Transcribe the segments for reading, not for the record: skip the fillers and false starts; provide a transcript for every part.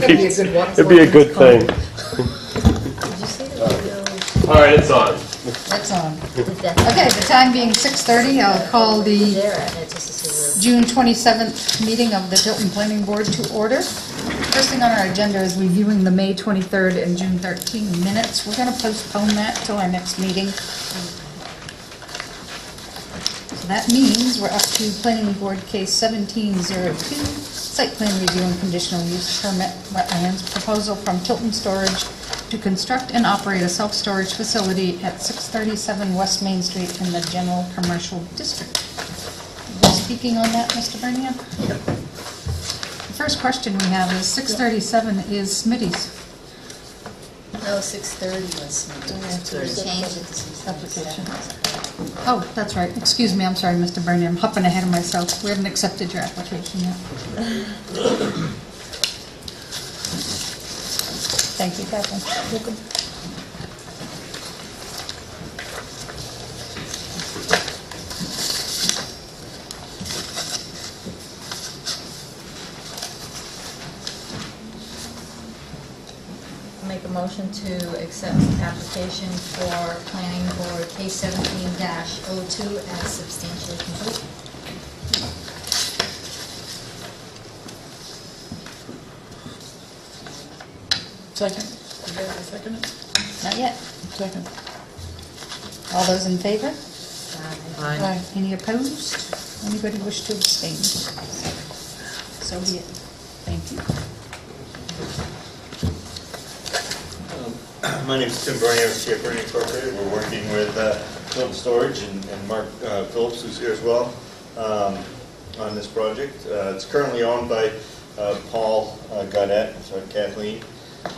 gonna be a good one. It'd be a good thing. Did you say the video? All right, it's on. That's on. That's Okay, the time being 6:30, I'll call the there, and it's just to see June 27th meeting of the Tilton Planning Board to order. First thing on our agenda is reviewing the May 23rd and June 13 minutes. We're going to postpone that till our next meeting. So that means we're up to Planning Board Case 1702, Site Plan Review and Conditional Use Permit, Wetlands, Proposal from Tilton Storage to construct and operate a self-storage facility at 637 West Main Street in the General Commercial District. Are you speaking on that, Mr. Bernier? Yep. The first question we have is 637 is Smitty's No, 6:30 was changed it to 6:37. application. Oh, that's right. Excuse me, I'm sorry, Mr. Bernier. I'm hopping ahead of myself. We haven't accepted your application yet. Thank you, Kathleen. Welcome. Make a motion to accept the application for planning board case 17-02 as substantially complete. Second. You guys will second it? Not yet. Second. All those in favor? Aye. Any opposed? Anybody wish to abstain? So be it. Thank you. My name is Tim Bernier with TF Bernier Incorporated. We're working with Tilton Storage and Mark Phillips, who's here as well, on this project. It's currently owned by Paul Gaudette, sorry, Kathleen.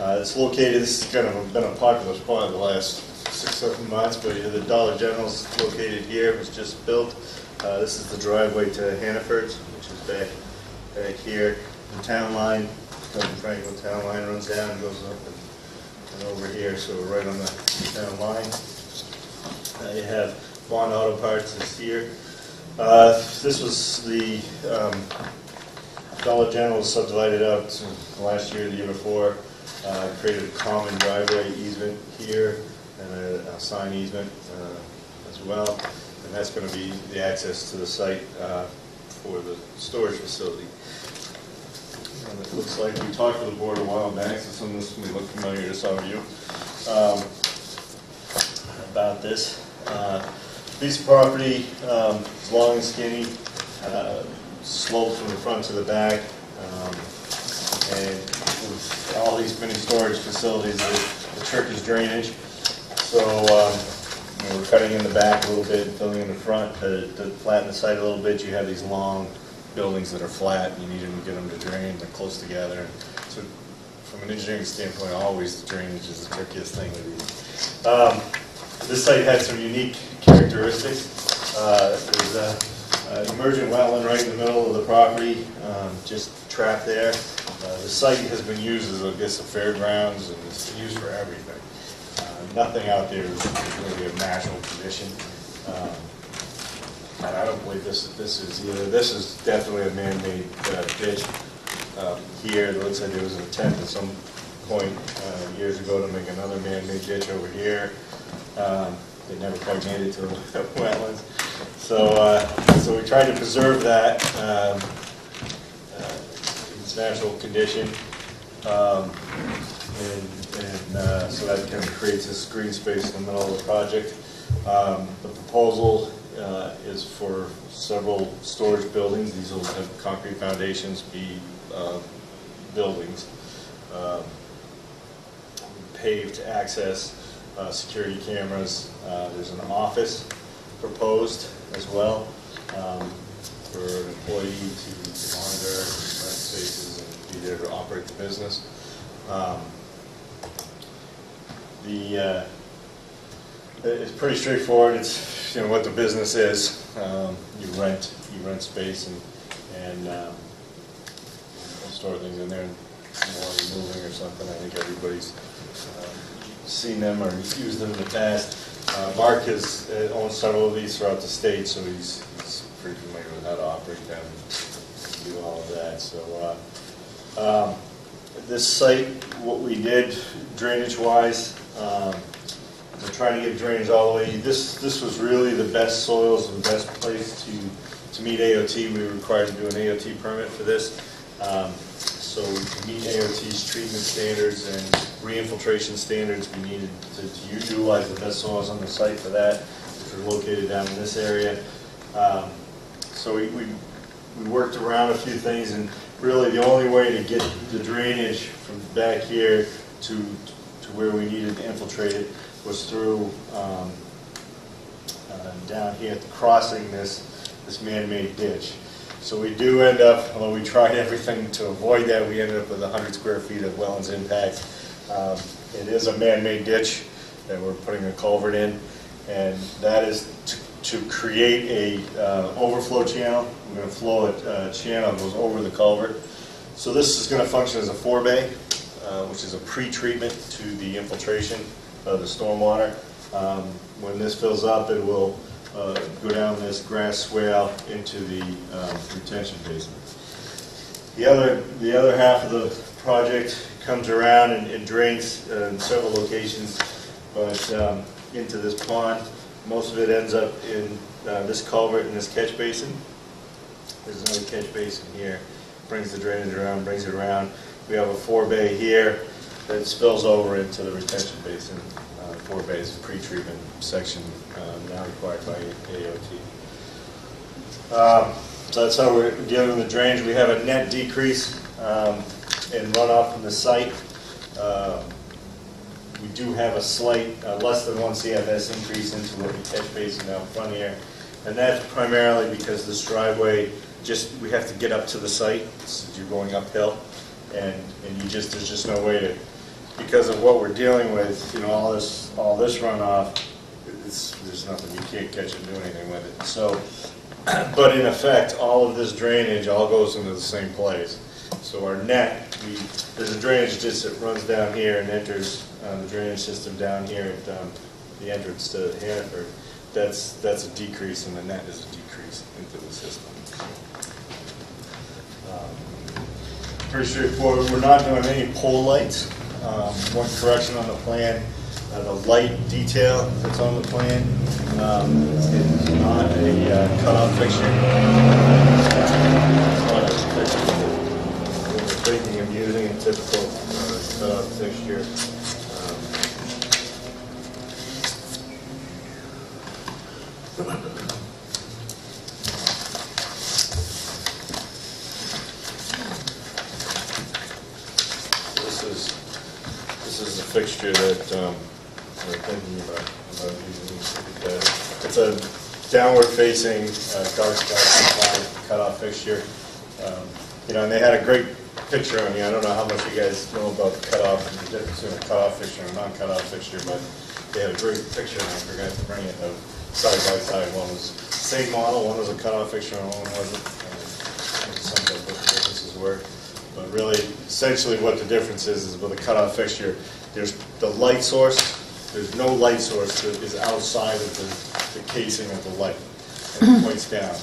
It's located, this has kind of been a popular spot in the last 6-7 months, but the Dollar General's located here. It was just built. This is the driveway to Hannaford's, which is back here. The town line, Franklin town line runs down and goes up and over here, so we're right on the town line. You have Vaughn Auto Parts is here. This was the Dollar General was subdivided out last year, the year before. Created a common driveway easement here and a sign easement as well, and that's going to be the access to the site for the storage facility. And it looks like we talked to the board a while back, so some of this may look familiar to some of you about this. Piece of property is long and skinny, slopes from the front to the back, and with all these mini storage facilities, the trick is drainage. So we're cutting in the back a little bit, filling in the front to flatten the site a little bit. You have these long buildings that are flat, and you need to get them to drain. They're close together. So from an engineering standpoint, always the drainage is the trickiest thing to do. This site had some unique characteristics. There's an emergent wetland right in the middle of the property, just trapped there. The site has been used as, I guess, a fairgrounds, and it's used for everything. Nothing out there is really of natural condition. And I don't believe this is either. This is definitely a man-made ditch. Here, it looks like there was an attempt at some point years ago to make another man-made ditch over here. They never quite made it to the wetlands. So we tried to preserve that its natural condition, so that kind of creates this green space in the middle of the project. The proposal is for several storage buildings. These will have concrete foundations, be buildings, paved access, security cameras. There's an office proposed as well for an employee to monitor rent spaces and be there to operate the business. It's pretty straightforward. It's what the business is. You rent space and store things in there. And while you're moving or something, I think everybody's seen them or used them in the past. Mark has owned several of these throughout the state, so he's pretty familiar with how to operate them and do all of that. So This site, what we did drainage-wise, we're trying to get drainage all the way. This was really the best soils and the best place to meet AOT. We were required to do an AOT permit for this. So to meet AOT's treatment standards and re-infiltration standards, we needed to utilize the best soils on the site for that, which are located down in this area. So we worked around a few things, and really the only way to get the drainage from back here to where we needed to infiltrate it was through down here, crossing this man-made ditch. So we do end up, although we tried everything to avoid that, we ended up with 100 square feet of wetlands impact. It is a man-made ditch that we're putting a culvert in, and that is to create a overflow channel. We're going to flow a channel that goes over the culvert. So this is going to function as a forebay, which is a pre-treatment to the infiltration of the stormwater. When this fills up, it will go down this grass swale into the retention basin. The other half of the project comes around and drains in several locations, but into this pond. Most of it ends up in this culvert in this catch basin. There's another catch basin here. Brings the drainage around, brings it around. We have a forebay here that spills over into the retention basin. Forebay is a pre-treatment section now required by AOT. So that's how we're dealing with the drainage. We have a net decrease in runoff from the site. We do have a slight, less than 1 CFS increase into the catch basin down front here. And that's primarily because this driveway, we have to get up to the site, so you're going uphill, and there's just no way to, because of what we're dealing with, all this runoff, there's nothing, you can't catch it and do anything with it. So, but in effect, all of this drainage all goes into the same place. So our net, there's a drainage ditch that runs down here and enters the drainage system down here at the entrance to Hannaford. That's a decrease, and the net is a decrease into the system. Pretty straightforward. We're not doing any pole lights. One correction on the plan, the light detail that's on the plan is not a cutoff fixture. It's not a fixture. We're thinking of using a typical cutoff fixture. This is a fixture that we're thinking about using. It's a downward-facing dark sky cutoff fixture. And they had a great picture on here. I don't know how much you guys know about the cutoff and the difference between a cutoff fixture and a non-cutoff fixture, but they had a great picture, and I forgot to bring it, of side by side. One was the same model, one was a cutoff fixture, and one wasn't. Some of what the differences were. But really, essentially what the difference is with a cutoff fixture, there's the light source. There's no light source that is outside of the casing of the light, and it points down.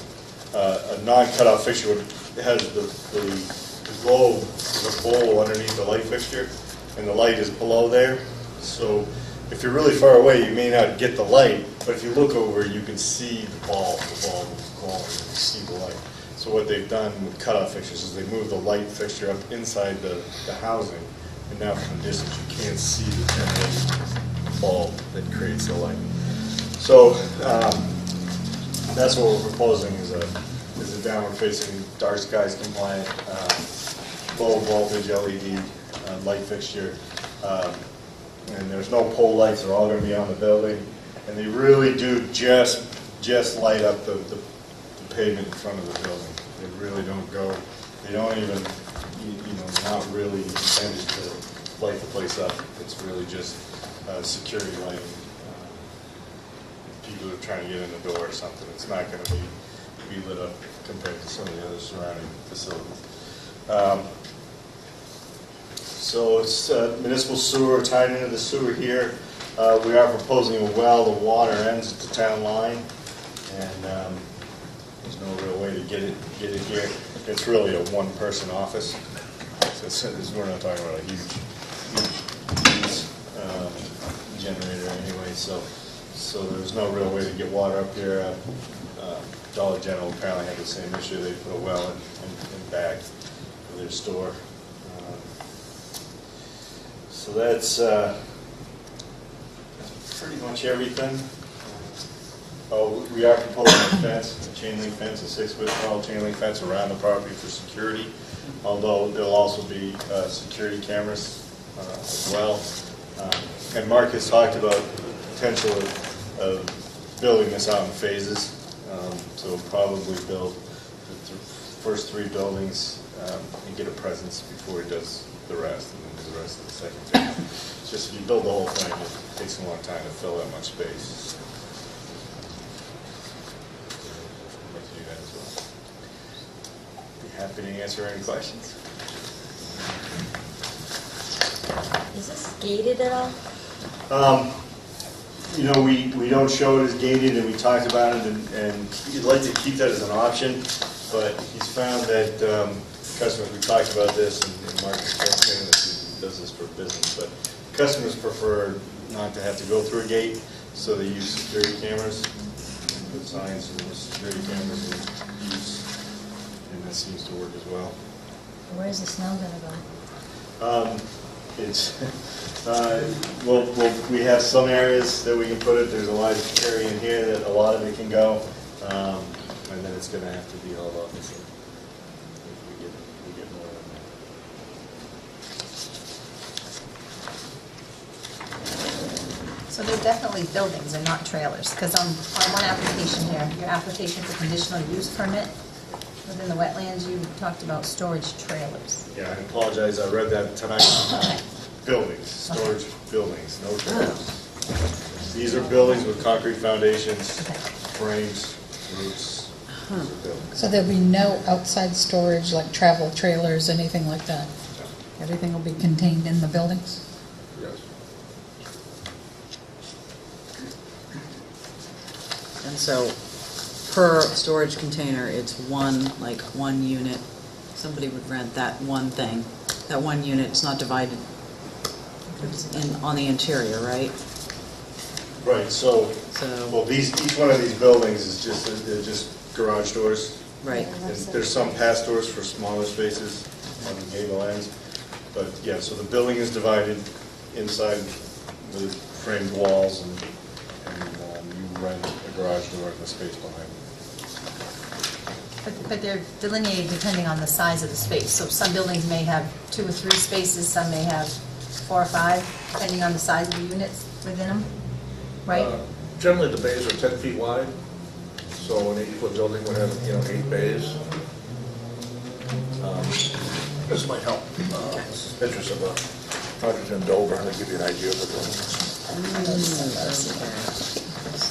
A non-cutoff fixture has the globe, the bowl underneath the light fixture, and the light is below there. So if you're really far away, you may not get the light, but if you look over, you can see the ball is glowing, you can see the light. So what they've done with cutoff fixtures is they move the light fixture up inside the housing, and now from a distance you can't see the generated bulb that creates the light. So that's what we're proposing is a downward-facing, dark skies compliant, low voltage LED light fixture. And there's no pole lights; they're all going to be on the building, and they really do just light up the pavement in front of the building. They really don't go. They don't even, not really intended to light the place up. It's really just security lighting. People are trying to get in the door or something. It's not going to be lit up compared to some of the other surrounding facilities. So it's municipal sewer tied into the sewer here. We are proposing a well. The water ends at the town line, and there's no real way to get it here. It's really a one-person office. It's we're not talking about a huge use generator anyway, so there's no real way to get water up here. Dollar General apparently had the same issue. They put a well in back for their store. So that's pretty much everything. Oh, we are proposing a fence, a chain link fence, a 6-foot tall chain link fence around the property for security, although there'll also be security cameras as well. And Mark has talked about the potential of building this out in phases. So we'll probably build the first 3 buildings and get a presence before he does the rest, and then do the rest of the second phase. It's just if you build the whole thing, it takes a long time to fill that much space. I'd like to do that as well. Be happy to answer any questions. Is this gated at all? You know, we don't show it as gated, and we talked about it, and you'd like to keep that as an option, but he's found that customers, we talked about this, and Mark is saying that he does this for business, but customers prefer not to have to go through a gate, so they use security cameras, put signs and security cameras in use, and that seems to work as well. Where's the snow gonna go? It's, we have some areas that we can put it. There's a large area in here that a lot of it can go, and then it's going to have to be hauled off. So we get more than that. So they're definitely buildings and not trailers, because on one application here, your application for conditional use permit, within the wetlands, you talked about storage trailers. Yeah, I apologize. I read that tonight. Buildings, storage buildings, no trailers. These are buildings with concrete foundations, frames, roofs. Buildings. So there'll be no outside storage like travel trailers, anything like that? Everything will be contained in the buildings? Yes. And so, per storage container, it's one unit. Somebody would rent that one thing, that one unit. It's not divided on the interior, right? Right. So, well, each one of these buildings is just garage doors. Right. And there's some pass doors for smaller spaces on the gable ends, but yeah. So the building is divided inside with framed walls, and you rent a garage door and the space behind it. But they're delineated depending on the size of the space. So some buildings may have 2 or 3 spaces, some may have 4 or 5, depending on the size of the units within them, right? Generally, the bays are 10 feet wide, so an 80-foot building would have, 8 bays. This might help. Pictures of a project in Dover, to give you an idea of the building.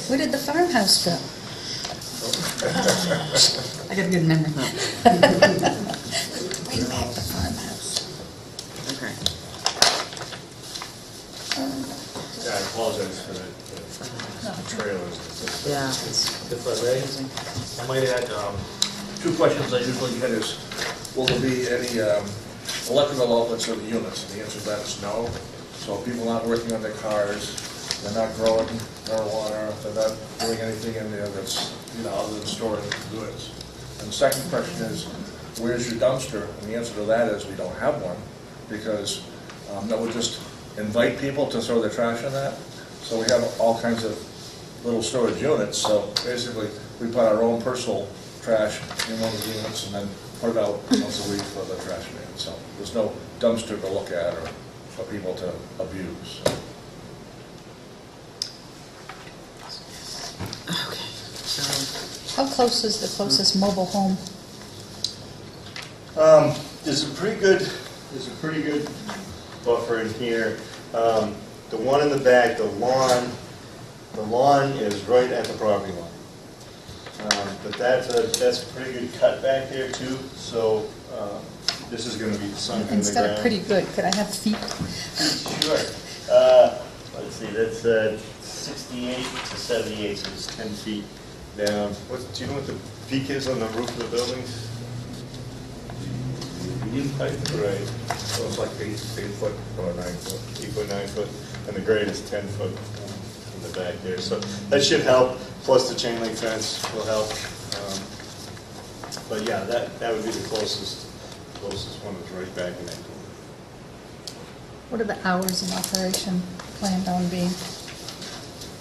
Where did the farmhouse go? I got a good memory. Way back, the farmhouse. Okay. Yeah, I apologize for the trailers. Yeah. If I may, I might add, 2 questions I usually get is, will there be any electrical outlets in the units? And the answer to that is no. So people aren't working on their cars, they're not growing marijuana, they're not doing anything in there that's, other than storing goods. And the second question is, where's your dumpster? And the answer to that is we don't have one, because that would just invite people to throw their trash in that. So we have all kinds of little storage units, so basically we put our own personal trash in one of the units and then put it out once a week for the trash man. So there's no dumpster to look at or for people to abuse. Okay. So, How close is the closest mobile home? There's a pretty good buffer in here. The one in the back, the lawn is right at the property line. But that's a pretty good cut back there too. So this is going to be sunk in the Instead ground. of pretty good, could I have feet? Sure. Let's see. That's 68 to 78, so it's 10 feet down. Do you know what the peak is on the roof of the buildings? median height? Right. So it's like 8 foot or 9 foot. 8 foot, 9 foot, and the grade is 10 foot in the back there. So that should help, plus the chain link fence will help. But yeah, that would be the closest one is right back in that corner. What are the hours of operation planned on being?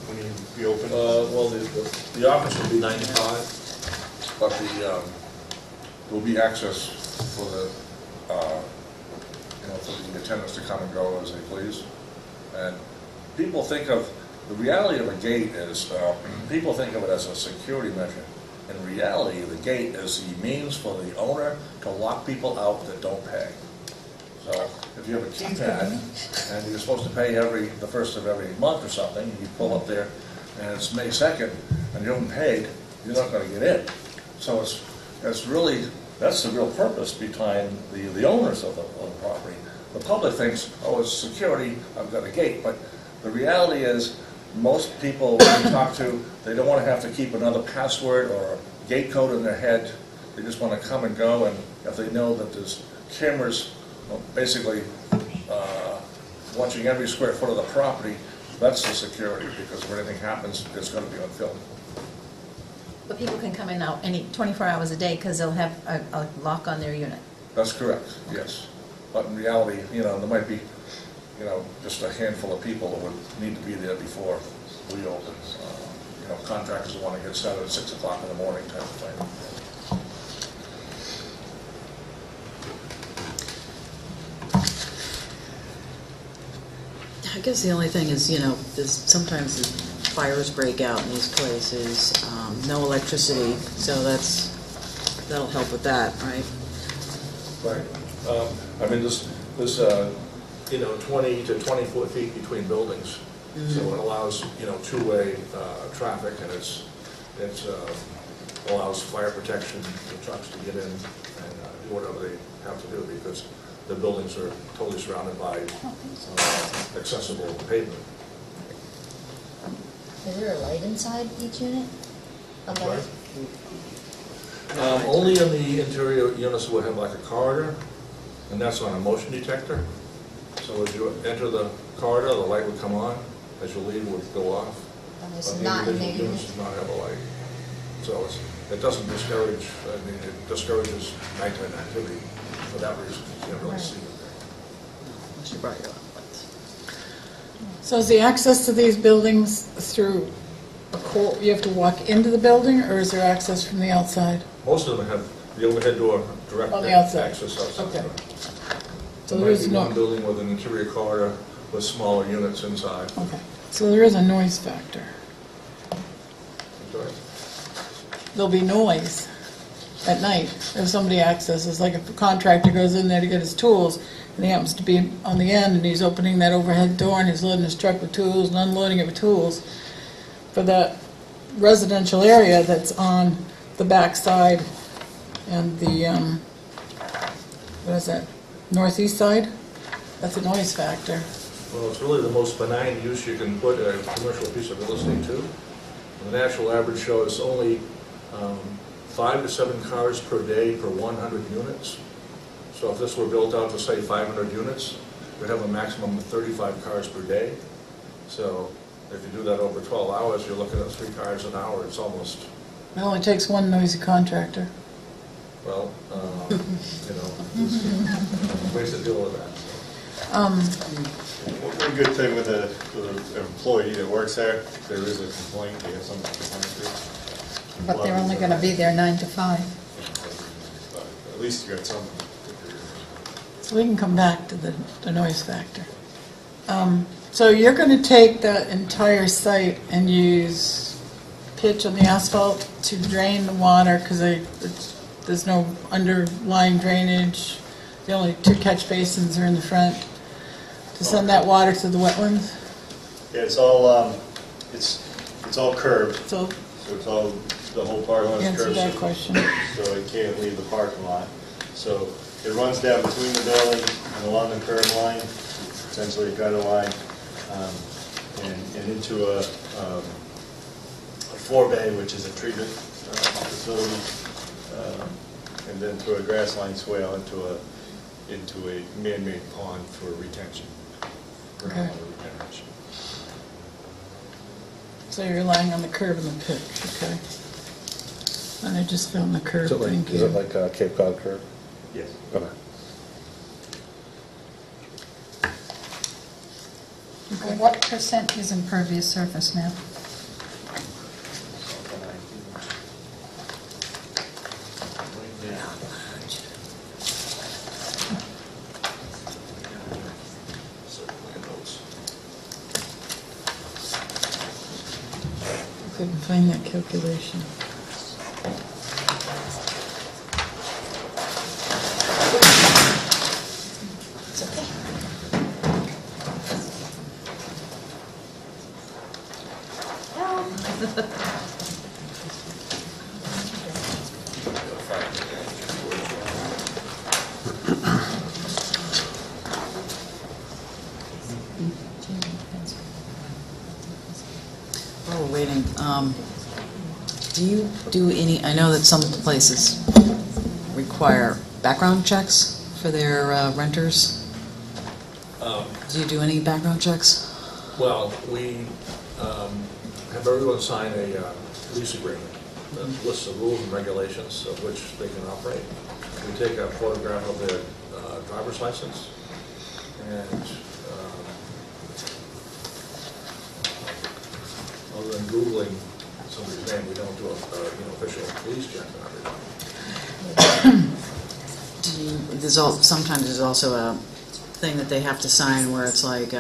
When you be open? Well, the office will be 9 to 5, but there'll be access for the, for the attendants to come and go as they please. And people think of, the reality of a gate is, people think of it as a security measure. In reality, the gate is the means for the owner to lock people out that don't pay. So if you have a keypad and you're supposed to pay the first of every month or something, you pull up there and it's May 2nd and you haven't paid, you're not going to get in. So it's really, that's the real purpose behind the owners of the property. The public thinks, oh, it's security, I've got a gate, but the reality is most people we talk to, they don't want to have to keep another password or a gate code in their head. They just want to come and go, and if they know that there's cameras basically watching every square foot of the property, that's the security, because if anything happens, it's going to be on film. But people can come in out any 24 hours a day because they'll have a lock on their unit. That's correct, yes. But in reality, there might be, just a handful of people that would need to be there before we open. Contractors want to get started at 6 o'clock in the morning type of thing. I guess the only thing is, sometimes fires break out in these places, no electricity, so that'll help with that, right? Right. I mean, there's 20 to 24 feet between buildings. So it allows, two-way traffic, and it allows fire protection for trucks to get in and do whatever they have to do, because the buildings are totally surrounded by accessible pavement. Is there a light inside each unit? Above? Only in the interior units will have like a corridor, and that's on a motion detector. So as you enter the corridor, the light would come on. As you leave, it would go off. It's But not in the individual units unit? do not have a light. So it doesn't discourage, it discourages nighttime activity for that reason. You can't really Right. see it there. Unless you brought your own lights. So is the access to these buildings through you have to walk into the building, or is there access from the outside? Most of them have the overhead door direct On the outside. access outside. Okay. So There there might is be no, one building with an interior corridor with smaller units inside. okay, so there is a noise factor. Sorry. There'll be noise at night if somebody accesses, like if a contractor goes in there to get his tools, and he happens to be on the end, and he's opening that overhead door, and he's loading his truck with tools and unloading it with tools, for that residential area that's on the back side and the, what is that, northeast side, that's a noise factor. Well, it's really the most benign use you can put a commercial piece of real estate to. The national average shows only 5 to 7 cars per day per 100 units. So if this were built out to, say, 500 units, we'd have a maximum of 35 cars per day. So if you do that over 12 hours, you're looking at 3 cars an hour. It's almost, It only takes one noisy contractor. well, there's ways to deal with that. One good thing with the employee that works there, if there is a complaint, they have something to complain to. But they're only gonna be there 9 to 5. But at least you got something. So we can come back to the noise factor. So you're going to take that entire site and use pitch on the asphalt to drain the water, because there's no underlying drainage. The only 2 catch basins are in the front, to send that water to the wetlands. Yeah, it's all curved, So so it's all, the whole parking lot is answer curved. that question. So it can't leave the parking lot. So it runs down between the building and along the curb line, essentially a gutter line, and into a 4-bay, which is a treatment facility, and then through a grass line swale into into a man-made pond for retention, groundwater retention. So you're relying on the curve and the pitch, okay? And I just found the curve, thank you. Is it like Cape Cod curve? Yes. Okay. What percent is impervious surface now? Couldn't find that calculation. It's okay. While we're waiting, do you do any, I know that some places require background checks for their renters. Do you do any background checks? Well, we have everyone sign a lease agreement that lists the rules and regulations of which they can operate. We take a photograph of their driver's license, and other than Googling somebody's name, we don't do an official police check on everybody. Sometimes there's also a thing that they have to sign where it's like,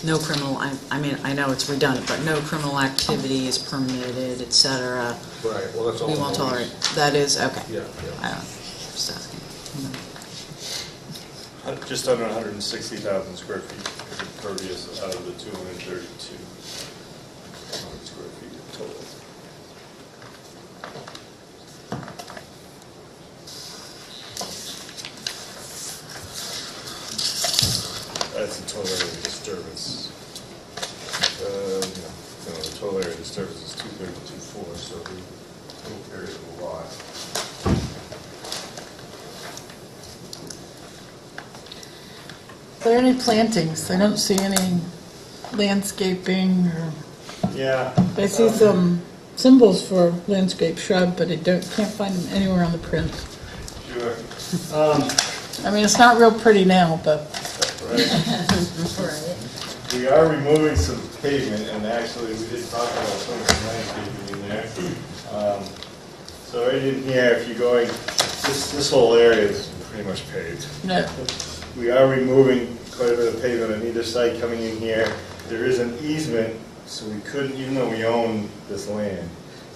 no criminal, I mean, I know it's redundant, but no criminal activity is permitted, et cetera. Right, well, that's all. We won't tolerate, that is, okay. Yeah, I yeah. don't know, just asking. Just under 160,000 square feet is impervious out of the 232 square feet total. That's the total area of disturbance. No, the total area of disturbance is 232.4, so the total area of the lot. Are there any plantings? I don't see any landscaping or, Yeah. I see some symbols for landscape shrub, but can't find them anywhere on the print. Sure. I mean, it's not real pretty now, but Right. Right. We are removing some pavement, and actually, we did talk about some of the landscaping in there. So right in here, if you're going, this whole area is pretty much paved. no. We are removing quite a bit of pavement on either side coming in here. There is an easement, so we couldn't, even though we own this land,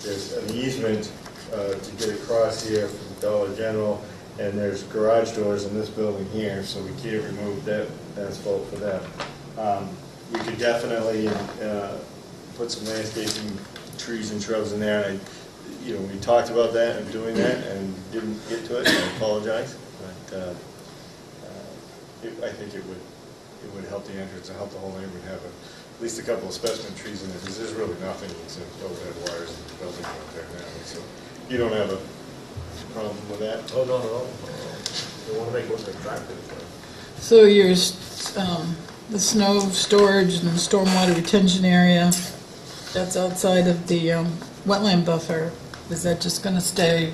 there's an easement to get across here from Dollar General, and there's garage doors in this building here, so we can't remove that asphalt for that. We could definitely put some landscaping, trees and shrubs in there, and we talked about that and doing that and didn't get to it, and I apologize, but I think it would help the entrance and help the whole neighborhood have at least a couple of specimen trees in there, because there's really nothing except overhead wires in the building out there now, so you don't have a problem with that? Oh, no, no, we want to make it look attractive. So the snow storage and the stormwater retention area, that's outside of the wetland buffer. Is that just going to stay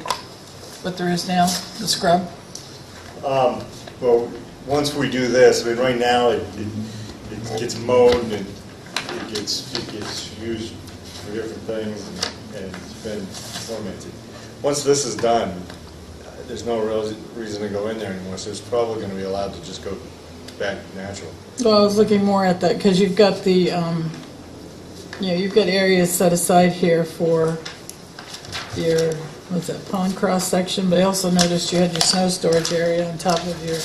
what there is now, the scrub? Well, once we do this, I mean, right now, it gets mowed and it gets used for different things and it's been tormented. Once this is done, there's no real reason to go in there anymore, so it's probably going to be allowed to just go back natural. Well, I was looking more at that because you've got the, you've got areas set aside here for your, what's that, pond cross section, but I also noticed you had your snow storage area on top of your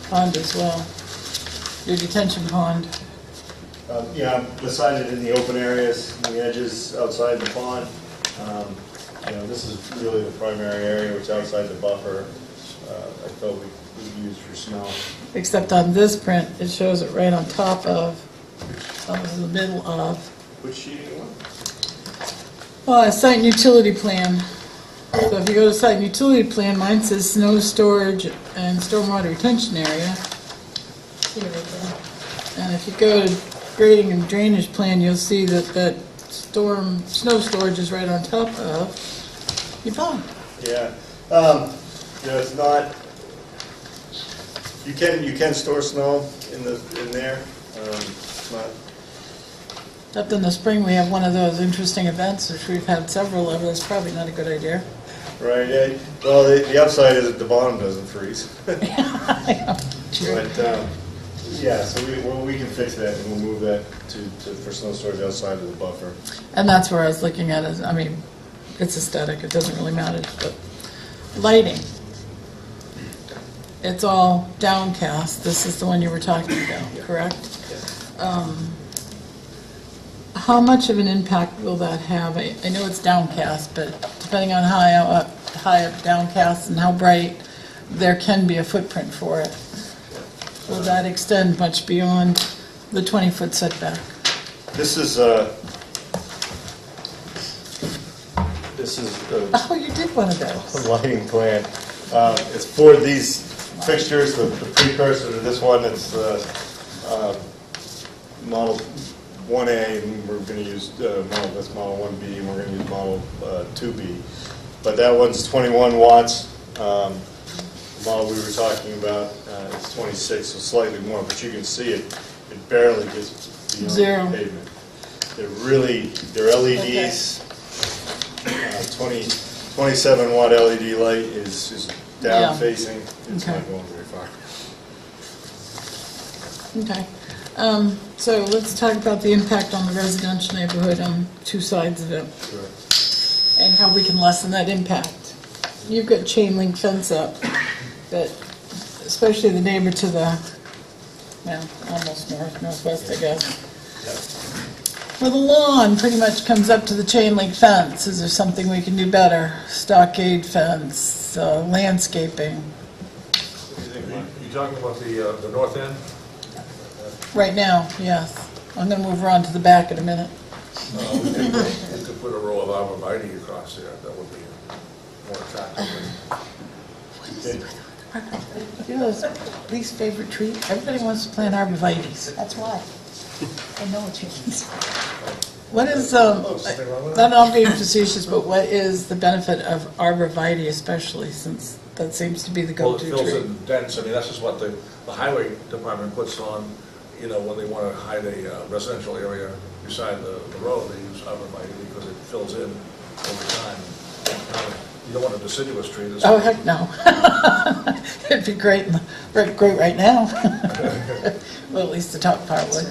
pond as well, your detention pond. Yeah, beside it in the open areas, the edges outside the pond. This is really the primary area, which is outside the buffer. I thought we'd use for snow. Except on this print, it shows it right on top of, almost in the middle of. Which sheet do you want? Well, a site and utility plan. So if you go to site and utility plan, mine says snow storage and stormwater retention area. See right there. And if you go to grading and drainage plan, you'll see that snow storage is right on top of your pond. Yeah, it's not, you can store snow in there, it's not, Except in the spring, we have one of those interesting events, which we've had several of. It's probably not a good idea. right, yeah, well, the upside is that the bottom doesn't freeze. True. But, yeah, so we can fix that, and we'll move that for snow storage outside of the buffer. And that's where I was looking at it. I mean, it's aesthetic, it doesn't really matter, but lighting. It's all downcast. This is the one you were talking about, correct? How much of an impact will that have? I know it's downcast, but depending on high up downcast and how bright, there can be a footprint for it. Will that extend much beyond the 20-foot setback? This is Oh, you did one of those. a lighting plan. It's for these fixtures, the precursor to this one, it's model 1A, and we're going to use that's model 1B, and we're going to use model 2B. But that one's 21 watts. The model we were talking about is 26, so slightly more, but you can see it barely gets beyond Zero. the pavement. They're LEDs. 27 watt LED light is down Yeah. facing. It's Okay. not going very far. Okay. So let's talk about the impact on the residential neighborhood on two sides of it Sure. and how we can lessen that impact. You've got chain link fence up, but especially the neighbor to the, well, almost northwest, I guess. Well, the lawn pretty much comes up to the chain link fence. Is there something we can do better? Stockade fence, landscaping? You talking about the north end? Right now, yes. I'm gonna move around to the back in a minute. We could put a row of arborvitae across there, that would be more attractive. You know, his least favorite tree? Everybody wants to plant arborvitaes. That's why. I know what you mean. What is, not all being facetious, but what is the benefit of arborvitae especially, since that seems to be the Well, it go-to fills tree? in dense, I mean, that's just what the highway department puts on, when they want to hide a residential area beside the road, they use arborvitae because it fills in over time. You don't want a deciduous tree that's... Oh, heck no. It'd be great, great right now. Well, at least the top part would.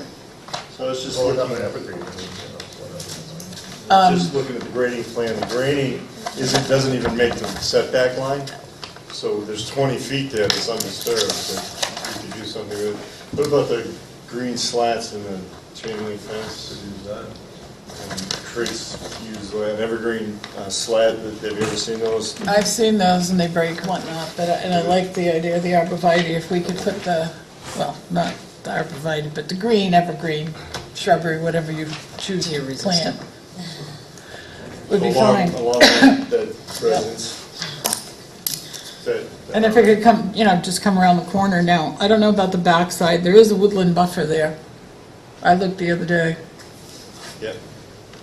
So it's just Well, looking not at everything, whatever. just looking at the grading plan. The grading doesn't even make the setback line. So there's 20 feet there that's undisturbed. So you could do something with it. What about the green slats in the chain link fence? Use that. Creeks use an evergreen slat. Have you ever seen those? I've seen those and they break and whatnot, and I like the idea of the arborvitae. If we could put the, well, not the arborvitae, but the green, evergreen, shrubbery, whatever you choose to plant, would be fine. Along that residence. And if it could come, just come around the corner now. I don't know about the backside. There is a woodland buffer there. I looked the other day. Yeah,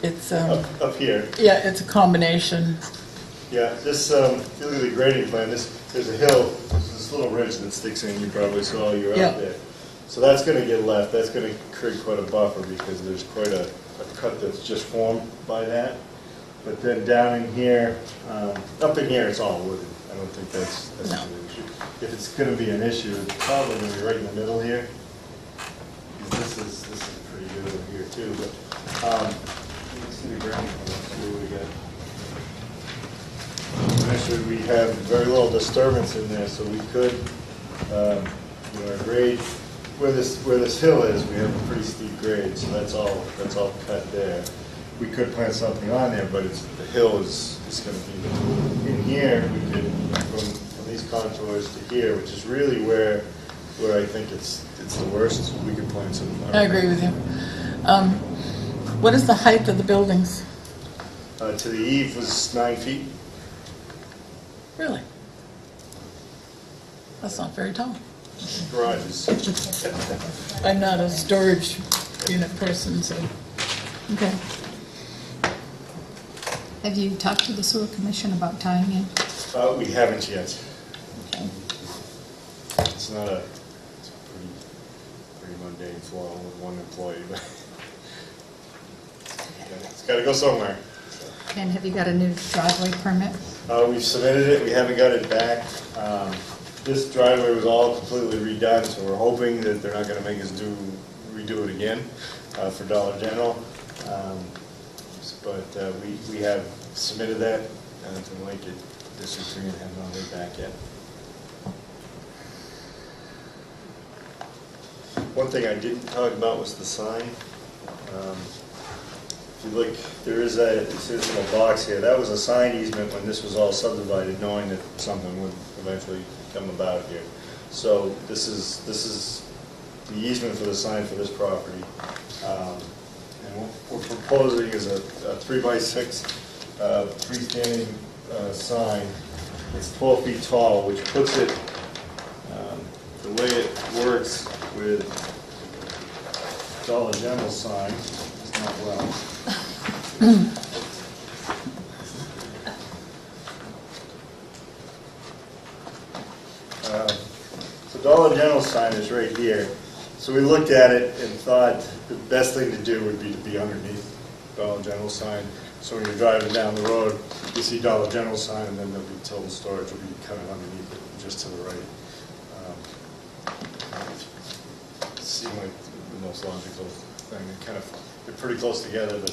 It's, up here. yeah, it's a combination. Yeah, this, if you look at the grading plan, there's a hill, there's this little ridge that sticks in, you probably saw, you're Yeah. out there. So that's gonna get left, that's gonna create quite a buffer because there's quite a cut that's just formed by that. But then down in here, up in here, it's all wooded. I don't think that's No. an issue. If it's gonna be an issue, it's probably gonna be right in the middle here. Because this is pretty good over here too, but, let me see the grading plan, see what we got. Actually, we have very little disturbance in there, so we could, our grade, where this hill is, we have a pretty steep grade, so that's all cut there. We could plant something on there, but the hill is gonna be, in here, we could, from these contours to here, which is really where I think it's the worst, we could plant some. I agree with you. What is the height of the buildings? To the eave was 9 feet. Really? That's not very tall. Garages. I'm not a storage unit person, so, okay. Have you talked to the sewer commission about tying in? We haven't yet. Okay. It's not a, it's a pretty mundane flow with one employee, but it's gotta go somewhere. And have you got a new driveway permit? We've submitted it, we haven't got it back. This driveway was all completely redone, so we're hoping that they're not gonna make us redo it again for Dollar General. But we have submitted that to Lincoln District 3 and have not heard back yet. One thing I didn't talk about was the sign. If you look, there is a, it says in a box here, that was a sign easement when this was all subdivided, knowing that something would eventually come about here. So this is the easement for the sign for this property. And what we're proposing is a 3x6 freestanding sign. It's 12 feet tall, which puts it, the way it works with Dollar General sign, it's not well. The Dollar General sign is right here. So we looked at it and thought the best thing to do would be to be underneath Dollar General sign. So when you're driving down the road, you see Dollar General sign, and then there'll be total storage will be kind of underneath it, just to the right. It seemed like the most logical thing. They're pretty close together, but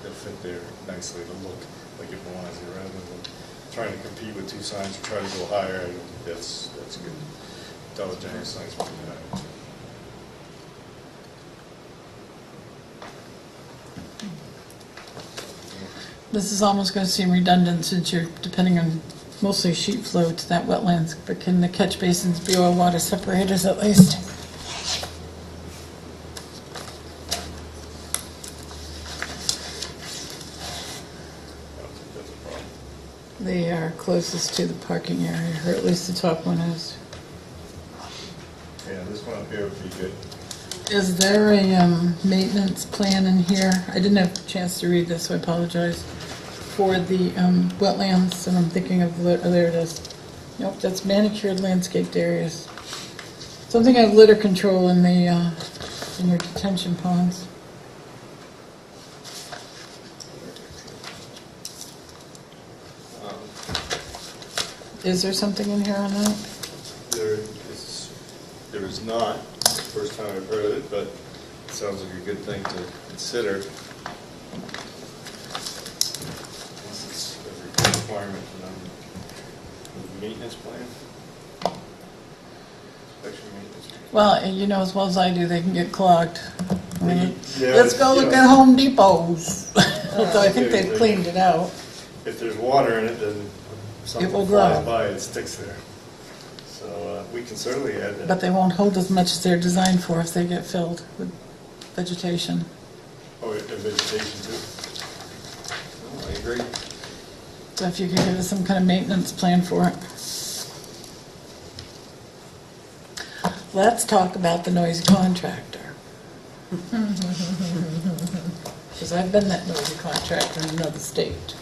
they'll fit there nicely to look like it belongs there, rather than trying to compete with two signs or try to go higher. I don't think that's good. Dollar General sign's pretty high. This is almost going to seem redundant since you're depending on mostly sheet flow to that wetlands, but can the catch basins be oil water separators at least? They are closest to the parking area, or at least the top one is. Yeah, this one up here would be good. Is there a maintenance plan in here? I didn't have a chance to read this, so I apologize. For the wetlands, and I'm thinking of, oh, there it is. Nope, that's manicured landscaped areas. Something of litter control in the in your detention ponds. Is there something in here on that? There is not. First time I've heard of it, but it sounds like a good thing to consider. This is a requirement for them. Maintenance plan? Inspection maintenance plan. Well, you know as well as I do, they can get clogged. I mean, Yeah, let's go look yeah. at Home Depot's. Although I think they've cleaned it out. If there's water in it, then something will flies grow. by and sticks there. So we can certainly add that. But they won't hold as much as they're designed for if they get filled with vegetation. Oh, and vegetation too. Oh, I agree. So if you could give us some kind of maintenance plan for it. Let's talk about the noisy contractor. Because I've been that noisy contractor in another state.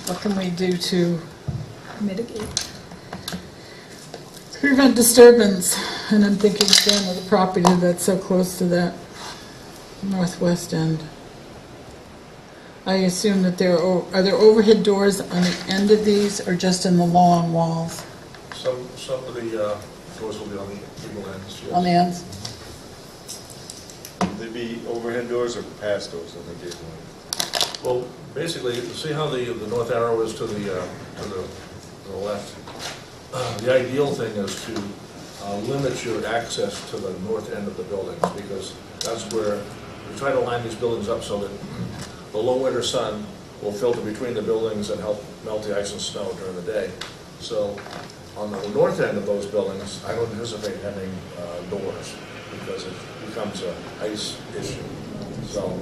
What can we do to mitigate? Prevent disturbance, and I'm thinking again of the property that's so close to that northwest end. I assume that are there overhead doors on the end of these, or just in the long walls? Some of the doors will be on the legal ends. Yes. On the ends? Would they be overhead doors or pass doors? I think they want. Well, basically, you see how the north arrow is to the left? The ideal thing is to limit your access to the north end of the buildings, because that's where we try to line these buildings up so that the low winter sun will filter between the buildings and help melt the ice and snow during the day. So on the north end of those buildings, I don't anticipate having doors, because it becomes an ice issue. So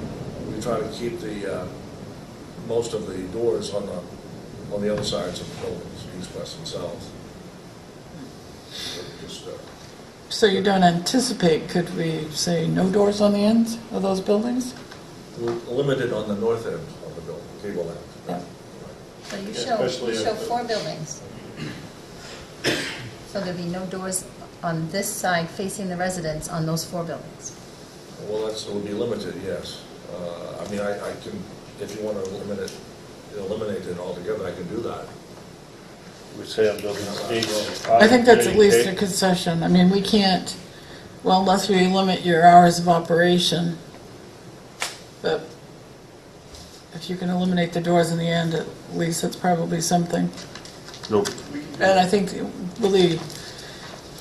we try to keep the most of the doors on the on the other sides of the buildings, east, west, and south. Just, So you don't anticipate, could we say no doors on the ends of those buildings? we're limited on the north end of the building, gable end. Yeah. So you Yeah, show, especially you show if- 4 buildings. So there'll be no doors on this side facing the residents on those 4 buildings. Well, it will be limited, yes. I mean, I can, if you want to eliminate it altogether, I can do that. We say on building eight. I think that's at least a concession. I mean, we can't, well, unless we limit your hours of operation. But if you can eliminate the doors in the end, at least that's probably something. Nope. And I think really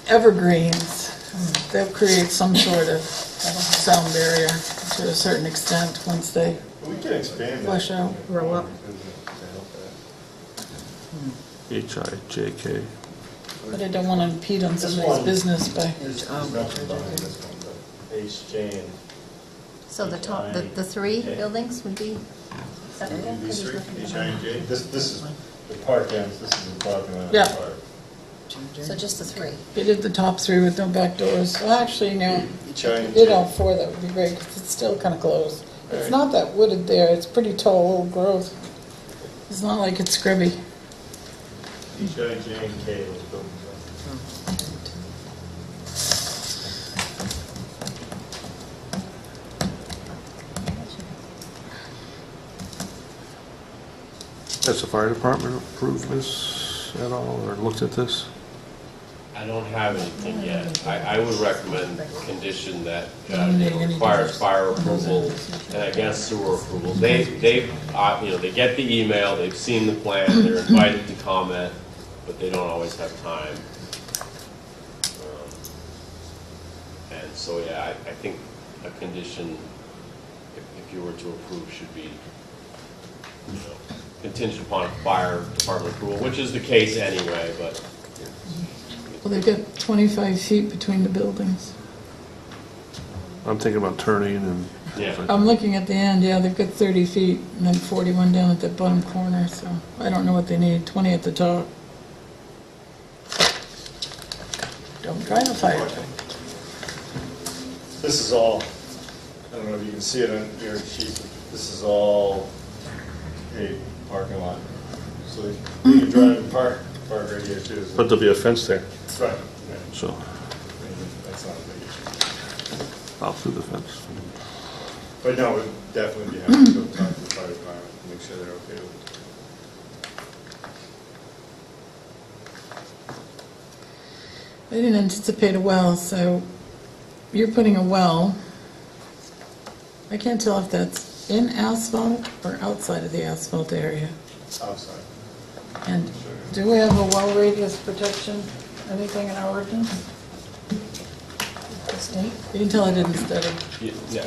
evergreens, they'll create some sort of sound barrier to a certain extent once they We can expand that. flush out, grow up. HIJK. But I don't want to impede on This somebody's one- business by, There's nothing behind this one, but HJ and. So the top, the 3 buildings would be acceptable? These three, Because there's HI nothing and J, this is the park ends, this is the parking lot of Yeah. the park. behind. So just the 3. you did the top 3 with no back doors. Well, actually, no, HI and if you did J. all 4, that would be great, because it's still kind of close. It's Right. not that wooded there, it's pretty tall old growth. It's not like it's scrubby. HI, J, and K, those buildings. Has the fire department approved this at all, or looked at this? I don't have anything yet. I would recommend a condition that Eliminating any requires doors. fire approval and against sewer approval. They get the email, they've seen the plan, they're invited to comment, but they don't always have time. And so, yeah, I think a condition, if you were to approve, should be, contingent upon fire department approval, which is the case anyway, but Well, they've got 25 feet between the buildings. I'm thinking about turning and. yeah. I'm looking at the end, yeah, they've got 30 feet, and then 41 down at the bottom corner, so I don't know what they need, 20 at the top. Don't drive a fire truck. This is all, I don't know if you can see it on your sheet, but this is all a parking lot. So you can drive and park right here too. But there'll be a fence there, Right, yeah, so that's not a big issue. I'll through the fence. But no, we'd definitely be happy to go talk to the fire department, make sure they're okay with it. I didn't anticipate a well, so you're putting a well. I can't tell if that's in asphalt or outside of the asphalt area. Outside. And do we have a well radius protection, anything in our ordinance? The state? You can tell I didn't study. Yeah,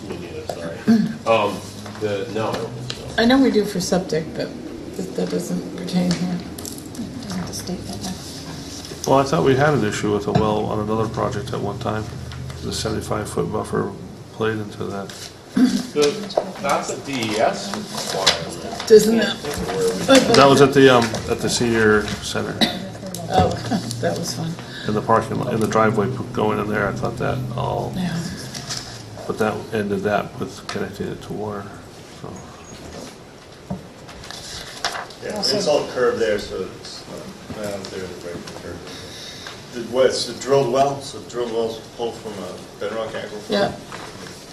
me neither, sorry. No, I don't think so. I know we do for septic, but that doesn't pertain here. Doesn't the state know that? Well, I thought we had an issue with a well on another project at one time. The 75-foot buffer played into that. That's a DES requirement. Doesn't it? That was at the senior center, Oh, that was fun. in the parking lot, in the driveway going in there. I thought that all, Yeah. but that ended that with connecting it to water, so. Yeah, it's all curved there, so it's not out there, the right curve. It's a drilled well, so drilled wells pulled from a bedrock aquifer. Yeah.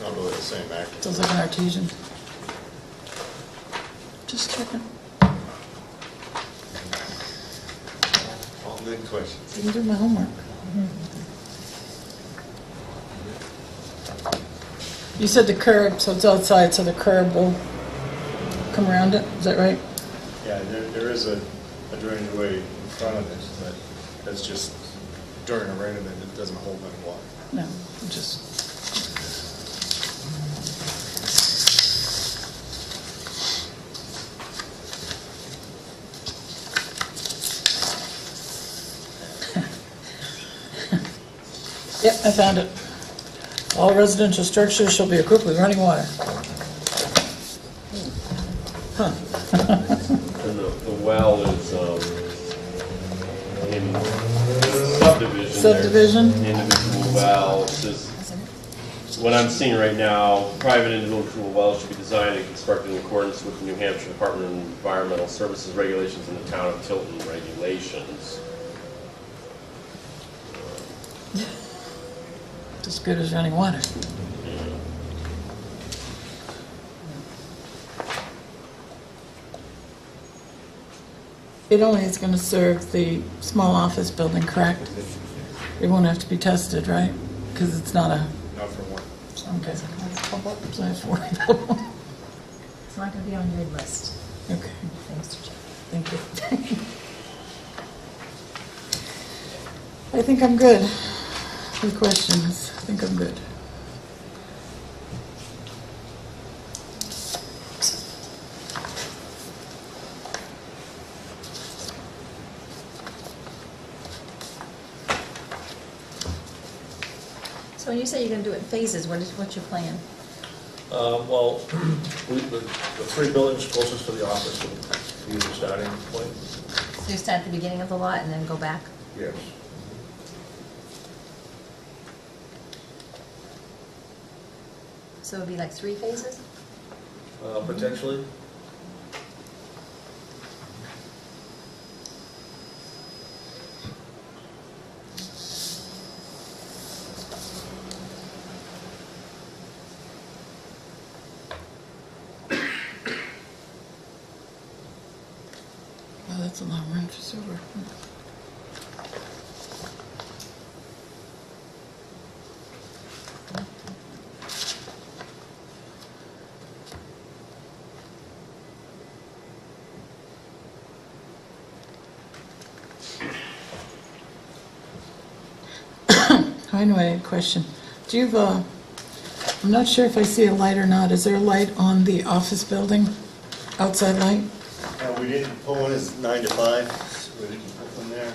Not really the same aquifer. Sounds like an artesian. Just checking. All good questions. Didn't do my homework. You said the curb, so it's outside, so the curb will come around it, is that right? Yeah, there is a drainage way in front of this, but that's just during a rain event, it doesn't hold any water. No, just. Yep, I found it. All residential structures shall be equipped with running water. Huh. And the well is, in subdivision. Subdivision? Individual wells, what I'm seeing right now, private individual wells should be designed and constructed in accordance with the New Hampshire Department of Environmental Services regulations and the Town of Tilton regulations. As good as running water. It only is going to serve the small office building, correct? It won't have to be tested, right? Because it's not a... Not for one. Okay. So I have to worry about. It's not gonna be on your list. Okay, Thanks to Jeff. thank you. I think I'm good with questions. I think I'm good. So when you say you're gonna do it in phases, what's your plan? Well, the three buildings closest to the office will be the starting point. So you start at the beginning of the lot and then go back? Yes. So it'd be like 3 phases? Potentially. Oh, that's a long run for sewer. Anyway, question. Do you have a, I'm not sure if I see a light or not. Is there a light on the office building? Outside light? We didn't put one as 9 to 5, so we didn't put one there.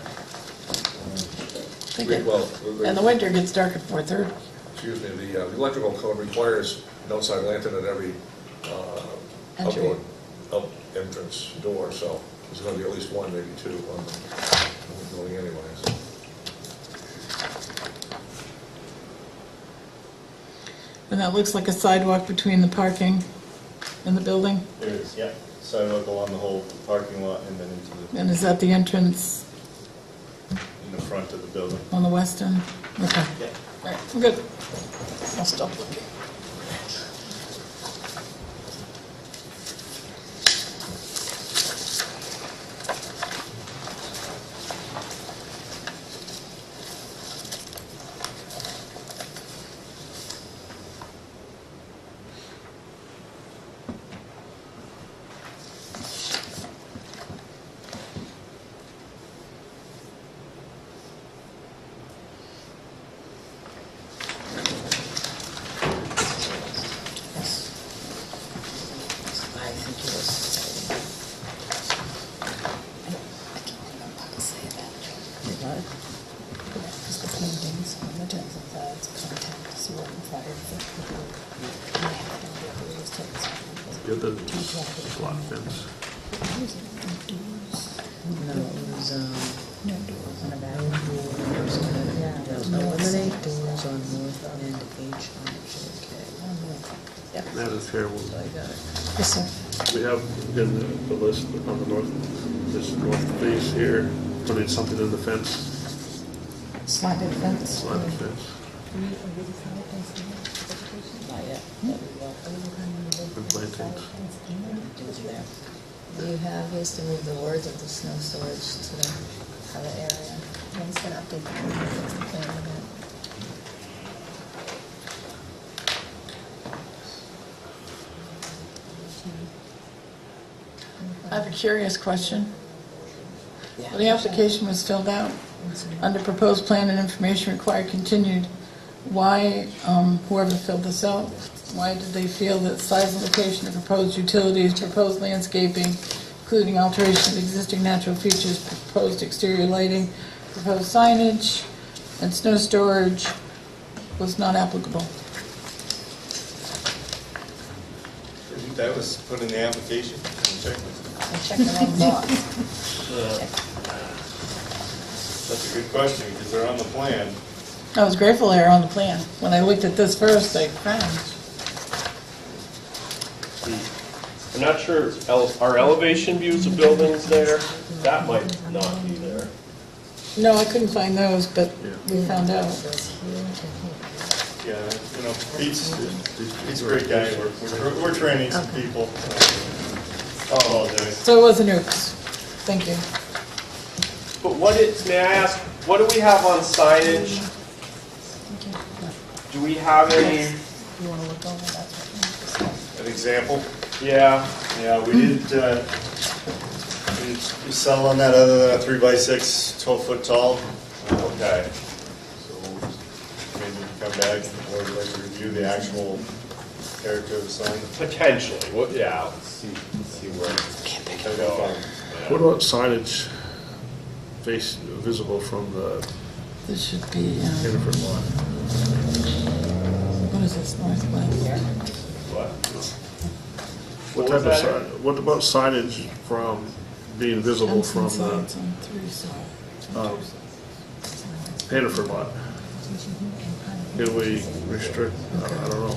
And the winter gets dark at 4:30. Excuse me, the electrical code requires an outside lantern at every Entry. out entrance door, so there's gonna be at least one, maybe two on the building anyways. And that looks like a sidewalk between the parking and the building? There is, yeah. Sidewalk along the whole parking lot and then into the, And is that the entrance in the front of the building. on the west end? Okay. Yeah. All right, I'm good. I'll stop looking. I think it was. Get the slot fence. No, it was, No doors. on the back. Eliminate doors on north end HJK. Yep, That is here, I got it. Yes, sir. we have in the list on the north, this north face here, putting something in the fence, Slotted fence. slot fence, Not yet. and plantings. Do you have, he has to move the words of the snow storage to the other area? Yeah, he's gonna update the plan with that. I have a curious question. Yeah. When the application was filled out, under proposed plan and information required continued, why, whoever filled this out, why did they feel that size and location of proposed utilities, proposed landscaping, including alteration of existing natural features, proposed exterior lighting, proposed signage, and snow storage was not applicable? That was put in the application. checklist? I checked the wrong box. That's a good question, because they're on the plan. I was grateful they were on the plan. When I looked at this first, I frowned. I'm not sure, are elevation views of buildings there? That might not be there. No, I couldn't find those, but we found out. Yeah, you know, Pete's a great guy, we're training some people. All day. So it was an oops. Thank you. But may I ask, what do we have on signage? Do we have any, You want to look over, that's what An example? yeah, Yeah, we did settle on that other than a 3x6, 12-foot tall. okay. So maybe we can come back or like review the actual character of the sign. Potentially, yeah, let's see where it can go. What about signage visible from the This should be, Hannaford lot? what is this, Northwest? What? What What type was of that? sign, what about signage from, being visible from Jensen the sites on 3 sides. Hannaford lot? Can we restrict, I don't know.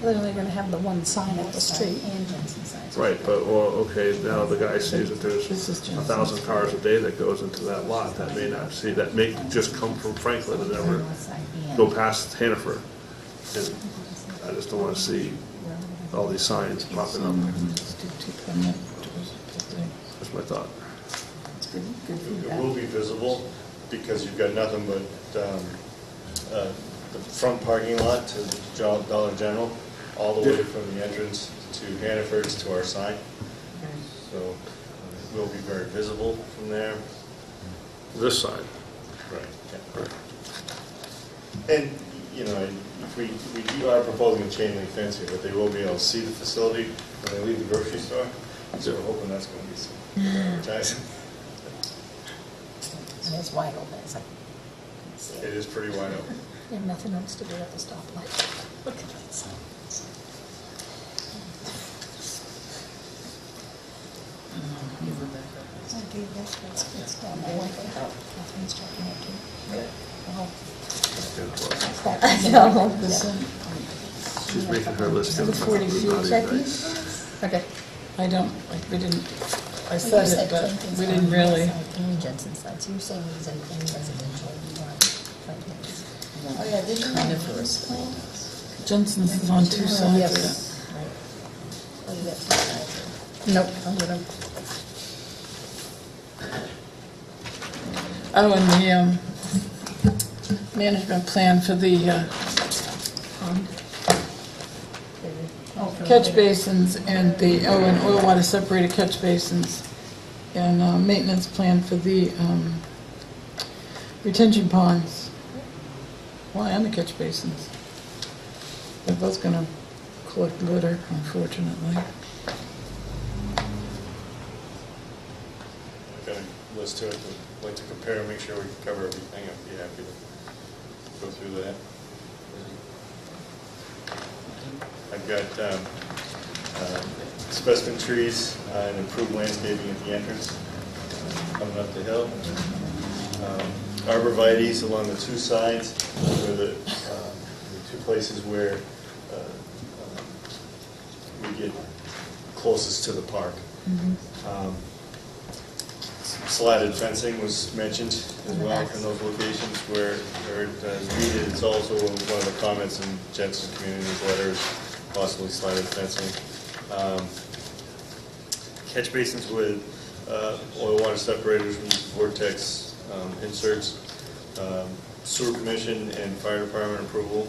They're only gonna have the one sign at the street. And Jensen signs. Right, but, well, okay, now the guy sees that there's This is Jensen's. 1,000 cars a day that goes into that lot, that may not see, that may just come from Franklin and never North side and- go past Hannaford. And I just don't wanna see all these signs popping up, that's my thought. It will be visible because you've got nothing but the front parking lot to Dollar General, all the way from the entrance to Hannaford's to our sign. So it will be very visible from there. This side. Right. Yeah. And, you know, if we are proposing chain link fencing, but they will be able to see the facility when they leave the grocery store. So we're hoping that's going to be some advertising. And it's wide open, it's like, you can see It it. is pretty wide open. They have nothing else to do at the stoplight. Look at that sign. It's down that way. Catherine's checking it too. She's making her list. The 40 feet. Okay. I don't, like, we didn't, I You said it, but Jensen's we on didn't North really. side And Jensen side, so you're saying there's anything residential you want right here? Oh, yeah, did you? Kind of first. Jensen's is on 2 sides. Yes. Right. Oh, you got two sides. Nope, I'm gonna, Oh, and the management plan for the Oh, for catch later. basins and the, and oil water separated catch basins, and maintenance plan for the retention ponds. Well, and the catch basins. They're both gonna collect litter, unfortunately. I've got a list to it, I'd like to compare and make sure we can cover everything. I'd be happy to go through that. I've got specimen trees and improved landscaping at the entrance, coming up the hill. Arborvitae's along the 2 sides, where the 2 places where we get closest to the park. Slatted fencing was mentioned as well in those locations where it is needed. It's also one of the comments in Jensen's community letters, possibly slatted fencing. Catch basins with oil water separators with vortex inserts, sewer commission and fire department approval.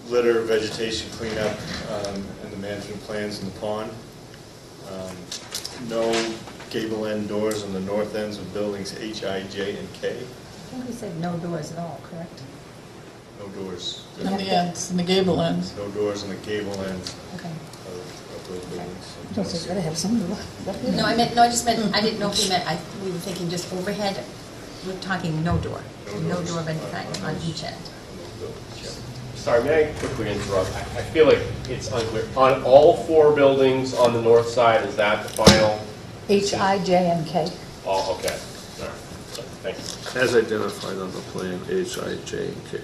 Litter, vegetation cleanup, and the management plans in the pond. No gable end doors on the north ends of buildings H, I, J, and K. I think we said no doors at all, correct? No doors. And the ends, and the gable ends. No doors on the gable ends Okay. of those buildings. don't say, gotta have some. No, I meant, no, I just meant, I didn't know if you meant, we were thinking just overhead, we're talking no door. No No doors door of any kind on on those- each end. on those buildings, yeah. sorry, may I quickly interrupt? I feel like it's unclear. On all 4 buildings on the north side, is that the final? H-I-J-N-K. Oh, okay. All right. Thank you. As identified on the plan, H-I-J-K.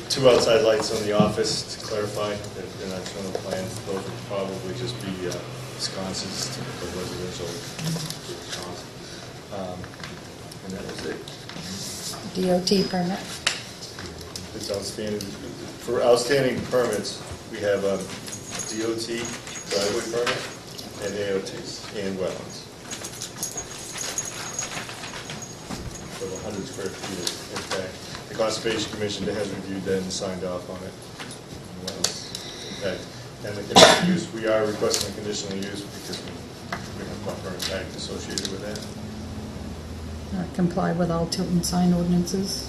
Two outside lights on the office, to clarify, they're not shown on the plan. Those would probably just be sconces, typical residential sconces. And that was it. DOT permit. It's outstanding. For outstanding permits, we have a DOT driveway permit and AOTs and wetlands. So 100 square feet is impact. The Conservation Commission has reviewed that and signed off on it. And the conditional use, we are requesting a conditional use because we have buffer impact associated with that. Comply with all Tilton sign ordinances.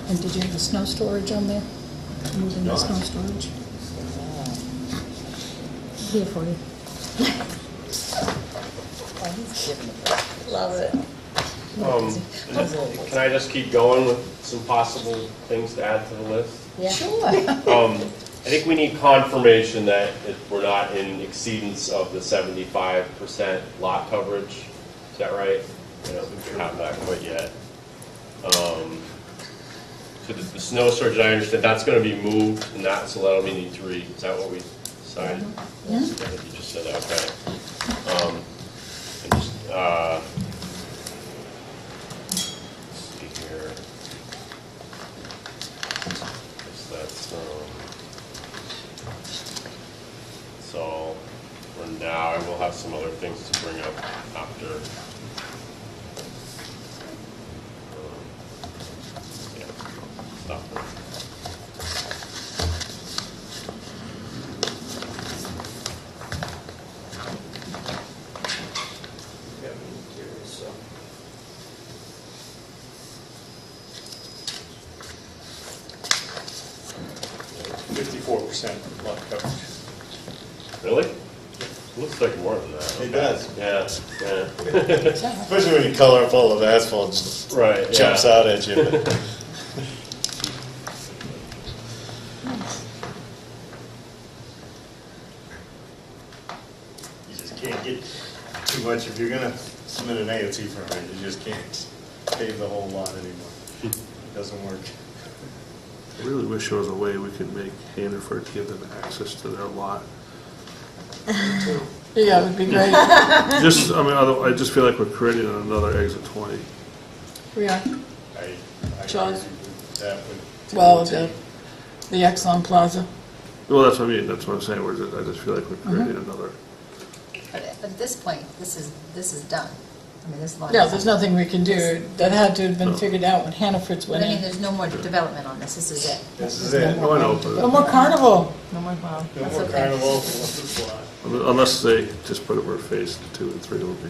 And did you have the snow storage on there? Moving the No. snow storage? Here for you. Love it. Can I just keep going with some possible things to add to the list? Sure. I think we need confirmation that we're not in exceedance of the 75% lot coverage. Is that right? I don't think we have that quite yet. So the snow storage, I understand, that's going to be moved, and so that'll be need 3. Is that what we decided? I think you just said, okay. And just, let's see here. So for now, I will have some other things to bring up after. Yeah, stop there. So 54% lot coverage. Really? Looks like more than that. It does. Yeah, yeah. Especially when you color up all of the asphalt, just Right, jumps yeah. out at you. You just can't get too much. If you're gonna submit an AOT permit, you just can't pave the whole lot anymore. It doesn't work. I really wish there was a way we could make Hannaford give them access to their lot. Yeah, it would be great. Just, I mean, I just feel like we're creating another exit 20. We are. I John? agree with that with Well, DOT. the Exxon Plaza. Well, that's what I mean, that's what I'm saying, I just feel like we're creating another. But at this point, this is done. I mean, this line. Yeah, is- there's nothing we can do. That had to have been figured out when Hannaford's But went I mean, in. there's no more development on this. This is it. This is it. Oh, I know, No but more carnival. No more, well, No that's more okay. carnival. unless they just put it where phase 2 and 3 will be.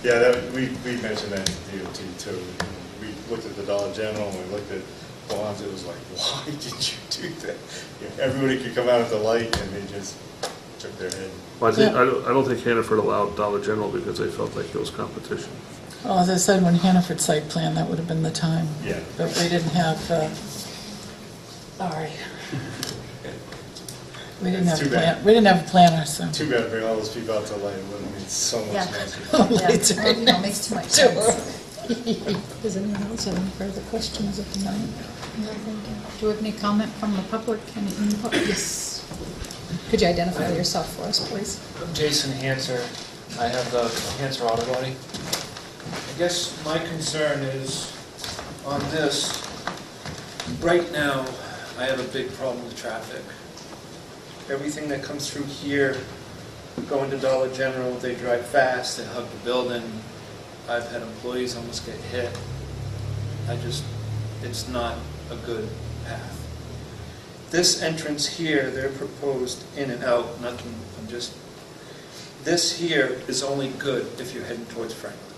Yeah, we mentioned that in DOT too. We looked at the Dollar General and we looked at bonds, it was like, why did you do that? Everybody could come out at the light and they just took their head. Well, Yeah. I don't think Hannaford allowed Dollar General because they felt like it was competition. Well, as I said, when Hannaford site plan, that would have been the time. Yeah. But we didn't have, sorry. We didn't It's have a too bad. plan, we didn't have a planner, so. Too bad to bring all those people out to light, it would have made so much Yeah. nicer. Yeah, Lights are well, you know, it makes too much sense. Does anyone else have any further questions at the moment? Do you have any comment from the public, any input? Yes. Could you identify yourself for us, please? I'm Jason Hanser. I have the Hanser Auto Body. I guess my concern is on this, right now, I have a big problem with traffic. Everything that comes through here, going to Dollar General, they drive fast, they hug the building. I've had employees almost get hit. It's not a good path. This entrance here, they're proposed in and out, this here is only good if you're heading towards Franklin.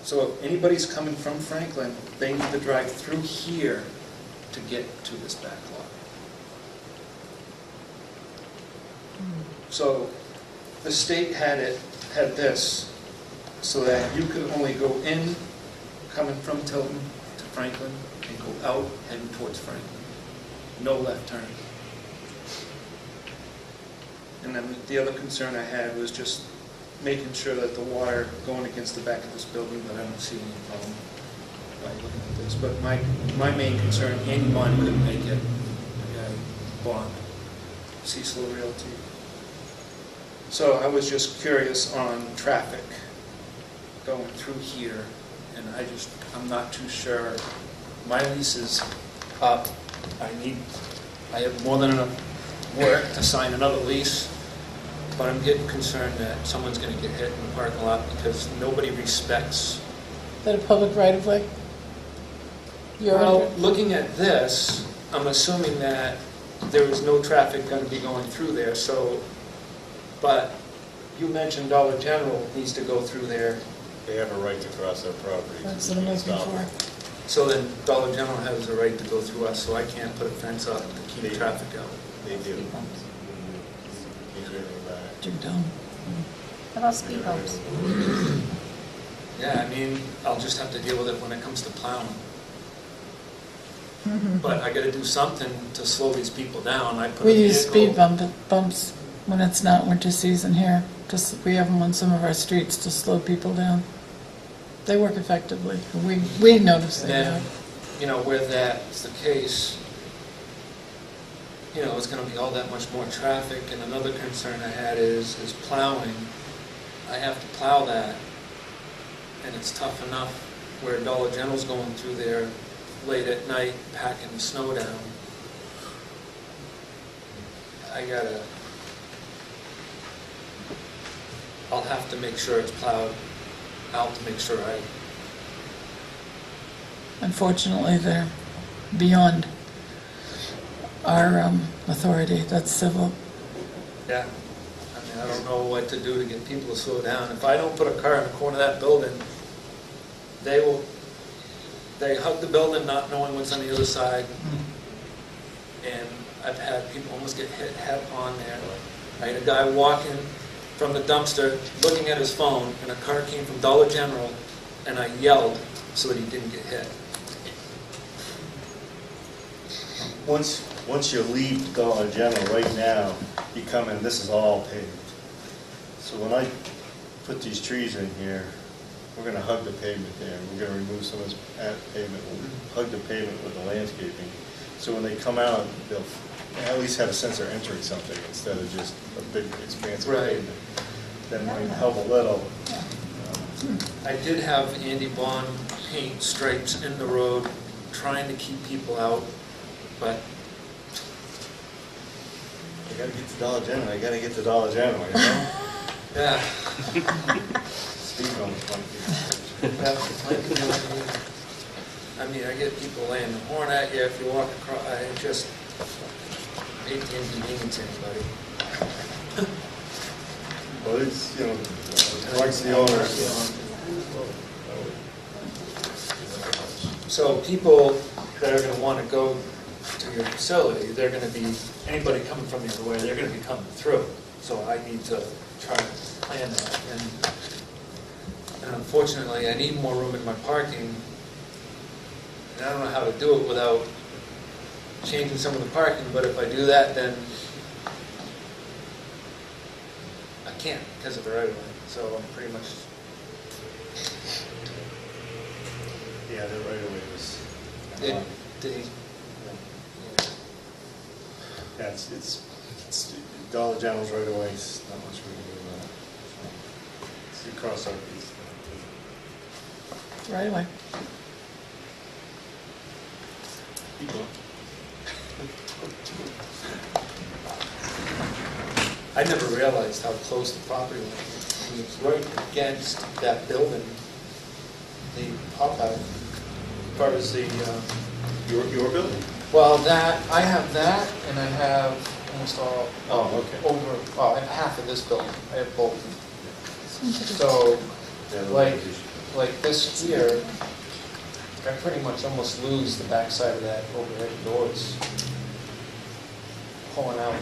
So if anybody's coming from Franklin, they need to drive through here to get to this back lot. So the state had this so that you could only go in, coming from Tilton to Franklin, and go out heading towards Franklin. No left turn. And then the other concern I had was just making sure that the water going against the back of this building, but I don't see any problem by looking at this. But my main concern, Andy Bond couldn't make it. Bond, Cecil Realty. So I was just curious on traffic going through here, and I'm not too sure. My lease is up. I have more than enough work to sign another lease, but I'm getting concerned that someone's gonna get hit in the parking lot because nobody respects. Is that a public right-of-way? Well, looking at this, I'm assuming that there is no traffic gonna be going through there, so, but you mentioned Dollar General needs to go through there. They have a right to cross their property. That's what I'm looking for. So then Dollar General has the right to go through us, so I can't put a fence up to keep traffic out. They do. Keep everything back. Jim Down. How about speed bumps? Yeah, I mean, I'll just have to deal with it when it comes to plowing. But I gotta do something to slow these people down. I put We a use speed vehicle- bumps when it's not winter season here. We have them on some of our streets to slow people down. They work effectively. We notice And they then, do. where that's the case, it's gonna be all that much more traffic. And another concern I had is plowing. I have to plow that, and it's tough enough where Dollar General's going through there late at night, packing the snow down. I'll have to make sure it's plowed out to make sure Unfortunately, they're beyond our authority. That's civil. Yeah. I don't know what to do to get people to slow down. If I don't put a car in the corner of that building, they hug the building not knowing what's on the other side. And I've had people almost get hit head on there. I had a guy walking from the dumpster, looking at his phone, and a car came from Dollar General, and I yelled so that he didn't get hit. Once you leave Dollar General right now, you come in, this is all paved. So when I put these trees in here, we're gonna hug the pavement there. We're gonna remove some of this pavement, we'll hug the pavement with the landscaping. So when they come out, they'll at least have a sense they're entering something instead of just a big expansive Right. pavement. That might help a little. I did have Andy Bond paint stripes in the road, trying to keep people out, but I gotta get to Dollar General, I gotta get to Dollar General, you know? yeah. Steve almost went I mean, I get people laying the horn at you if you walk across, I just hate to inconvenience anybody. Well, it's, likes the owner. So people that are gonna wanna go to your facility, they're gonna be, anybody coming from the other way, they're gonna be coming through. So I need to try to plan that. And unfortunately, I need more room in my parking. And I don't know how to do it without changing some of the parking, but if I do that, then I can't because of the right of way. So I'm pretty much, Yeah, that right away was. did he? Yeah, it's Dollar General's right away, it's not much we can do about it. So, you cross our piece. Right away. Keep going. I never realized how close the property line was. It was right against that building, the Popeye, as far as the, Your building? well, I have that, and I have almost all, Oh, okay. I have half of this building, I have both. So, like this here, I pretty much almost lose the backside of that overhead doors pulling out.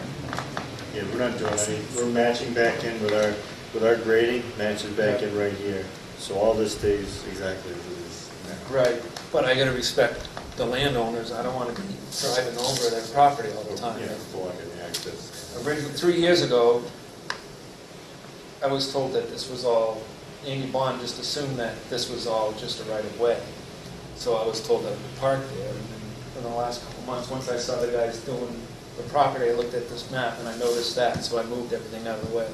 Yeah, we're not doing any, we're matching back in with our grading, matches back in right here. So all this stays exactly as it is now. Right, but I gotta respect the landowners, I don't wanna be driving over their property all the time. Yeah, blocking the access. Originally, 3 years ago, I was told that this was all, Andy Bond just assumed that this was all just a right-of-way. So I was told that we parked there, and then in the last couple months, once I saw the guys doing the property, I looked at this map and I noticed that, so I moved everything out of the way.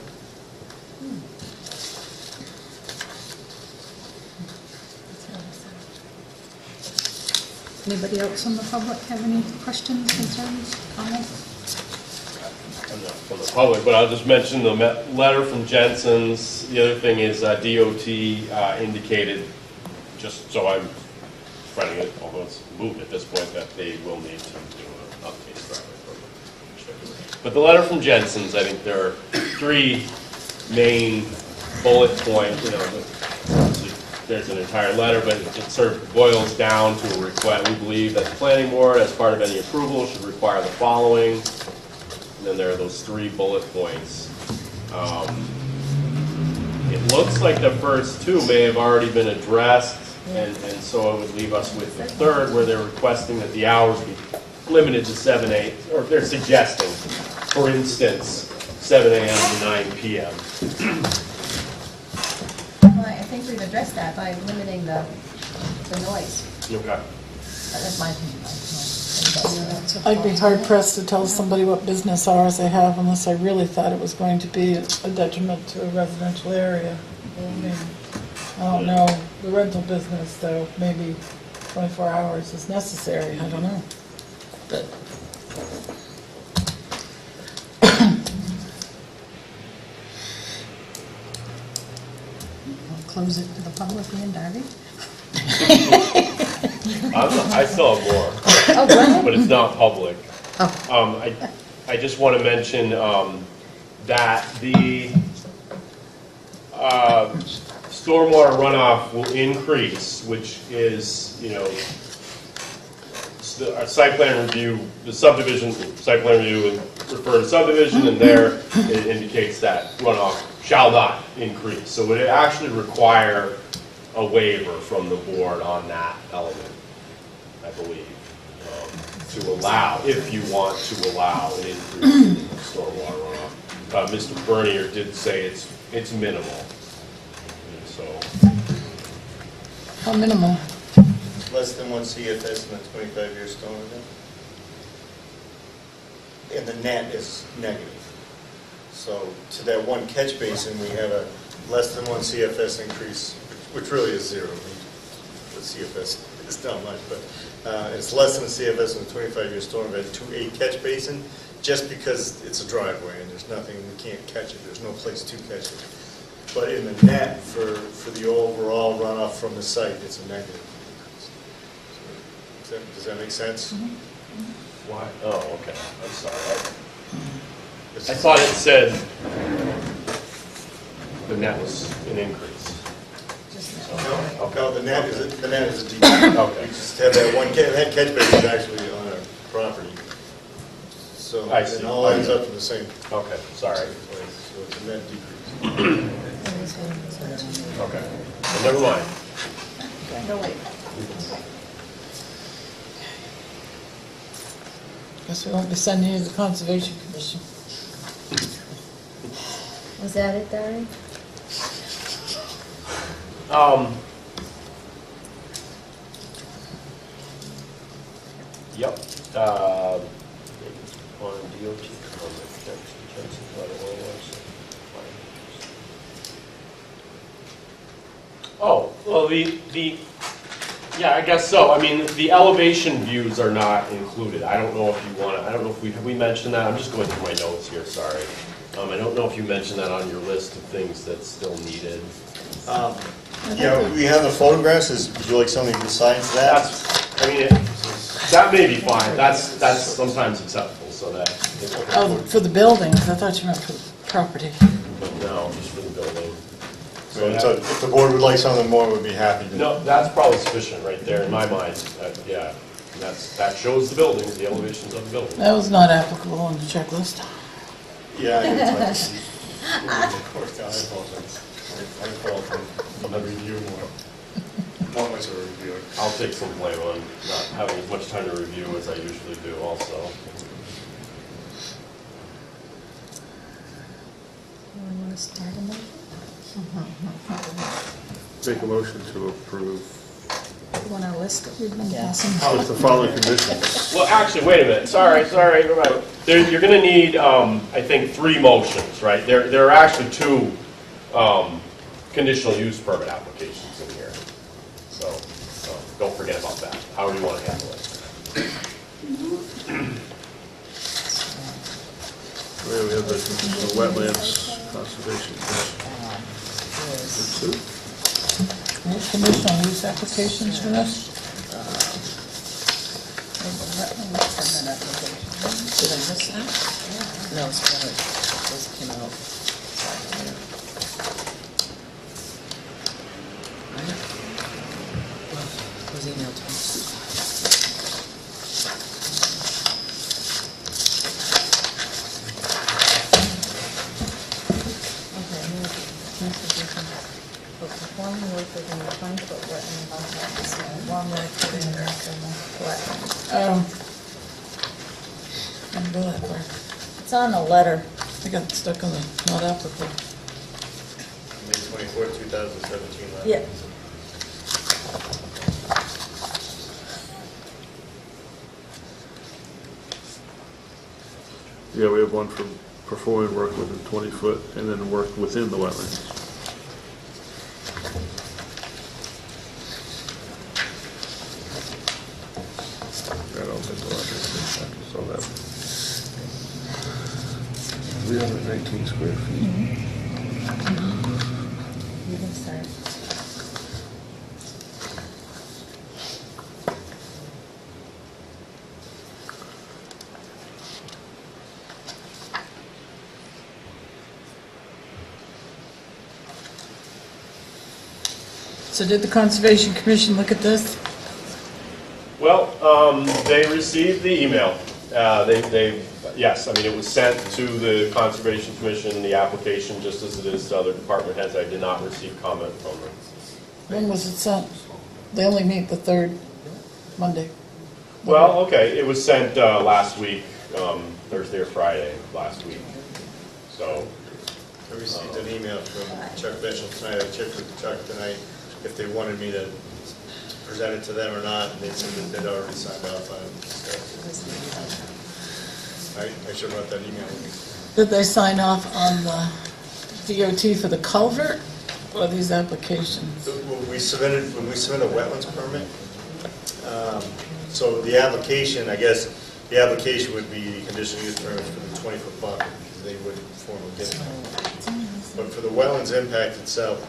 Anybody else from the public have any questions, concerns, comments? I'm not from the public, but I'll just mention the letter from Jensen's. The other thing is DOT indicated, just so I'm spreading it, although it's moved at this point, that they will need to do an update driveway program. But the letter from Jensen's, I think there are 3 main bullet points, there's an entire letter, but it sort of boils down to a request. We believe that the planning board, as part of any approval, should require the following. And then there are those 3 bullet points. It looks like the first 2 may have already been addressed, and so it would leave us with the 3rd, where they're requesting that the hours be limited to 7, 8, or they're suggesting, for instance, 7 a.m. to 9 p.m. Well, I think we've addressed that by limiting the noise. Okay. That's my opinion. I'd be hard pressed to tell somebody what business hours they have unless I really thought it was going to be a detriment to a residential area. I mean, I don't know, the rental business though, maybe 24 hours is necessary, I don't know. But I'll close it to the public and Darby. I still have more. Oh, go ahead. But it's not public. Oh. I just want to mention that the stormwater runoff will increase, which is, the site plan review, the subdivision, site plan review would refer to subdivision, and there it indicates that runoff shall not increase. So it would actually require a waiver from the board on that element, I believe, to allow, if you want to allow an increase in stormwater runoff. Mr. Bernier did say it's minimal. And so, how minimal? Less than 1 CFS in a 25-year storm event. And the net is negative. So to that 1 catch basin, we have a less than 1 CFS increase, which really is 0. The CFS is not much, but it's less than a CFS in a 25-year storm event to a catch basin, just because it's a driveway and there's nothing, we can't catch it, there's no place to catch it. But in the net, for the overall runoff from the site, it's a negative. Does that make sense? why? Oh, okay. I'm sorry. I thought it said the net was an increase. No, the net is a decrease. Okay. We just have that that catch basin is actually on our property. So I see. it all ends up in the same Okay, sorry. place. So it's a net decrease. Okay. Well, never mind. No, wait. Guess we won't be sending you to the Conservation Commission. Was that it, Darren? Yep. On DOT comment, Jensen, by the way, oh, well, yeah, I guess so. I mean, the elevation views are not included. I don't know if you want to, I don't know if have we mentioned that? I'm just going through my notes here, sorry. I don't know if you mentioned that on your list of things that's still needed. Yeah, we have the photographs. Would you like something besides that? That's, I mean, that may be fine. That's sometimes acceptable, so that. Oh, for the buildings, I thought you meant for the property. No, just for the building. So if the board would like something more, we'd be happy to. No, that's probably sufficient right there in my mind. Yeah, and that shows the buildings, the elevations of the building. That was not applicable on the checklist. Yeah, I guess I apologize. I apologize. from the review more. Not much of a reviewer. I'll take some blame on not having as much time to review as I usually do also. Want to start a motion? Make a motion to approve You want our list that we've been passing? with the following conditions. Well, actually, wait a minute, sorry, right. You're gonna need, I think, 3 motions, right? There are actually 2 conditional use permit applications in here. So don't forget about that, however you wanna handle it. We have the wetlands conservation commission. Conditional use applications for this? Did I miss that? No, it's one of those came out. It was emailed to me. Okay, for performing work within the 20-foot wetland buffer, along with wetland. Didn't go that far. It's on a letter. I got stuck on the not applicable. May 24th, 2017. Yeah. Yeah, we have one for performing work within 20 foot and then work within the wetlands. I don't think the wetlands, I saw that. 319 square feet. You can start. So did the Conservation Commission look at this? Well, they received the email. Yes, I mean, it was sent to the Conservation Commission, the application, just as it is to other department heads. I did not receive comment from them. When was it sent? They only meet the 3rd Monday. Well, okay, it was sent last week, Thursday or Friday last week. So, I received an email from Chuck Bishop tonight. I checked with Chuck tonight if they wanted me to present it to them or not, and they said that they'd already signed off on it. So I should write that email. Did they sign off on the DOT for the culvert or these applications? When we submit a wetlands permit, so the application, I guess, the application would be the conditional use permit for the 20-foot buffer, because they wouldn't formally get that. But for the wetlands impact itself,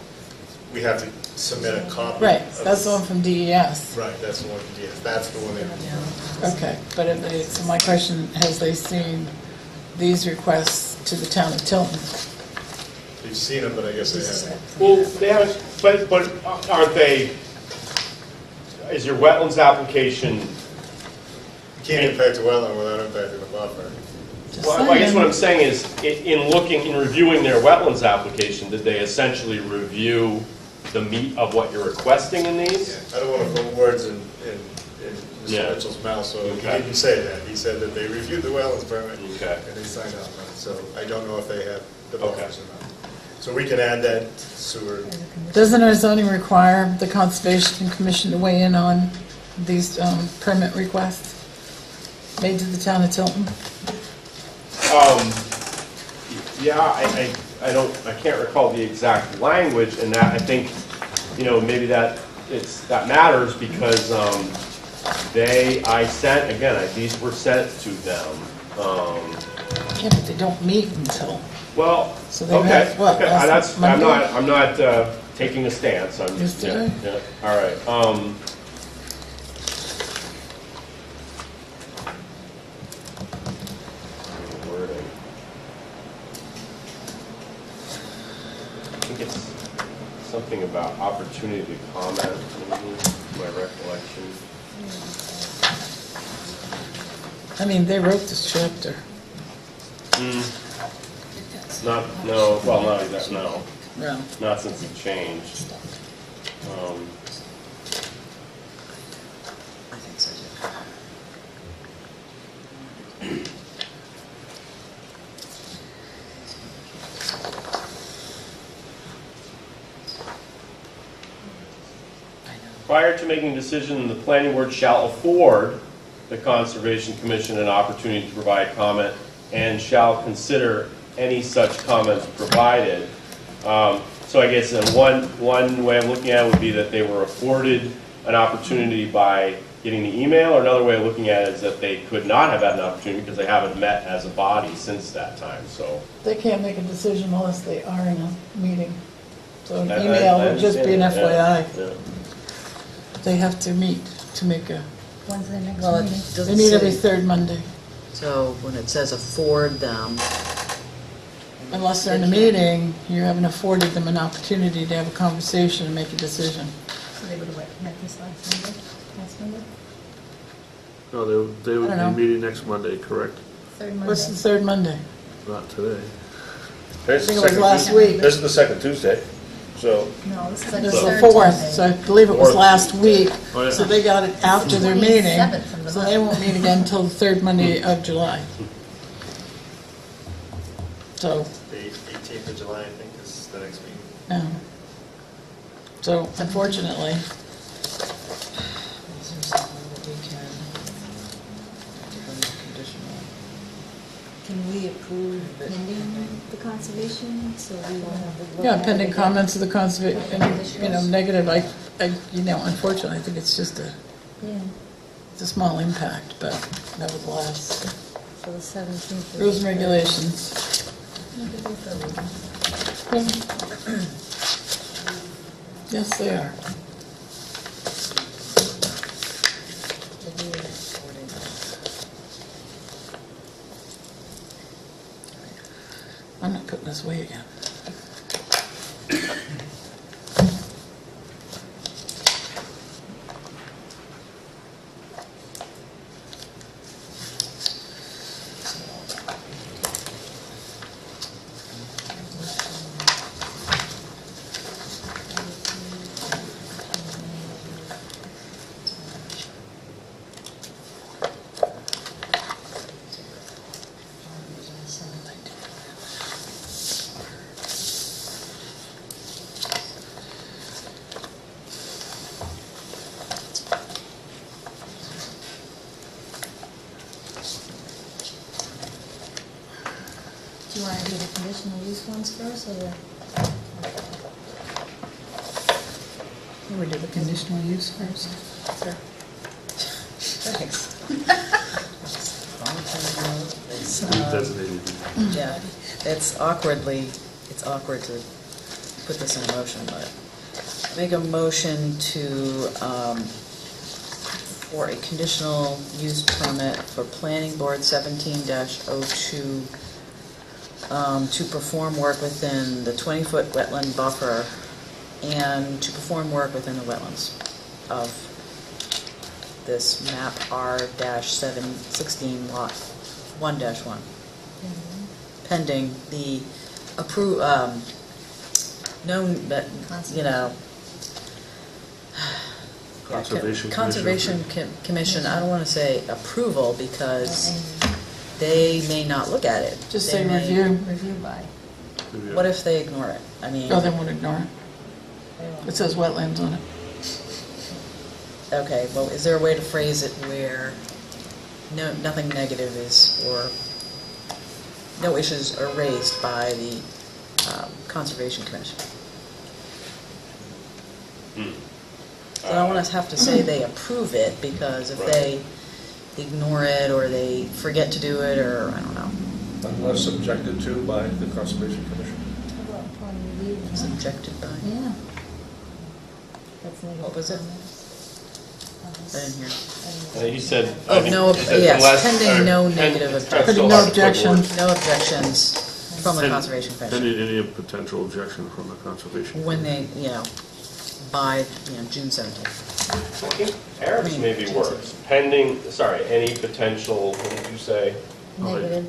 we have to submit a copy. Right, of- that's the one from DES. Right, that's the one from DES. That's the one they, Okay, but if they, so my question, has they seen these requests to the town of Tilton? they've seen them, but I guess they haven't. well, they haven't, but aren't they, is your wetlands application, You can't impact the wetland without impacting the buffer. well, I guess what I'm saying is, in reviewing their wetlands application, did they essentially review the meat of what you're requesting in these? I don't want to put words in Yeah. Mr. Mitchell's mouth, so he Okay. didn't say that. He said that they reviewed the wetlands permit. Okay. And they signed off on it, so I don't know if they have the Okay. buffers or not. So we can add that sewer. Doesn't our zoning require the Conservation Commission to weigh in on these permit requests made to the town of Tilton? Yeah, I can't recall the exact language, and that, I think, maybe that matters because, these were sent to them. Yeah, but they don't meet until, Well, So they okay, have what, okay, last I'm Monday? not taking a stance, I'm just, yeah, Yesterday? yeah, all right. Wording. I think it's something about opportunity to comment, maybe, my recollection. I mean, they wrote this chapter. Not since it changed. I think so too. Prior to making a decision, the planning board shall afford the Conservation Commission an opportunity to provide comment and shall consider any such comments provided. So I guess one way of looking at it would be that they were afforded an opportunity by getting the email, or another way of looking at it is that they could not have had an opportunity because they haven't met as a body since that time, so. They can't make a decision unless they are in a meeting. So an I email would just be an understand, FYI. yeah. They have to meet to make a, When's the next Well, it meeting? they doesn't meet every say, third Monday. so when it says afford them. Unless they're in a meeting, you haven't afforded them an opportunity to have a conversation and make a decision. So they would have met this last Monday? No, they I don't know. would be meeting next Monday, correct? Third Monday. What's the third Monday? Not today. Today's I the think it was second last Tuesday. week. This is the second Tuesday, so No, this is like This the is the third fourth, Tuesday. so I believe it was last week. Oh, yeah. So they got it after their meeting. 27th of the So month. they won't meet again until the third Monday of July. So, The 18th of July, I think, is the next meeting. no. So unfortunately, Is there something that we can, conditional? Can we approve pending the conservation, so we will have the. yeah, pending comments of the conservation, negative, unfortunately, I think it's just Yeah, it's a small impact, but nevertheless, for the 17th. rules and regulations. Yes, they are. I'm not putting this away again. Do you want to do the conditional use ones first, or the? We do the conditional use first. Thanks. Designated. Yeah, it's awkward to put this in motion, but make a motion to, for a conditional use permit for planning board 17-02, to perform work within the 20-foot wetland buffer and to perform work within the wetlands of this map R-716 lot 1-1. Pending the Conservation Conservation Commission, I don't want to say approval because they may not look at it. Just They say may- review. Review by. What if they ignore it? I mean, Oh, they won't ignore it. It says wetlands on it. okay, well, is there a way to phrase it where nothing negative is, or no issues are raised by the Conservation Commission? So I don't want to have to say they approve it, because if they ignore it, or they forget to do it, or I don't know, unless subjected to by the Conservation Commission. How about upon review? subjected by, Yeah. That's negative What was it? comments. I didn't hear. He said. Oh, no, he said yes, unless- pending no or negative pen- objection. Pending no objections. No objections from the And Conservation Commission. Any potential objection from the conservation. When they, by, June 17th. Errors may be worse. Pending, any potential, what did you say? Negative.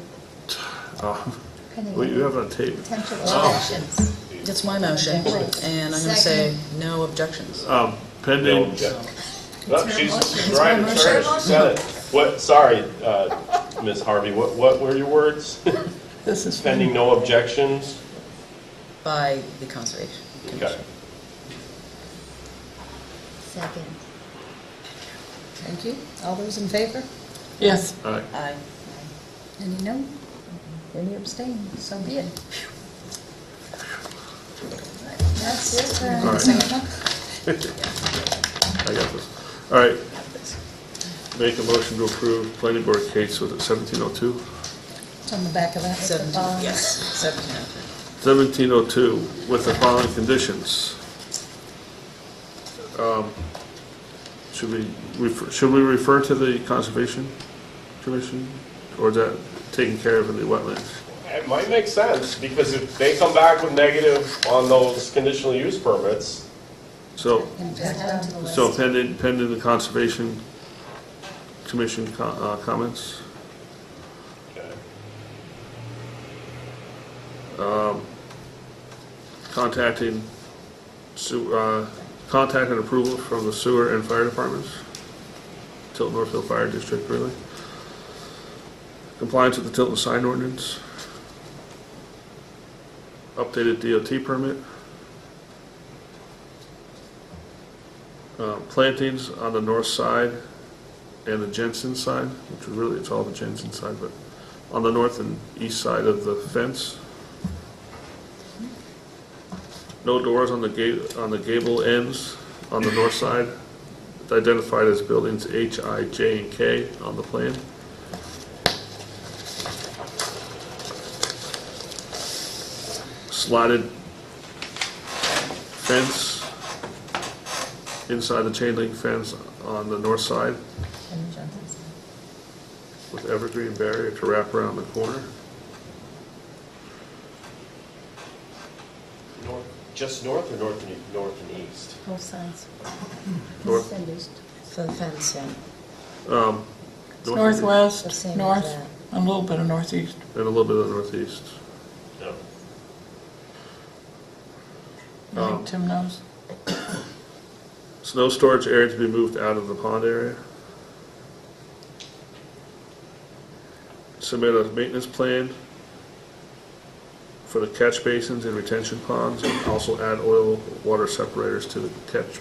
Oh, Pending well, you have it on tape. Potential Objections. That's my motion, and I'm gonna say no objections. Pending, No, she's right, sure, she said it. What, sorry, Ms. Harvey, what were your words? This is Pending no objections? By the Conservation Okay. Commission. Second. Thank you. All those in favor? Yes. Aye. Any no? Any abstain? So be it. That's it. All right. Second one? I got this. All right. Make a motion to approve planning board case, was it 1702? It's on the back of that. 17, yes, 1703. 1702, with the following conditions. Should we refer to the Conservation Commission, or is that taken care of in the wetlands? It might make sense, because if they come back with negative on those conditional use permits, So, Add them to the list. so pending the Conservation Commission comments. okay. Contacting contact and approval from the sewer and fire departments, Tilton Northfield Fire District, really. Compliance with the Tilton sign ordinance. Updated DOT permit. Plantings on the north side and the Jensen side, which is really, it's all the Jensen side, but on the north and east side of the fence. No doors on the gable ends on the north side, identified as buildings H, I, J, and K on the plan. Slotted fence inside the chain link fence on the north side And Johnson's. with evergreen barrier to wrap around the corner. Just north or north and east? Both sides. North, For the fence, yeah. north The Northwest, same as north, that. and a little bit of northeast. and a little bit of the northeast. No. I think Tim knows. Snow storage area to be moved out of the pond area. Submit a maintenance plan for the catch basins and retention ponds, and also add oil water separators to the catch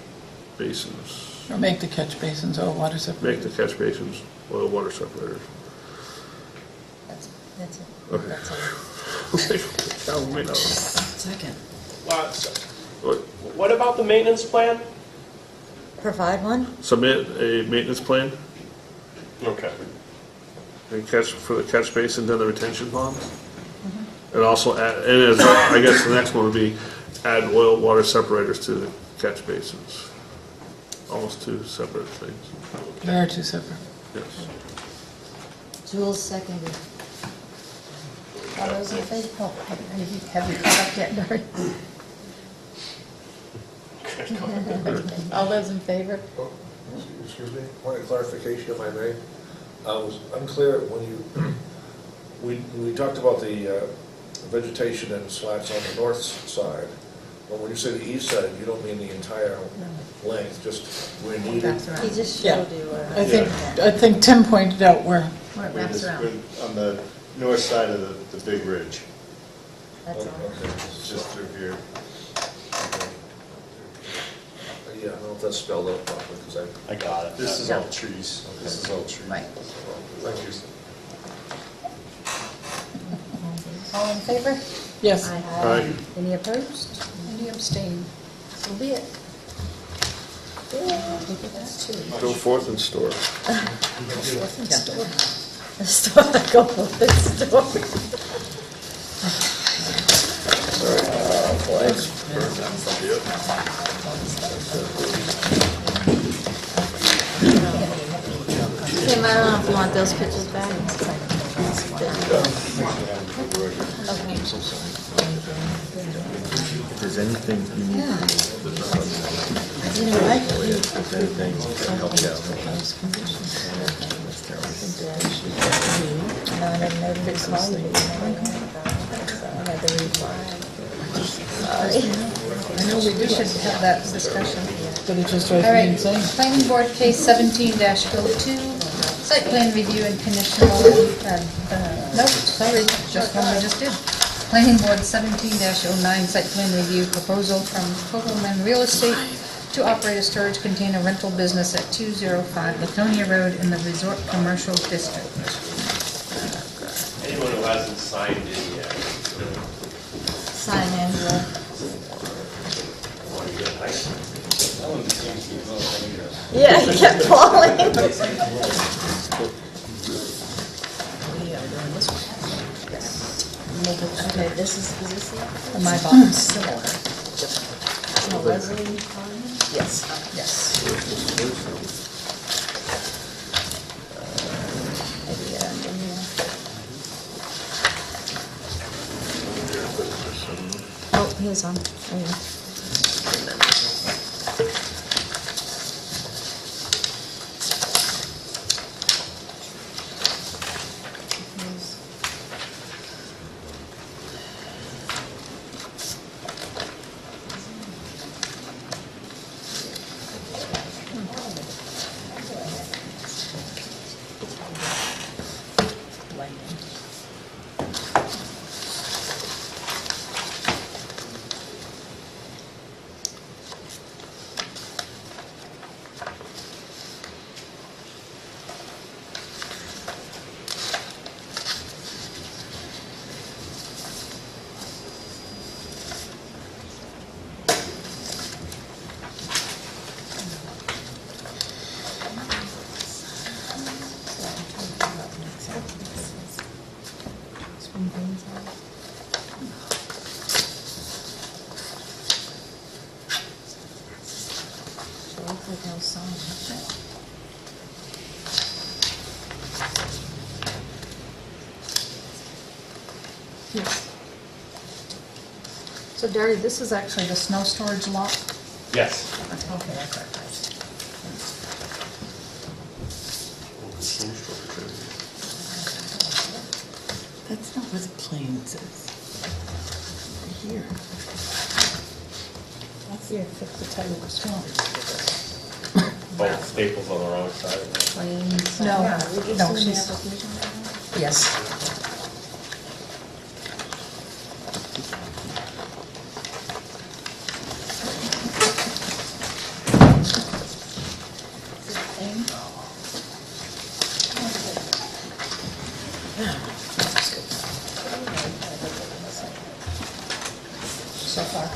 basins. Or make the catch basins or water Make separate. the catch basins oil water separators. That's it. Okay. That's all. That would make- Second. What? What about the maintenance plan? Provide one? Submit a maintenance plan Okay. and catch, for the catch basins and the retention ponds. And also add, and as, I guess the next one would be add oil water separators to the catch basins. Almost two separate things, There are two separate. yes. Jules seconded. All those in favor? Oh, have you caught up yet, Dory? All those in favor? Oh, excuse me, point of clarification if I may. I was unclear when you, we talked about the vegetation and slats on the north side, but when you say the east side, you don't mean the entire length, just where needed? Wraps around. He just Yeah. showed you. I think Tim pointed out where, Where it We're wraps just- around. we're on the north side of the big ridge, That's all. Okay. it's just through here. Yeah, I don't know if that's spelled out properly, because I got it. This is Yeah. all trees, this is all trees. Right. thank you. All in favor? yes. Aye. Any opposed? Any abstain? So be it. Yeah, that's two. Go forth and store. Store, go for the store. Tim, I don't know if you want those pictures back. If there's anything you need, You know what? help you out. No, I never fixed my. I had to reply. I know we should have that discussion. But it just All drives me right, insane. planning board case 17-02, site plan review and conditional, nope, sorry, just one we just did. Planning board 17-09, site plan review proposal from Kogelman Real Estate to operate a storage container rental business at 205 Laconia Road in the Resort Commercial District. Anyone who hasn't signed in yet. Sign Angela. Want to get a hike? That one seems to be a little dangerous. Yeah, he kept falling. We are doing this one. Okay, this is this it? My box. Similar. Oh, Leslie Harmon? Yes. Yes. Oh, here's on. Yes. So Derry, this is actually the snow storage lot? Yes. Okay, that's right. That's not what the plan says. Here. That's the, the title of the storm. Both staples on the wrong side. No, no, she's, yes. So far.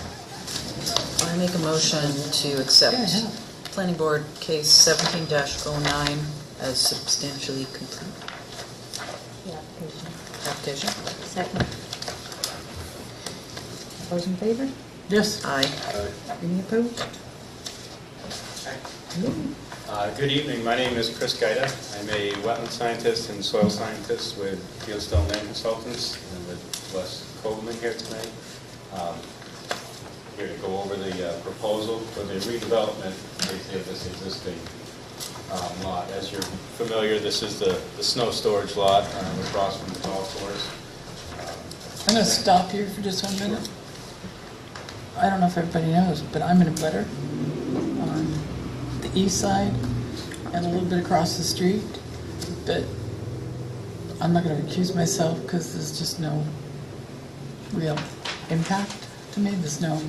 I make a motion to accept Yeah, yeah. planning board case 17-09 as substantially complete. Application? Second. Those in favor? Yes. Aye. Any opposed? Good evening, my name is Chris Gaida. I'm a wetland scientist and soil scientist with Fieldstone Land Consultants and with Wes Kogelman here tonight. Here to go over the proposal for the redevelopment basically of this existing lot. As you're familiar, this is the snow storage lot across from the golf course. I'm going to stop here for just 1 minute. I don't know if everybody knows, but I'm in a butter on the east side and a little bit across the street. But I'm not going to recuse myself because there's just no real impact to me. There's no...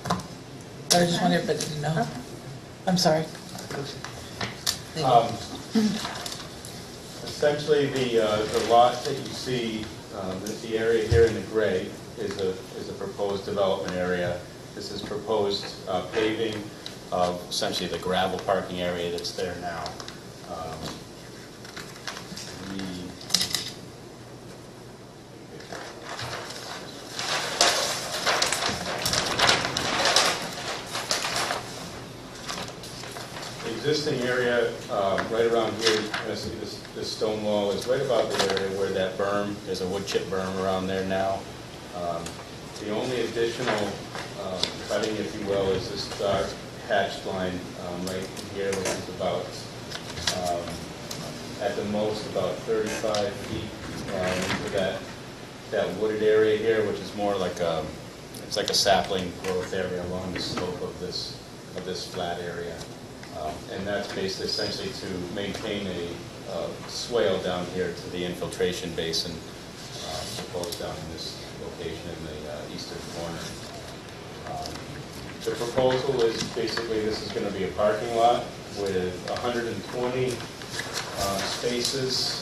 But I just want everybody to know. I'm sorry. Essentially, the lot that you see, the area here in the gray is a proposed development area. This is proposed paving of essentially the gravel parking area that's there now. The existing area right around here, this stone wall is right about the area where that berm, there's a wood chip berm around there now. The only additional cutting, if you will, is this dark hatched line right here, which is about, at the most, about 35 feet into that wooded area here, which is more like it's like a sapling growth area along the slope of this flat area. And that's basically essentially to maintain a swale down here to the infiltration basin proposed down in this location in the eastern corner. The proposal is basically this is going to be a parking lot with 120 spaces.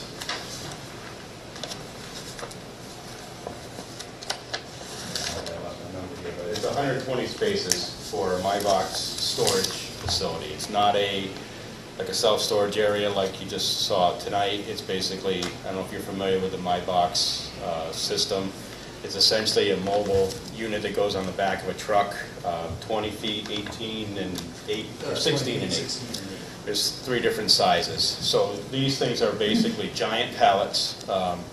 It's 120 spaces for a MyBox storage facility. It's not like a self-storage area like you just saw tonight. It's basically, I don't know if you're familiar with the MyBox system. It's essentially a mobile unit that goes on the back of a truck, 20 feet, 18 and 8, or 16 and 8. There's 3 different sizes. So these things are basically giant pallets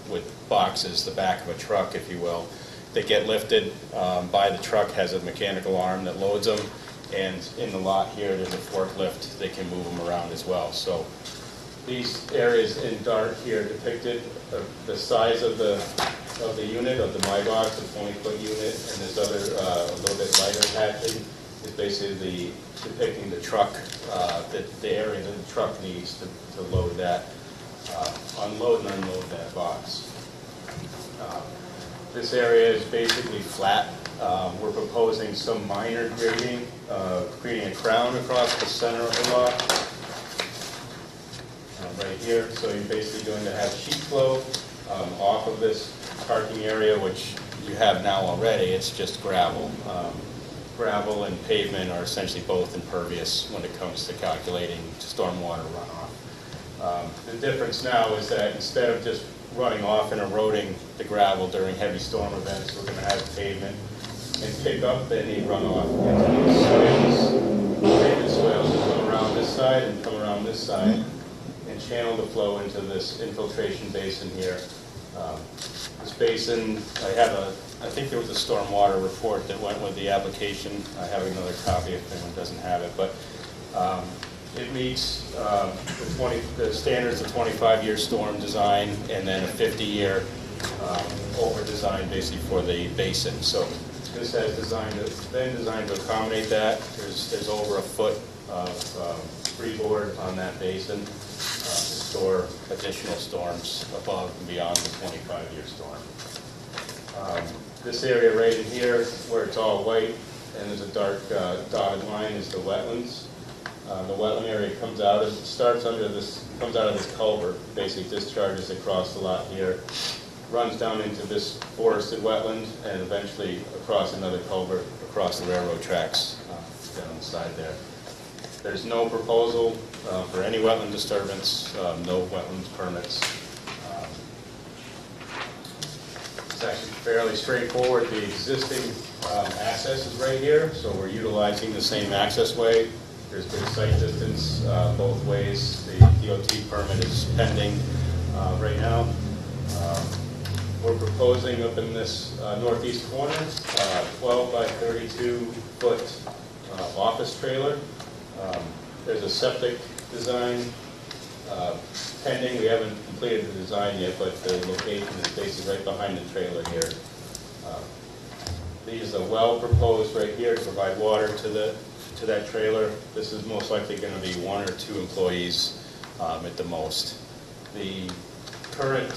with boxes, the back of a truck, if you will. They get lifted by the truck, has a mechanical arm that loads them, and in the lot here, there's a forklift that can move them around as well. So these areas in dark here depicted the size of the unit, of the MyBox, the 20-foot unit, and this other a little bit lighter hatching is basically depicting the truck, the area that the truck needs to load that, unload and unload that box. This area is basically flat. We're proposing some minor grading, creating a crown across the center of the lot, right here. So you're basically going to have sheet flow off of this parking area, which you have now already. It's just gravel. Gravel and pavement are essentially both impervious when it comes to calculating stormwater runoff. The difference now is that instead of just running off and eroding the gravel during heavy storm events, we're going to have pavement and pick up any runoff into these swales. Pavement swales will come around this side and come around this side and channel the flow into this infiltration basin here. This basin, I think there was a stormwater report that went with the application. I have another copy if anyone doesn't have it, but it meets the standards of 25-year storm design and then a 50-year over design basically for the basin. So this has been designed to accommodate that. There's over a foot of freeboard on that basin to store additional storms above and beyond the 25-year storm. This area right in here, where it's all white and there's a dark dotted line, is the wetlands. The wetland area comes out of this culvert, basically discharges across the lot here, runs down into this forested wetland, and eventually across another culvert across the railroad tracks down the side there. There's no proposal for any wetland disturbance, no wetlands permits. It's actually fairly straightforward. The existing access is right here, so we're utilizing the same access way. There's good sight distance both ways. The DOT permit is pending right now. We're proposing up in this northeast corner, 12 by 32 foot office trailer. There's a septic design pending. We haven't completed the design yet, but the location is basically right behind the trailer here. There's a well proposed right here to provide water to that trailer. This is most likely going to be 1 or 2 employees at the most. The current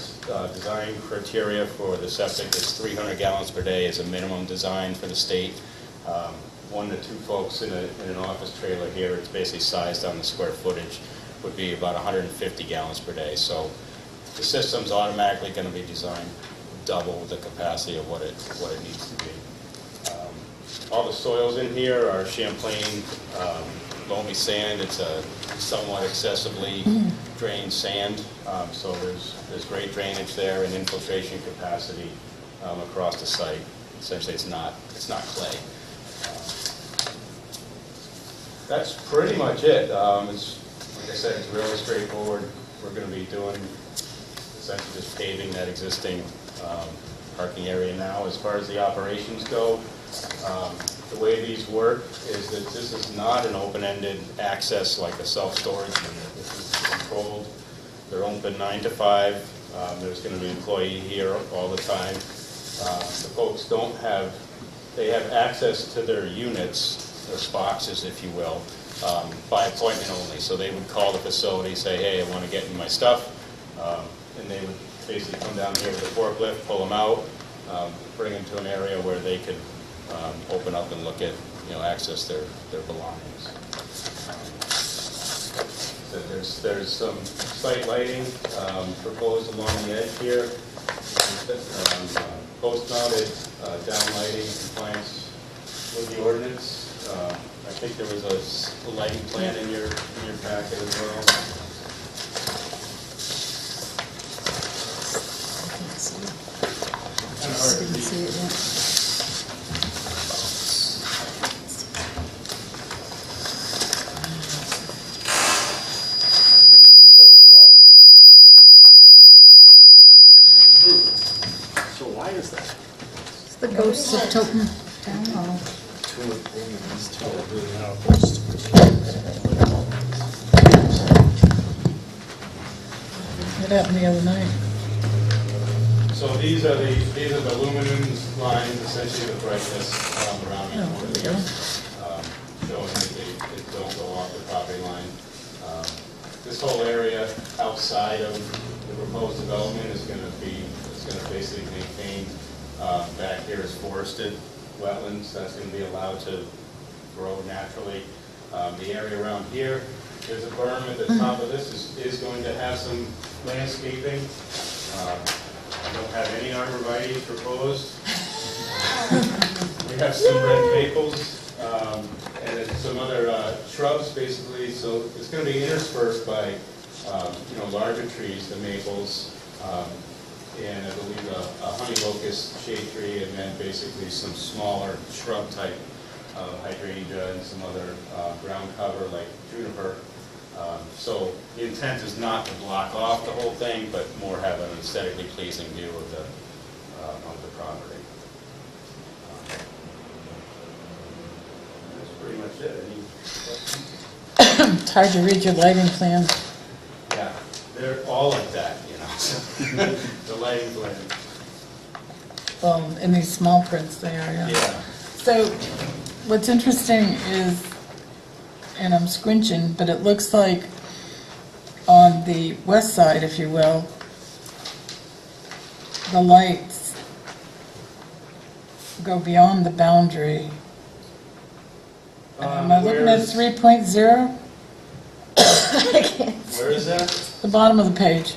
design criteria for the septic is 300 gallons per day as a minimum design for the state. 1 to 2 folks in an office trailer here, it's basically sized on the square footage, would be about 150 gallons per day. So the system's automatically going to be designed double the capacity of what it needs to be. All the soils in here are Champlain loamy sand. It's a somewhat excessively drained sand, so there's great drainage there and infiltration capacity across the site. Essentially, it's not clay. That's pretty much it. It's, like I said, it's really straightforward. We're going to be doing essentially just paving that existing parking area now. As far as the operations go, the way these work is that this is not an open-ended access like a self-storage unit. This is controlled. They're open 9 to 5. There's going to be an employee here all the time. The folks don't have, they have access to their units, their boxes, if you will, by appointment only. So they would call the facility, say, hey, I want to get in my stuff, and they would basically come down here with a forklift, pull them out, bring them to an area where they could open up and look at, access their belongings. So there's some site lighting proposed along the edge here. Post-mounted down lighting in compliance with the ordinance. I think there was a lighting plan in your packet as well. Kind of hard to read. So they're all. So why is that? It's the ghosts of Tilton Town Hall. What happened the other night? So these are the luminance lines, essentially the brightness around each one of these, showing that they don't go off the property line. This whole area outside of the proposed development is going to basically maintain. Back here is forested wetlands. That's going to be allowed to grow naturally. The area around here, there's a berm at the top of this is going to have some landscaping. I don't have any arborvitae proposed. We have some red maples and then some other shrubs, basically. So it's going to be interspersed by larger trees, the maples, and I believe a honey locust shade tree, and then basically some smaller shrub type hydrangea and some other ground cover like juniper. So the intent is not to block off the whole thing, but more have an aesthetically pleasing view of the property. That's pretty much it. Any questions? It's hard to read your lighting plan. Yeah, they're all like that, the lighting plan. Well, in these small prints they are, yeah. Yeah. So what's interesting is, and I'm squinching, but it looks like on the west side, if you will, the lights go beyond the boundary. Am I looking at 3.0? Where is that? The bottom of the page.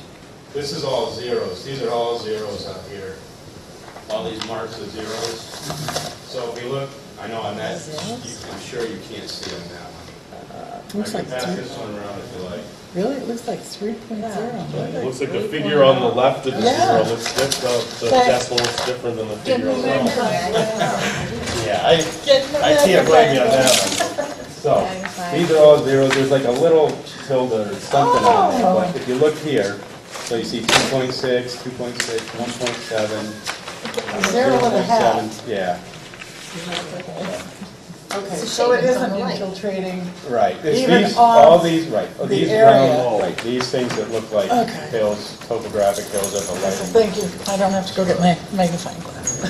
This is all zeros. These are all zeros up here. All these marks are zeros. So if you look, I know on that, I'm sure you can't see on that one. Looks I like can pass three. this one around if you like. Really? It looks like 3.0. It looks like the figure on the left of the Yeah. zero looks different, the decimal looks different than the figure on the right. Yeah, I can't blame you on that one. So, these are all zeros. There's like a little tilde or something on there, but if you look here, so you see 2.6, 2.6, 1.7. 0 with a hat. 0.7, yeah. Okay, so it isn't infiltrating. Right. It's Even these, off all these, right. Oh, the these area. ground, right. These things that look like Okay. hills, topographic hills at the lighting. Thank you. I don't have to go get my magnifying glass.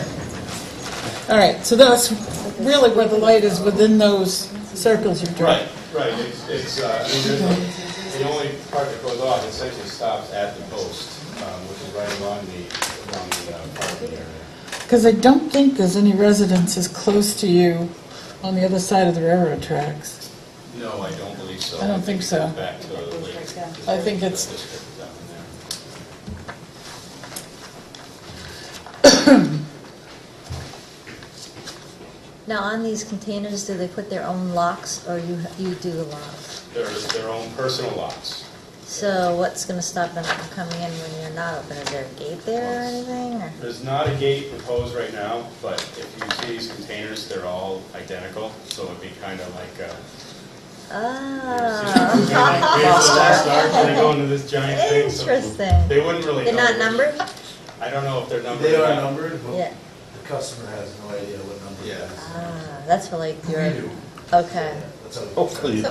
All right, so that's really where the light is, within those circles you've drawn. Right. It's I mean, the only part that goes off essentially stops at the post, which is right along the parking area. Because I don't think there's any residences close to you on the other side of the railroad tracks. No, I don't believe so. I don't think so. It's back to the lake. I think it's- District down there. Now, on these containers, do they put their own locks, or you do the locks? They're their own personal locks. So what's gonna stop them from coming in when you're not open? Is there a gate there or anything, or? There's not a gate proposed right now, but if you see these containers, they're all identical, so it'd be kind of like Here's the last arch, and they go into this giant thing. so Interesting. They wouldn't really know. They're not numbered? I don't know if they're numbered. They or are not. numbered, but Yeah. the customer has no idea what number it is. That's for like your, We do. okay. That's how we- Hopefully you do.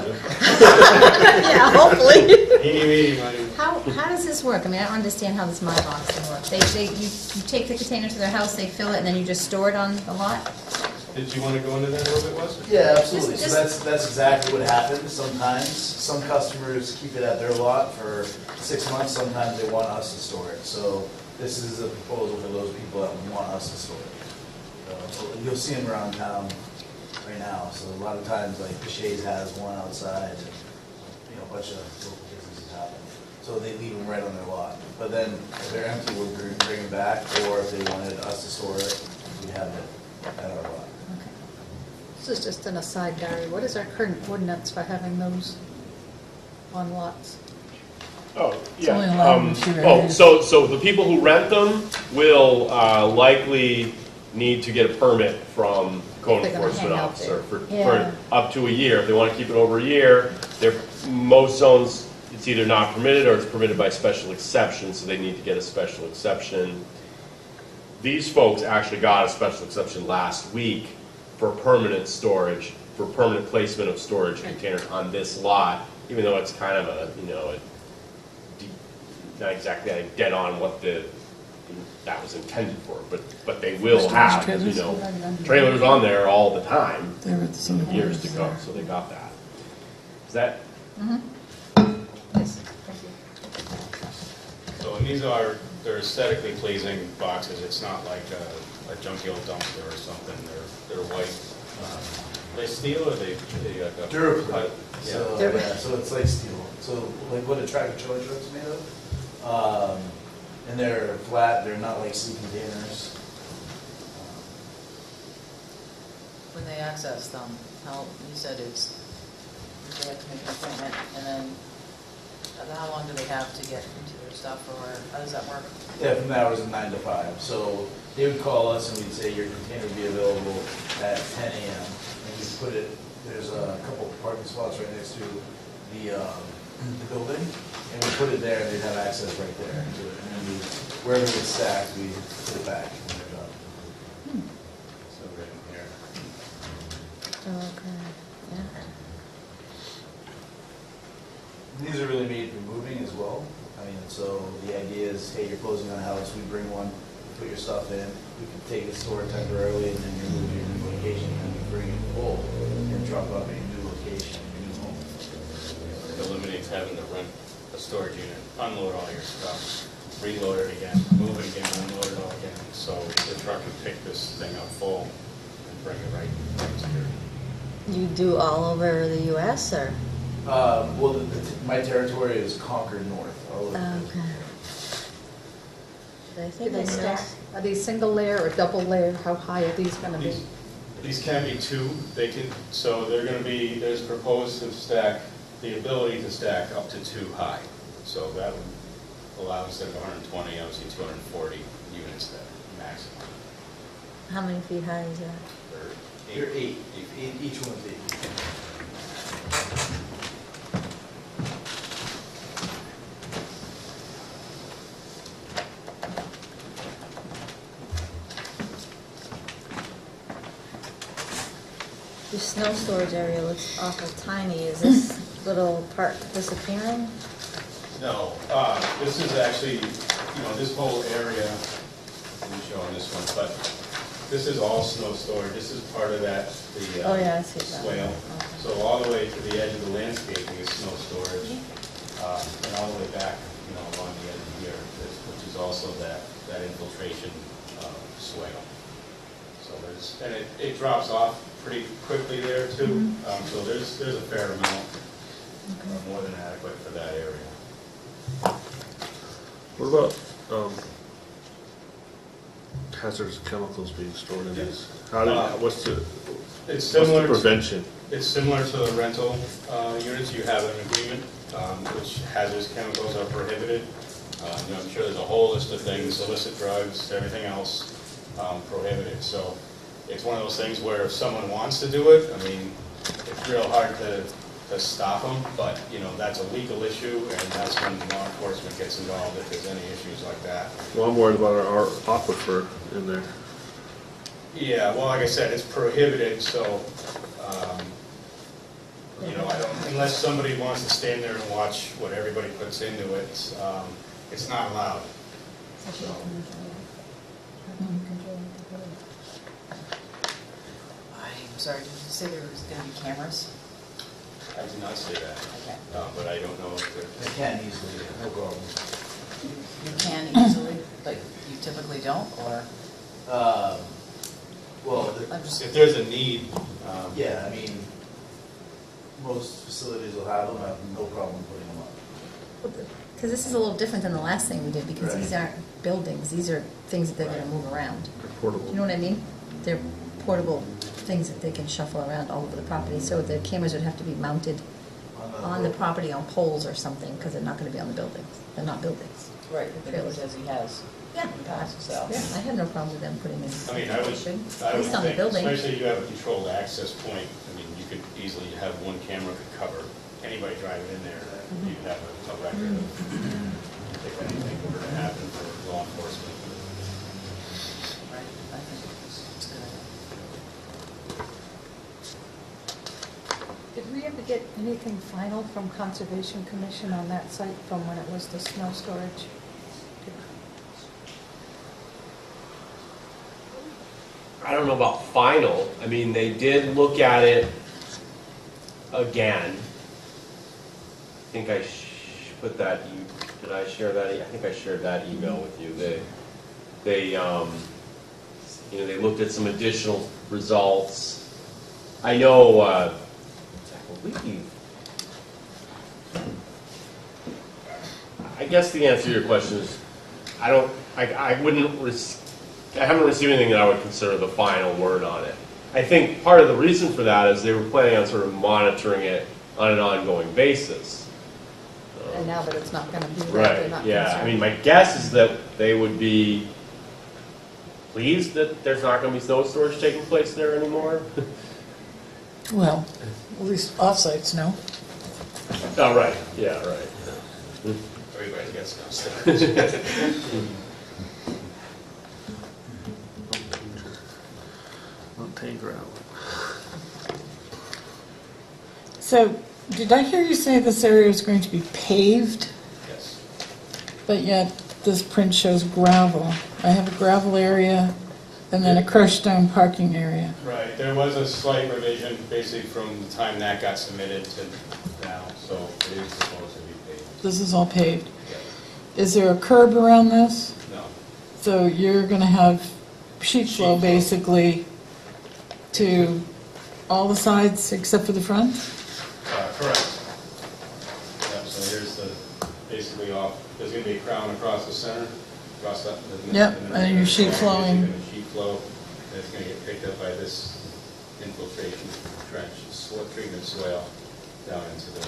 Yeah, hopefully. Eeny, meeny, miny. How how does this work? I mean, I don't understand how this My Box thing works. You take the container to their house, they fill it, and then you just store it on the lot? Did you want to go into that a little bit, Wes? Yeah, absolutely. So Just- that's exactly what happens sometimes. Some customers keep it at their lot for 6 months, sometimes they want us to store it. So this is a proposal for those people that want us to store it. So you'll see them around town right now. So a lot of times, like the Shays has one outside, and, you know, a bunch of local businesses have them. So they leave them right on their lot. But then if they're empty, we'll bring them back, or if they wanted us to store it, we have it at our lot. This is just an aside, Gary. What is our current ordinance for having those on lots? Oh, It's only yeah. allowed in 2 Oh, areas. so the people who rent them will likely need to get a permit from code They're gonna enforcement hang out officer Yeah. for up to a year. If they want to keep it over a year, most zones, it's either not permitted or it's permitted by special exception, so they need to get a special exception. These folks actually got a special exception last week for permanent storage, for permanent placement of storage containers on this lot, even though it's kind of a, you know, not exactly dead on what that was intended for, but they will have, you know, trailers on there all the time, They were some of the years to others come, there. so they got that. Is that, Yes, thank you. So, and they're aesthetically pleasing boxes, it's not like a junky old dumpster or something, they're white. Are they steel or they like a? Durapro. Yeah. So, yeah, so it's like steel. So like what a tractor trailer truck's made of. And they're flat, they're not like sea containers. When they access them, you said they have to make an appointment, and then how long do they have to get into their stuff, or how does that work? Yeah, from the hours of 9 to 5. So they would call us and we'd say your container would be available at 10 a.m. And we put it, there's a couple parking spots right next to the building. And we put it there and they'd have access right there to it. And then wherever it's stacked, we put it back when they're done. So right in here. Okay, yeah. These are really made for moving as well. I mean, so the idea is, hey, you're closing on a house, we bring one, you put your stuff in, we can take it, store it temporarily, and then you're moving to your new location, and we bring it full and drop off at your new location, your new home. It eliminates having to rent a storage unit, unload all your stuff, reload it again, move it again, unload it all again. So the truck can pick this thing up full and bring it right to your. You do all over the US, or? Well, my territory is Concord North. All over. Okay. I Do think they I stack? noticed. Are these single layer or double layer? How high are these gonna be? These can be two, so they're gonna be, there's proposed to stack, the ability to stack up to 2 high. So that would allow instead of 120, obviously 240 units there, maximum. How many feet high is that? They're 8. Each one's 8. Your snow storage area looks awful tiny. Is this little part disappearing? No, this is actually, you know, this whole area, let me show on this one, but this is all snow storage. This is part of that, the Oh, yeah, I see that. swale. Okay. So all the way to the edge of the landscaping is snow storage, and all the way back, you know, along the edge of here, which is also that infiltration swale. So there's, and it drops off pretty quickly there too. So there's a fair amount, more than adequate for that area. What about hazardous chemicals being stored in these? What's the prevention? It's similar to the rental units. You have an agreement which hazardous chemicals are prohibited. You know, I'm sure there's a whole list of things, illicit drugs, everything else prohibited. So it's one of those things where if someone wants to do it, I mean, it's real hard to stop them, but, you know, that's a legal issue, and that's when law enforcement gets involved if there's any issues like that. Well, I'm worried about our aquifer in there. Yeah, well, like I said, it's prohibited, so, you know, I don't unless somebody wants to stand there and watch what everybody puts into it, it's not allowed. I'm sorry, did you say there was going to be cameras? I did not say that, Okay. but I don't know if there. They can easily, no problem. You can easily, but you typically don't, or? Well, I'm just, If there's a need, yeah, I mean, most facilities will have them, I have no problem putting them up. Because this is a little different than the last thing we did, because Right. these aren't buildings, these are things that they're gonna move around. They're Do portable. you know what I mean? They're portable things that they can shuffle around all over the property, so the cameras would have to be mounted on the property on poles or something, because they're not gonna be on the buildings. They're not buildings. right, because as he has. Yeah. in the past, so. Yeah, I have no problem with them putting in. I mean, I would At think, least on the building. especially if you have a controlled access point, I mean, you could easily have one camera could cover anybody driving in there. Mm-hmm. You'd have a record of if anything were to happen for law enforcement. Right, I think it's good. Did we ever get anything final from Conservation Commission on that site from when it was the snow storage? I don't know about final. I mean, they did look at it again. I think I put that, did I share that? I think I shared that email with you. They, you know, they looked at some additional results. I know, I believe, I guess the answer to your question is, I haven't received anything that I would consider the final word on it. I think part of the reason for that is they were planning on sort of monitoring it on an ongoing basis. And now that it's not gonna be that, they're Right, not yeah. concerned. I mean, my guess is that they would be pleased that there's not going to be snow storage taking place there anymore. Well, at least off-sites, no? Oh, right, yeah, right. Everybody's got stuff. Untamed gravel. So, did I hear you say this area is going to be paved, Yes. but yet this print shows gravel? I have a gravel area and then a crushed stone parking area. Right, there was a slight revision, basically from the time that got submitted to now, so it is supposed to be paid. This is all paved. Yeah. Is there a curb around this? No, So you're gonna have sheet flow flow. basically to all the sides except for the front? correct. Yeah, so here's the, basically off, there's gonna be a crown across the center, across that. Yep, and your sheet flowing. And the sheet flow, and it's gonna get picked up by this infiltration trench, soil treatment swale down into the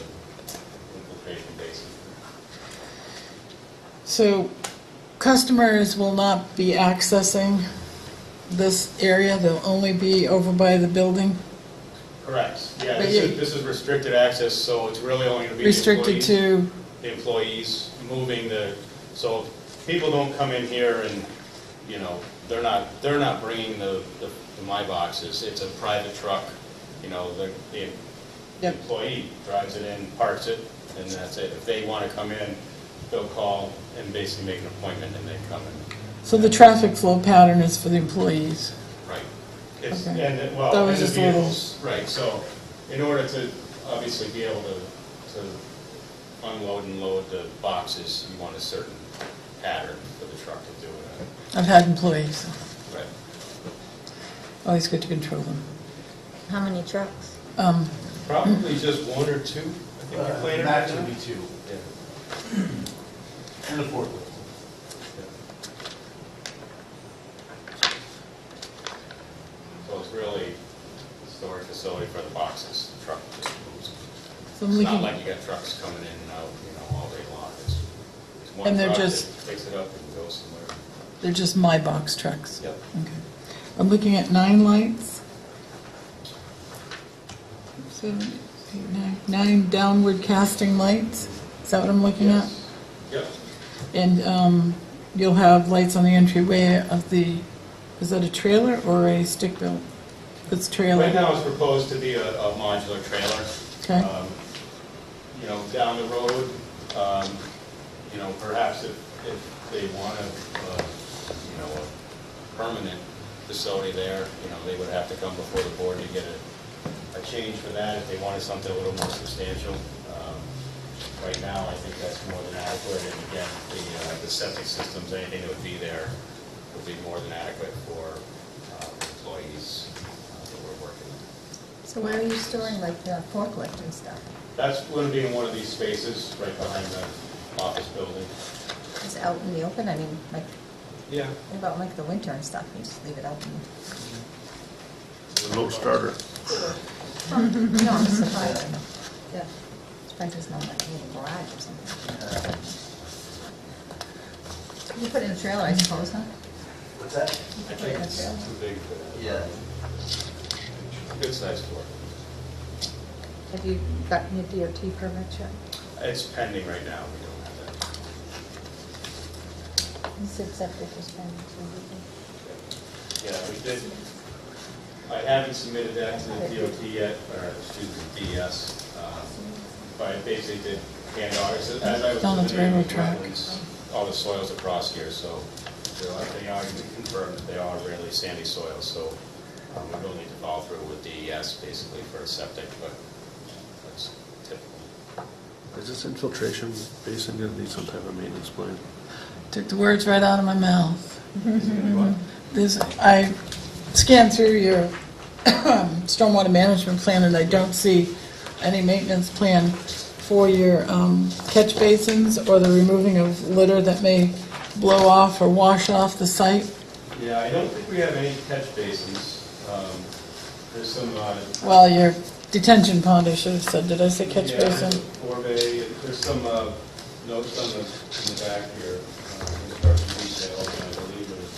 infiltration basin. So customers will not be accessing this area, they'll only be over by the building? Correct, yeah, But this is restricted access, so it's really only gonna be the Restricted employees. to, The employees moving the, so people don't come in here and, you know, they're not bringing the my boxes, it's a private truck, you know, the Yep. employee drives it in, parks it, and that's it. If they wanna come in, they'll call and basically make an appointment and they come in. so the traffic flow pattern is for the employees? Right. It's, Okay. and, well, That and was the just a little- vehicles, right, so in order to obviously be able to unload and load the boxes, you want a certain pattern for the truck to do it. I've had employees, Right. always good to control them. How many trucks? Probably just one or two, I think you're planning Max right would now. be two. Yeah. And a forklift. So it's really a storage facility for the boxes, the truck just moves. So I'm It's not looking, like you got trucks coming in and out, you know, all day long. It's one And they're truck that just- picks it up and goes somewhere. they're just my box trucks? Yep. Okay. I'm looking at 9 lights. 7, 8, 9, 9 downward casting lights. Is that what I'm looking at? Yep. And you'll have lights on the entryway of the, is that a trailer or a stick built? It's trailer. Right now it's proposed to be a modular trailer. Okay. down the road, you know, perhaps if they want a, you know, a permanent facility there, you know, they would have to come before the board to get a change for that if they wanted something a little more substantial. Right now, I think that's more than adequate, and again, the septic systems, anything that would be there would be more than adequate for employees that we're working with. So where are you storing like the forklift and stuff? That's going to be in one of these spaces right behind the office building. Is it out in the open? I mean, like, Yeah. what about like the winter and stuff? You just leave it open? Remote starter. No, I'm just surprised. Yeah. Spencer's not like a little garage or something. You put it in a trailer, I suppose, huh? What's that? I think it's too big for that. Yeah. Good size for Have you gotten your DOT permit yet? it. It's pending right now, we don't have that. You said septic was pending. Yeah, we did, I haven't submitted that to the DOT yet, or excuse me, DES. But I basically did hand audits, as I was Down the doing railroad track. all the soils across here, so they are confirmed that they are really sandy soils, so we will need to follow through with DES basically for a septic, but that's typical. Is this infiltration basin gonna need some type of maintenance plan? Took the words right out of my mouth. Is it gonna be what? I scanned through your stormwater management plan, and I don't see any maintenance plan for your catch basins or the removing of litter that may blow off or wash off the site. Yeah, I don't think we have any catch basins. There's some, Well, your detention pond, I should have said. Did I say catch yeah, basin? forebay, there's some notes on in the back here, construction details, and I believe there's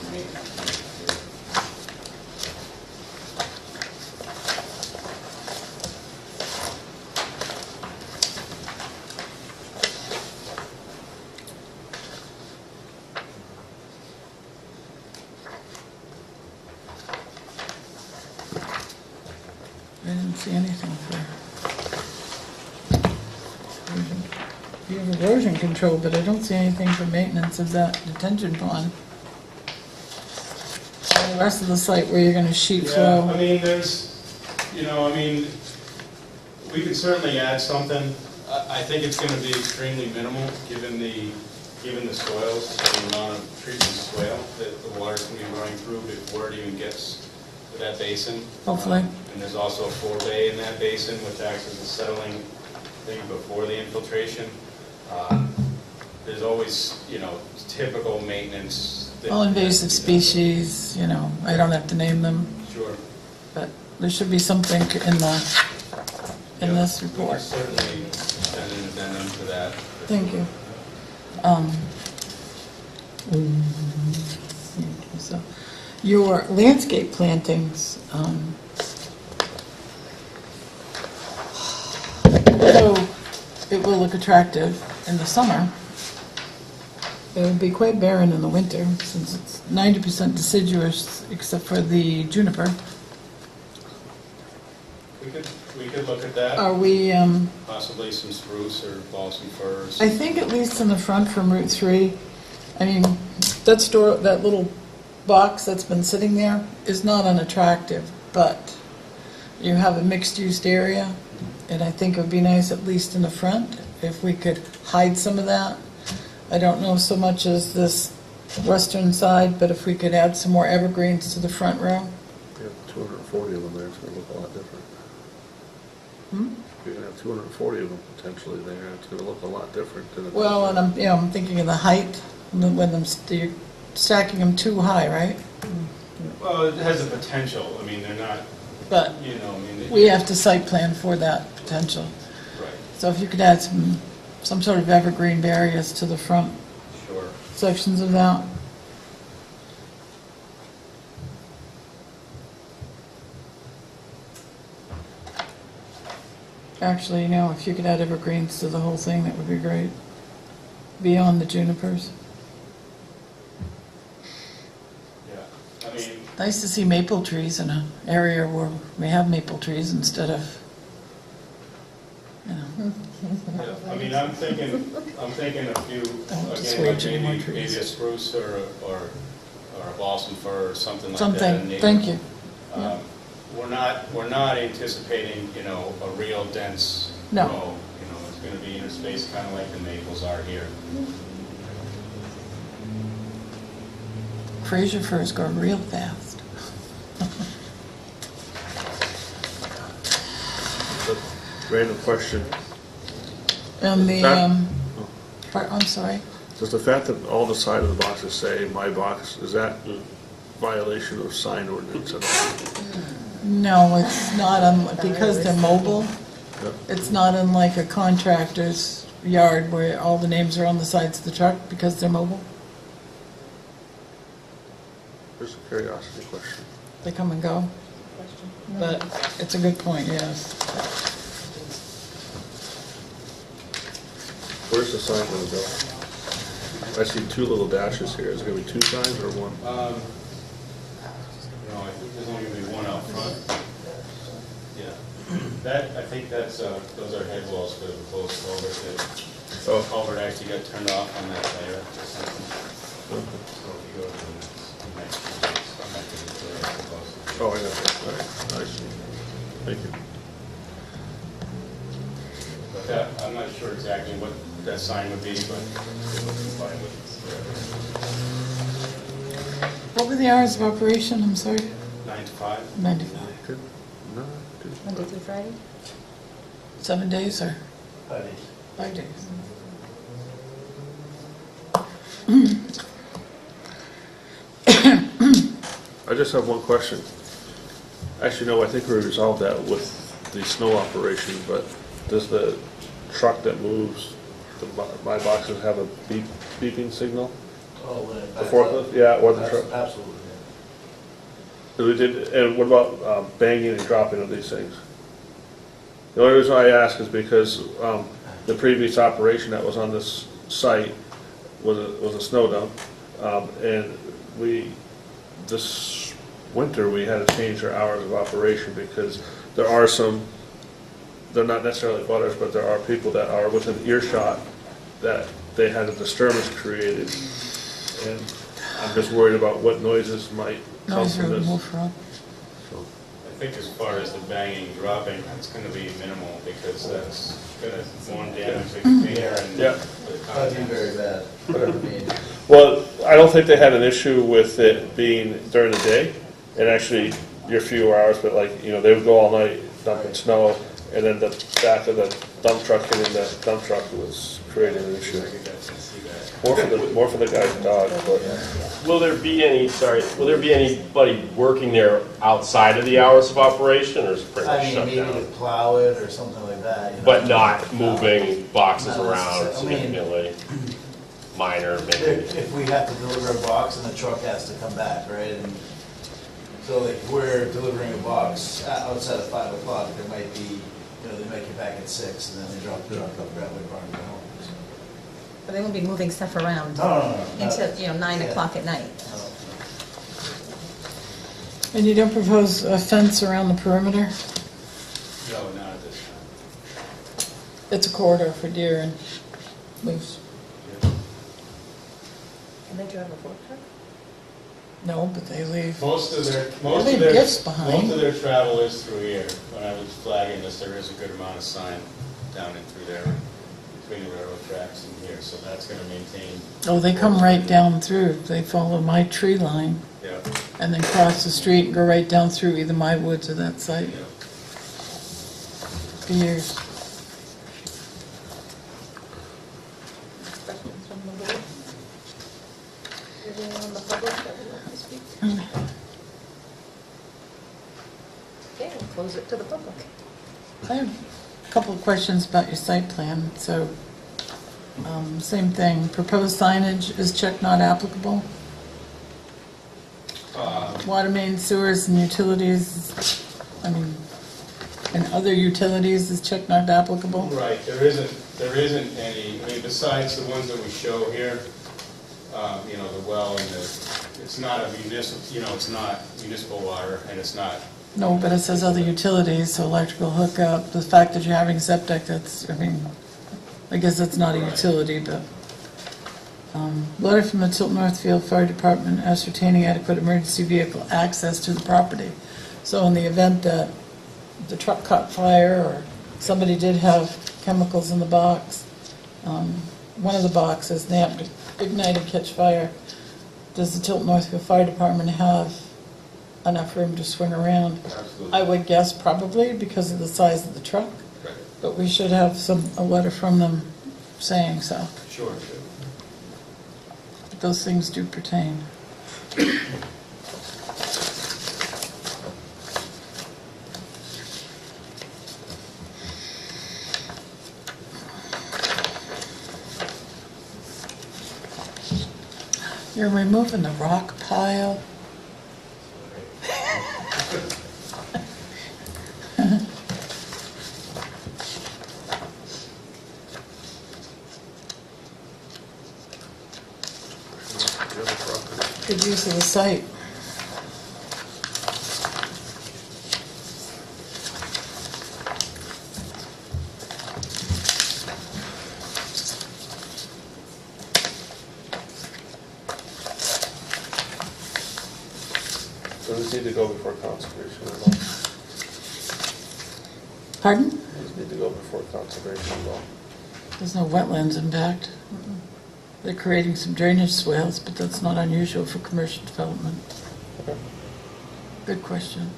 some maintenance here. I didn't see anything for you have erosion control, but I don't see anything for maintenance of that detention pond. All the rest of the site where you're gonna sheet Yeah, flow. I mean, there's, you know, I mean, we could certainly add something. I think it's gonna be extremely minimal, given the soils, the amount of treatment swale that the water's gonna be running through before it even gets to that basin. Hopefully. And there's also a forebay in that basin, which acts as a settling thing before the infiltration. There's always, you know, typical maintenance. All invasive species, you know, I don't have to name them, Sure. but there should be something in this We report. can certainly send an addendum to that. Thank you. So, your landscape plantings, though it will look attractive in the summer, it would be quite barren in the winter, since it's 90% deciduous, except for the juniper. We could look at that, Are we, possibly some spruce or balsam firs. I think at least in the front from Route 3, I mean, that little box that's been sitting there is not unattractive, but you have a mixed-use area, and I think it would be nice, at least in the front, if we could hide some of that. I don't know so much as this western side, but if we could add some more evergreens to the front row. You have 240 of them there, it's gonna look a lot different. You're gonna have 240 of them potentially there, it's gonna look a lot different than it. Well, and I'm thinking of the height, when you're stacking them too high, right? Well, it has a potential, I mean, they're not, But you know, I mean. we have to site plan for that potential. Right, So if you could add some sort of evergreen barriers to the front sure. sections of that. Actually, if you could add evergreens to the whole thing, that would be great. Beyond the junipers. Yeah, I mean, Nice to see maple trees in an area where we have maple trees instead of you know. I mean, I'm thinking a few, Don't again, dissuade like any more maybe trees. a spruce or a balsam fir or something like that. Something, thank you. We're not anticipating, you know, a real dense No. row. You know, it's gonna be interspaced kind of like the maples are here. Fraser firs go real fast. Random question. And the, That- I'm sorry, Does the fact that all the side of the boxes say "my box," is that violation of sign ordinance at all? no, it's not, because they're mobile, Yep. it's not unlike a contractor's yard where all the names are on the sides of the truck because they're mobile. Just a curiosity question. They come and go. But it's a good point, yes. Where's the sign going to go? I see two little dashes here. Is it going to be two signs or one? No, I think there's only gonna be one out front. Yeah. That, I think that's, those are head walls for the proposed culvert. The culvert actually got turned off on that layer or something. So if you go to the next one, it's not actually clear, I suppose. Oh, I got that. All right. I see. Thank you. But that, I'm not sure exactly what that sign would be, but it would comply with What were the hours of operation, I'm sorry? 9 to 5. 9 to 5. Good. No, good. Monday through Friday? 7 days or 5 days. 5 days? I just have one question. Actually, no, I think we resolved that with the snow operation, but does the truck that moves my boxes have a beeping signal? Oh, when it The backs forklift, up? yeah, or the truck? Absolutely, And what about banging and dropping of these things? The only reason I ask is because the previous operation that was on this site was a snow dump. And this winter, we had to change our hours of operation because there are some, they're not necessarily butters, but there are people that are within earshot that they had a disturbance created. And I'm just worried about what noises might come Noise from this. removal. I think as far as the banging, dropping, it's gonna be minimal because that's gonna, one, damage the container and Yeah. the that'd be contents. very bad. I mean, Well, I don't think they had an issue with it being during the day, and actually, your few hours, but like, you know, they would go all night dumping snow, and then the back of the dump truck hitting the dump truck was creating an issue. More for the guy's dog, but, Will there be anybody working there outside of the hours of operation, or is it pretty I much mean, shut maybe to down? plow it or something like that, you know. But not moving boxes Not around necessarily. I mean- significantly? Minor, maybe? If we have to deliver a box and the truck has to come back, right? And so like we're delivering a box outside of 5 o'clock, there might be, you know, they might get back at 6 and then they drop the truck up Bradley Barn and go home. But they won't be moving stuff around No. until, 9 Yeah. o'clock at night. No. And you don't propose a fence around the perimeter? No, not at this time. It's a corridor for deer and moose. Can they drive a fork truck? No, but they leave. Most of leave their gifts behind. Most of their travel is through here. When I was flagging this, there is a good amount of sign down and through there, between the railroad tracks and here, so that's gonna maintain. Oh, they come right down through. They follow my tree line Yeah, and then cross the street and go right down through either my woods or that site yeah. for years. Questions from the board? Anyone on the public that would like to speak? Okay, we'll close it to the public. I have a couple of questions about your site plan. So, same thing, proposed signage is check not applicable? Water main, sewers, and utilities, and other utilities is check not applicable? Right, there isn't any, I mean, besides the ones that we show here, the well and it's not a municipal, it's not municipal water and it's not No, but it says other utilities, so electrical hookup, the fact that you're having septic, that's, I mean, I guess that's not a utility, but. Letter from the Tilton Northfield Fire Department ascertaining adequate emergency vehicle access to the property. So in the event that the truck caught fire, or somebody did have chemicals in the box, one of the boxes, and they have to ignite and catch fire, does the Tilton Northfield Fire Department have enough room to swing around? Absolutely. I would guess probably because of the size of the truck, Right. but we should have a letter from them saying so. Sure. Those things do pertain. You're removing the rock pile. Good use of the site. So these need to go before conservation as well. Pardon? These need to go before conservation as well. There's no wetlands impact. They're creating some drainage swales, but that's not unusual for commercial development. Okay. Good question.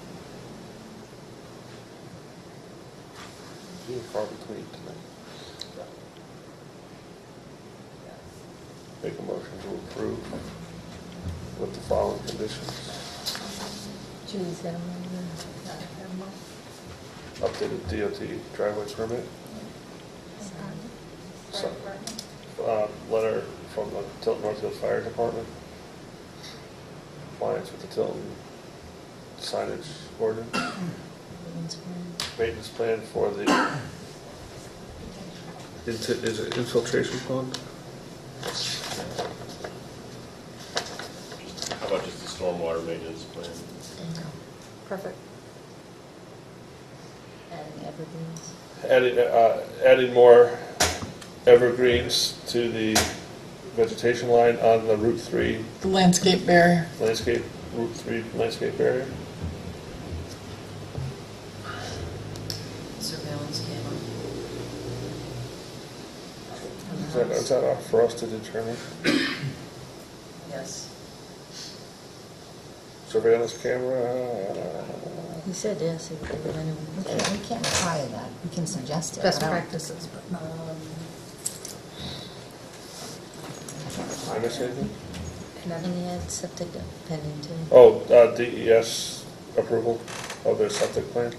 Few and far between tonight. Make a motion to approve with the following conditions. Julie's got them on Updated DOT driveway permit. So, letter from the Tilton Northfield Fire Department. Compliance with the Tilton signage ordinance. Maintenance plan for the, is it infiltration pond? How about just the stormwater maintenance plan? Perfect. Adding evergreens. Adding more evergreens to the vegetation line on the Route 3 The landscape barrier. landscape, Route 3 landscape area. Surveillance camera. Is that off for us to determine? Yes. Surveillance camera? He said yes, he would do it anyway. We can't require that, we can suggest it. Best but I don't- practices, but not. Did I miss anything? And he had septic pending too. Oh, DES approval of their septic plan?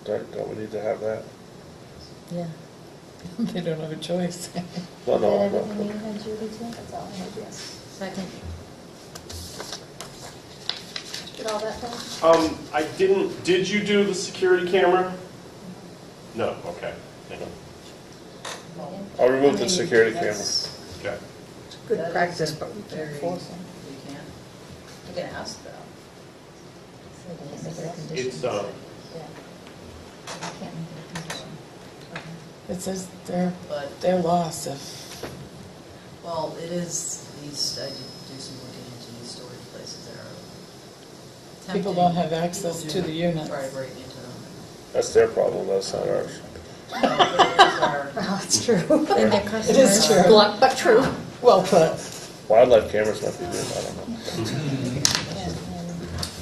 Don't we need to have that? Yeah. They don't have a choice. No, no, no. you had, Julie, too? That's all I had, yes. Second. Get all that done? I did you do the security camera? No, okay. Hang on. I'll remove the security camera. Okay. Good practice, but we can't force them. You can't. You can ask though. Can't make it a condition. It's, Yeah. You can't make it a condition. It says they're But, lost if, well, it is, these, I did do some looking into these storage places that are people tempting. don't have access People to do the units. Try to break into them. That's their problem, that's not ours. But it is our- Oh, it's true. And their customers. It is true. Blunt, but true. Well put. Wildlife cameras might be good, I don't know. And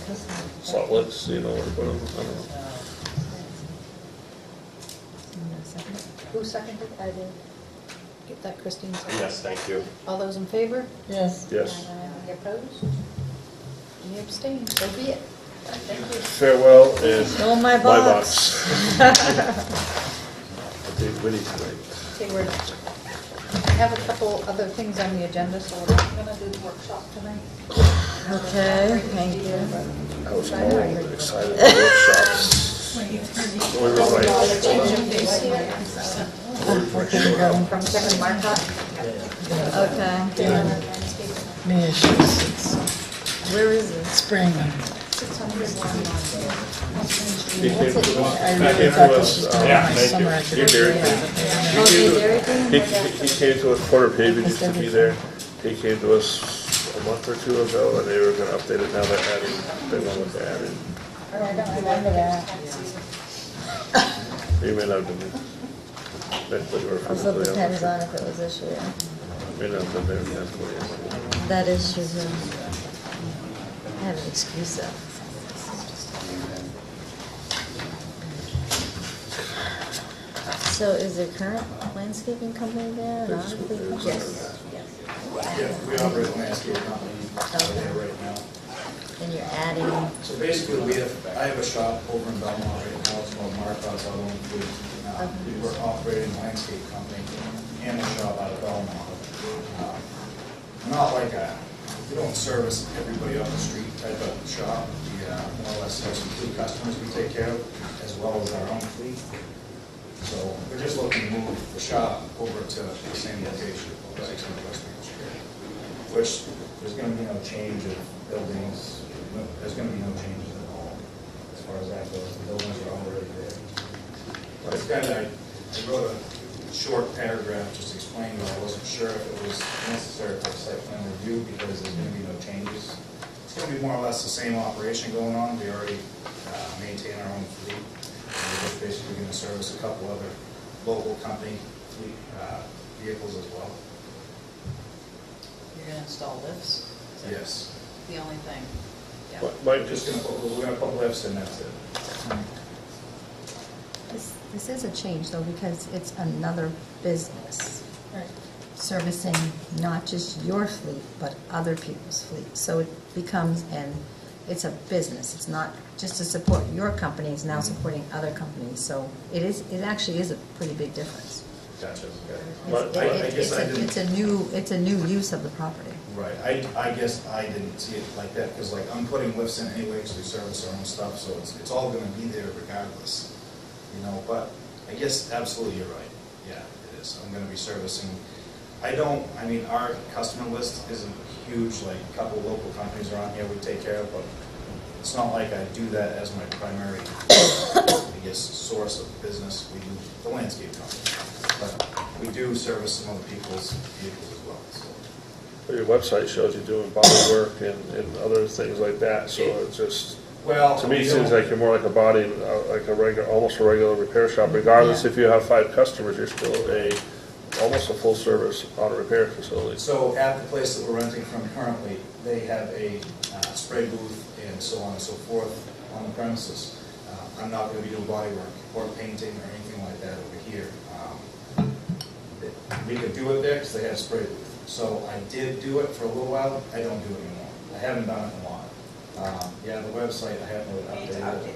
customers. Salt licks, you know, where to put them, I don't know. Who seconded? I did. Get that, Christine? Yes, thank you. All those in favor? Yes. Yes. Any opposed? Any abstained? So be it. Thank you. Farewell and Fill my my box. box. I did Winnie tonight. Okay, I have a couple other things on the agenda, so we're not gonna do the workshop tonight. Okay, thank you. I was more excited about workshops. We were right. From Kevin Marcotte. Okay. Me issues. It's Where is it? spring. He came to us, I he really came thought to this was us, going yeah, on my thank summer you. after He Dairy Queen. He came to us, Porter Paving used to be there. He came to us a month or two ago, and they were gonna update it, now they're adding, they want what they're adding. I don't remember that. You may not have been, that's what you were. Also depends on if it was this year. May not have been there, that's what it is. That is true. I have an excuse though. So is there current landscaping company there? Not if they- Yes. Yeah, we operate a landscape company there right now. And you're adding, So basically, I have a shop over in Belmont right now, it's called Marcos Auto and Food. We're operating a landscape company and a shop out of Belmont. Not like we don't service everybody on the street type of shop. We more or less have some fleet customers we take care of, as well as our own fleet. So we're just looking to move the shop over to the same location, 600 West Main Street, which there's going to be no change of buildings. There's going to be no changes at all as far as that goes. The buildings are already there. But it's kind of, I wrote a short paragraph just explaining that I wasn't sure if it was necessary for a site plan review because there's going to be no changes. It's going to be more or less the same operation going on. We already maintain our own fleet. We're just basically going to service a couple other local company fleet vehicles as well. You're gonna install lifts? Is that Yes. The only thing? Yeah. Mike, We're just going to put lifts and that's it. this is a change though, because it's another business. Servicing not just your fleet, but other people's fleet. So it becomes it's a business. It's not just to support your company, it's now supporting other companies. So it actually is a pretty big difference. Gotcha. But I guess I didn't. It's a new use of the property. Right, I guess I didn't see it like that, because like, I'm putting lifts in anyway, because we service our own stuff, so it's all gonna be there regardless, you know, but I guess absolutely you're right, yeah, it is, I'm gonna be servicing, our customer list isn't huge, like a couple local companies around here we take care of, but it's not like I do that as my primary, I guess, source of business. We do the landscape company, but we do service some other people's vehicles as well, so. your website shows you doing body work and other things like that, so it's just, Well, to me, it we seems don't- like you're more like a body, like a regular, almost a regular repair shop, regardless if you have 5 customers, you're still almost a full-service auto repair facility. So at the place that we're renting from currently, they have a spray booth and so on and so forth on the premises. I'm not going to be doing body work or painting or anything like that over here. We could do it there because they had a spray booth. So I did do it for a little while. I don't do it anymore. I haven't done it in a while. Yeah, the website, I haven't really updated it.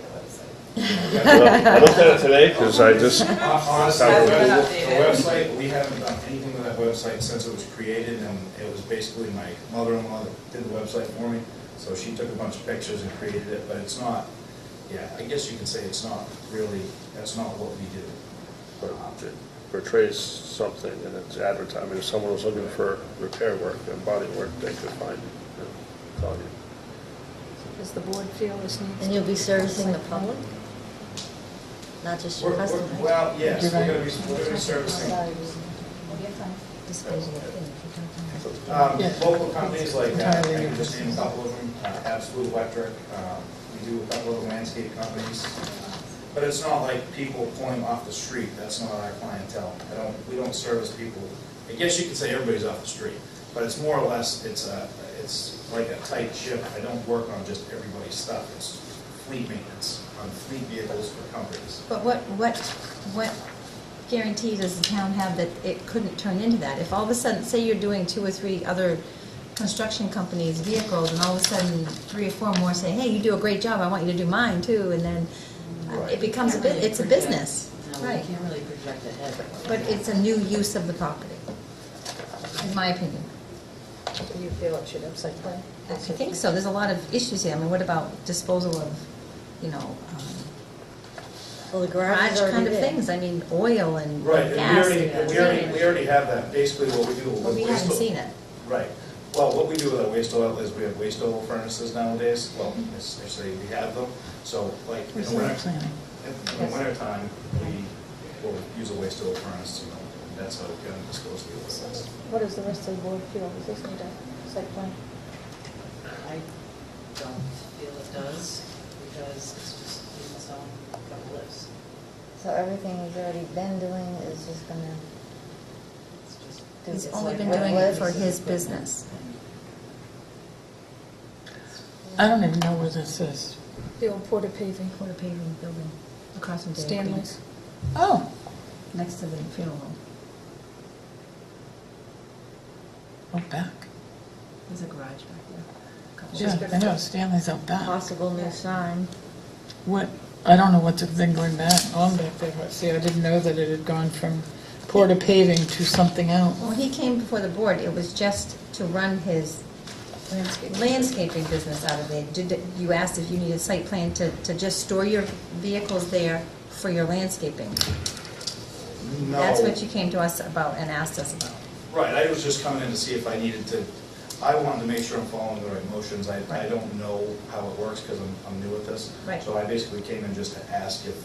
I looked at it today, because I just, Honestly, the website, we haven't done anything with that website since it was created, and it was basically my mother-in-law that did the website for me. So she took a bunch of pictures and created it, but it's not, yeah, I guess you could say it's not really, that's not what we do. it portrays something, and it's advertising. I mean, if someone was looking for repair work and body work, they could find it, call you. Does the board feel this needs? And you'll be servicing the public? Not just your customers? Well, yes, we're going to be servicing Disposal of things. local companies like, I Entirely can new just name a couple of them, Absolute Electric, we do a couple of landscape companies. But it's not like people pulling off the street, that's not our clientele. We don't service people, I guess you could say everybody's off the street, but it's more or less, it's like a tight ship. I don't work on just everybody's stuff, it's fleet maintenance on fleet vehicles for companies. But what guarantee does the town have that it couldn't turn into that? If all of a sudden, say you're doing 2 or 3 other construction companies' vehicles, and all of a sudden 3 or 4 more say, hey, you do a great job, I want you to do mine too, and then it becomes it's a business. No, we Right. can't really project ahead. But it's a new use of the property, in my opinion. Do you feel it should have site plan? I think so, there's a lot of issues here. I mean, what about disposal of, Well, the garage garage is already kind of there. things? I mean, oil and Right, and gas. we already have that. Basically what we do. But we haven't seen it. Right. Well, what we do with our waste oil is we have waste oil furnaces nowadays. Well, actually, we have them. So like in the winter, in the winter time, we will use a waste oil furnace, and that's how we can dispose of the oil. What does the rest of the board feel? Does this need a site plan? I don't feel it does, because it's just in its own couple lives. So everything he's already been doing is just gonna It's just. He's it's only like been what doing we it use for as his equipment. business. I don't even know where this is. The old Porter Paving. Porter Paving building across from Dairy Queen, Stanley's. Oh, next to the funeral home. oh, back. There's a garage back there. Couple Yeah, I know, Stanley's out back. possible new sign. What, I don't know what's the thing going back, on back there. See, I didn't know that it had gone from Porter Paving to something else. Well, he came before the board, it was just to run his landscaping business out of there. You asked if you needed a site plan to just store your vehicles there for your landscaping. No. That's what you came to us about and asked us about. Right, I was just coming in to see if I needed to, I wanted to make sure I'm following the right motions. I Right. don't know how it works because I'm new at this. Right. So I basically came in just to ask if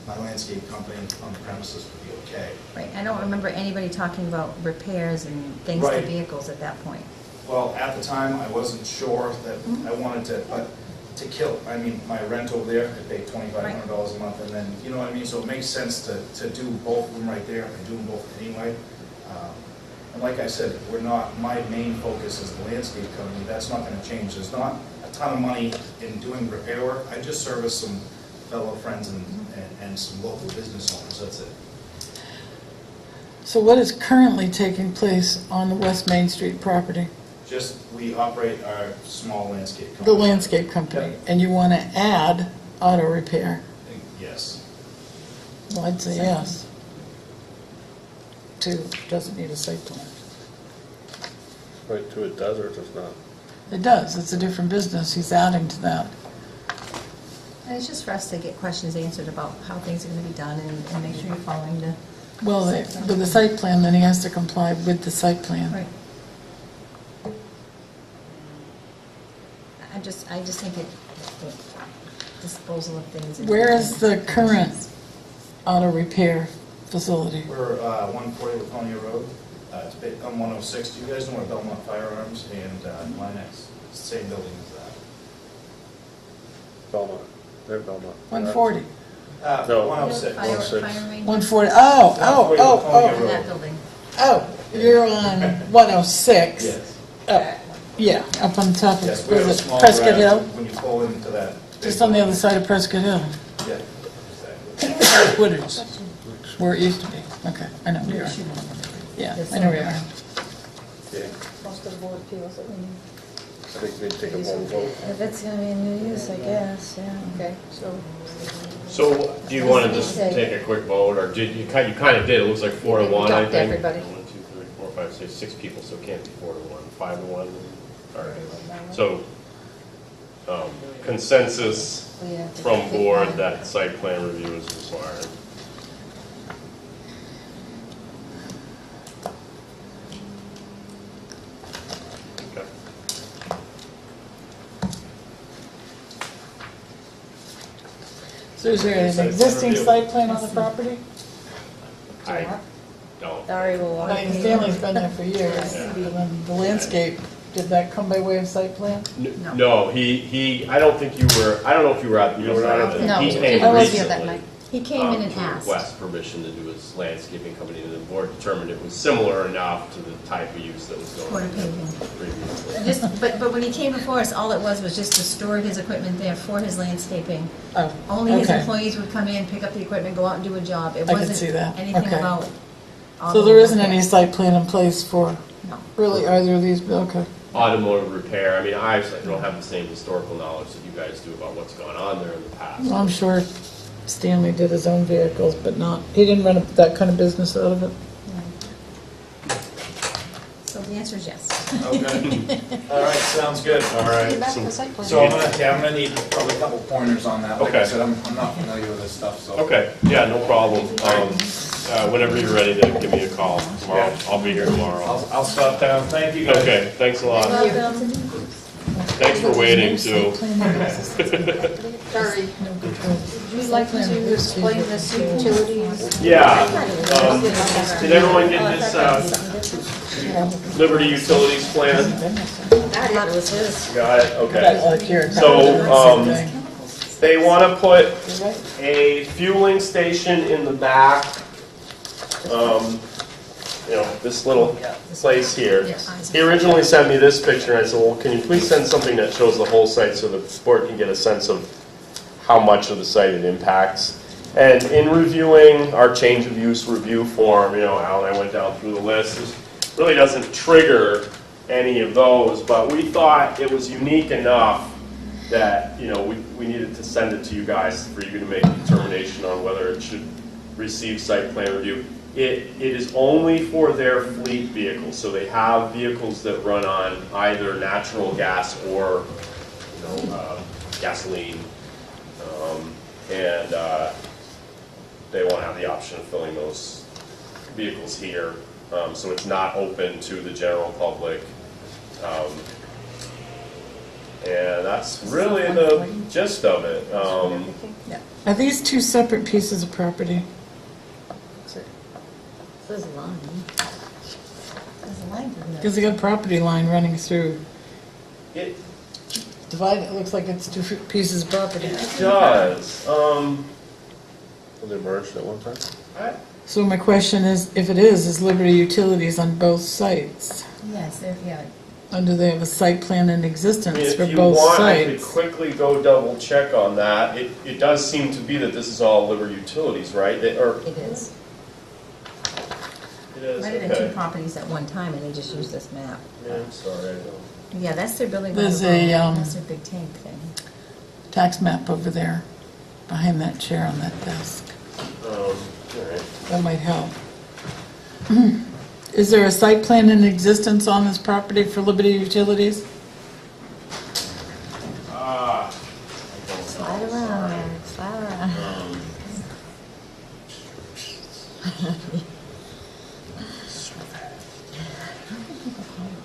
my landscape company on the premises would be okay. Right, I don't remember anybody talking about repairs and things to Right. vehicles at that point. Well, at the time, I wasn't sure that Mm-hmm. I wanted to, but to kill, I mean, my rent over there, I pay $2,500 a month, and then, you know what I mean? So it makes sense to do both of them right there. I do them both anyway. And like I said, we're not, my main focus is the landscape company. That's not gonna change. There's not a ton of money in doing repair work. I just service some fellow friends and some local business owners, that's it. So what is currently taking place on the West Main Street property? Just, we operate our small landscape The company. landscape company, Yep. and you want to add auto repair? Yes. Well, I'd say yes. Two, doesn't need a site plan. Right to it does or does not? It does, it's a different business, he's adding to that. And it's just for us to get questions answered about how things are gonna be done and make sure you're following the. Well, with the site plan, then he has to comply with the site plan. Right. I just think the disposal of things. Where is the current auto repair facility? We're 140 Laconia Road. It's on 106. Do you guys know where Belmont Firearms and Linex, same building as that? Belmont, they're Belmont. 140. No. 106. Fire 106. range. 140, oh, 140 In Laconia that Road. building. oh, you're on 106. Yes. Oh, yeah, up on top Yes, of, we have a was it small Prescott garage Hill? when you pull into that. Just on the other side of Prescott Hill, Yeah, exactly. Woodards, where it used to be. Okay, I know where you are. Yeah, I know where you are. Yeah, Most of the board feels that we need. I think we take a vote. If it's gonna be a new use, I guess, yeah. Okay, so So, do you want to just take a quick vote, or did you kind of did, it looks like 4 to 1, I Talk to think. everybody. 1, 2, 3, 4, 5, 6, 6 people, so it can't be 4 to 1, 5 to 1, all right. So, consensus We have to from pick board one. that site plan review is required. Okay. So is there an existing site plan on the property? I don't. Larry will walk I mean, me. Stanley's been there for years. And then the landscape, did that come by way of site plan? No. No, he, I don't think you were, I don't know if you were at, you were not at the, No, he came I was recently. here that night. He came in and To asked. request permission to do his landscaping company, and the board determined it was similar enough to the type of use that was going Porta on paving. previously. Just, but when he came before us, all it was just to store his equipment there for his landscaping. Oh, Only his okay. employees would come in, pick up the equipment, go out and do a job. It I can wasn't see that. anything Okay. about. So there isn't any site plan in place for No. really either of these, okay. Automotive repair, I mean, I don't have the same historical knowledge that you guys do about what's gone on there in the past. Well, I'm sure Stanley did his own vehicles, but not, he didn't run that kind of business out of it. So the answer is yes. Okay. All right, sounds good. All right. Get back to so- the site plan. So I'm gonna need probably a couple pointers on that. Like I Okay. said, I'm not familiar with this stuff, so. Okay, yeah, no problem. whenever you're ready to give me a call tomorrow. I'll be here tomorrow. I'll stop down, thank you guys. Okay, thanks a lot. Thanks for waiting too. Sorry. Would you like to explain this utilities? Yeah. Did everyone get this Liberty Utilities plan? I thought it was his. Got it, okay. Like here. So, they want to put a fueling station in the back, you know, this little place here. He originally sent me this picture, and I said, well, can you please send something that shows the whole site so the board can get a sense of how much of the site it impacts. And in reviewing our change of use review form, you know, Al and I went down through the list. This really doesn't trigger any of those, but we thought it was unique enough that, you know, we needed to send it to you guys for you to make a determination on whether it should receive site plan review. It is only for their fleet vehicles, so they have vehicles that run on either natural gas or, you know, gasoline, and they won't have the option of filling those vehicles here, so it's not open to the general public. And that's really the gist of it. Are these two separate pieces of property? There's a line. There's a line through there. Because they got a property line running through. It Divided, it looks like it's two pieces of property. does. Were they merged at one time? So my question is Liberty Utilities on both sites? Yes, yeah. Or do they have a site plan in I existence mean, for if you both want, I could sites? quickly go double check on that. It does seem to be that this is all Liberty Utilities, right? Or It is. it is. Might have been two Okay. properties at one time, and they just used this map. Yeah, I'm sorry, I don't. Yeah, that's their building. There's That's their big tank thing. Tax map over there, behind that chair on that desk. All right. That might help. Is there a site plan in existence on this property for Liberty Utilities? I don't Slide know. around, Sorry. Eric, slide around.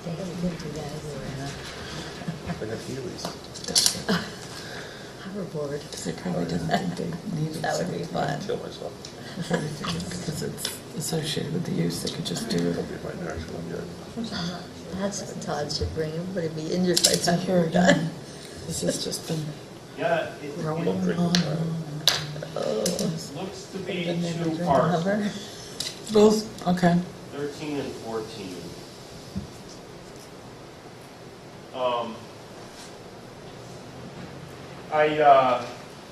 They didn't do that They got Healy's. Hoverboard. They probably didn't think they needed. That would be fun. Kill myself. Because it's associated with the use, they could just do it. That'd be my next one, good. That's what Todd should bring. Everybody be injured by the I time hear we're it. done. This has just been Yeah, rolling Don't drink on. with looks to be Been there, two drink a parcels, hover. Both, okay. 13 and 14.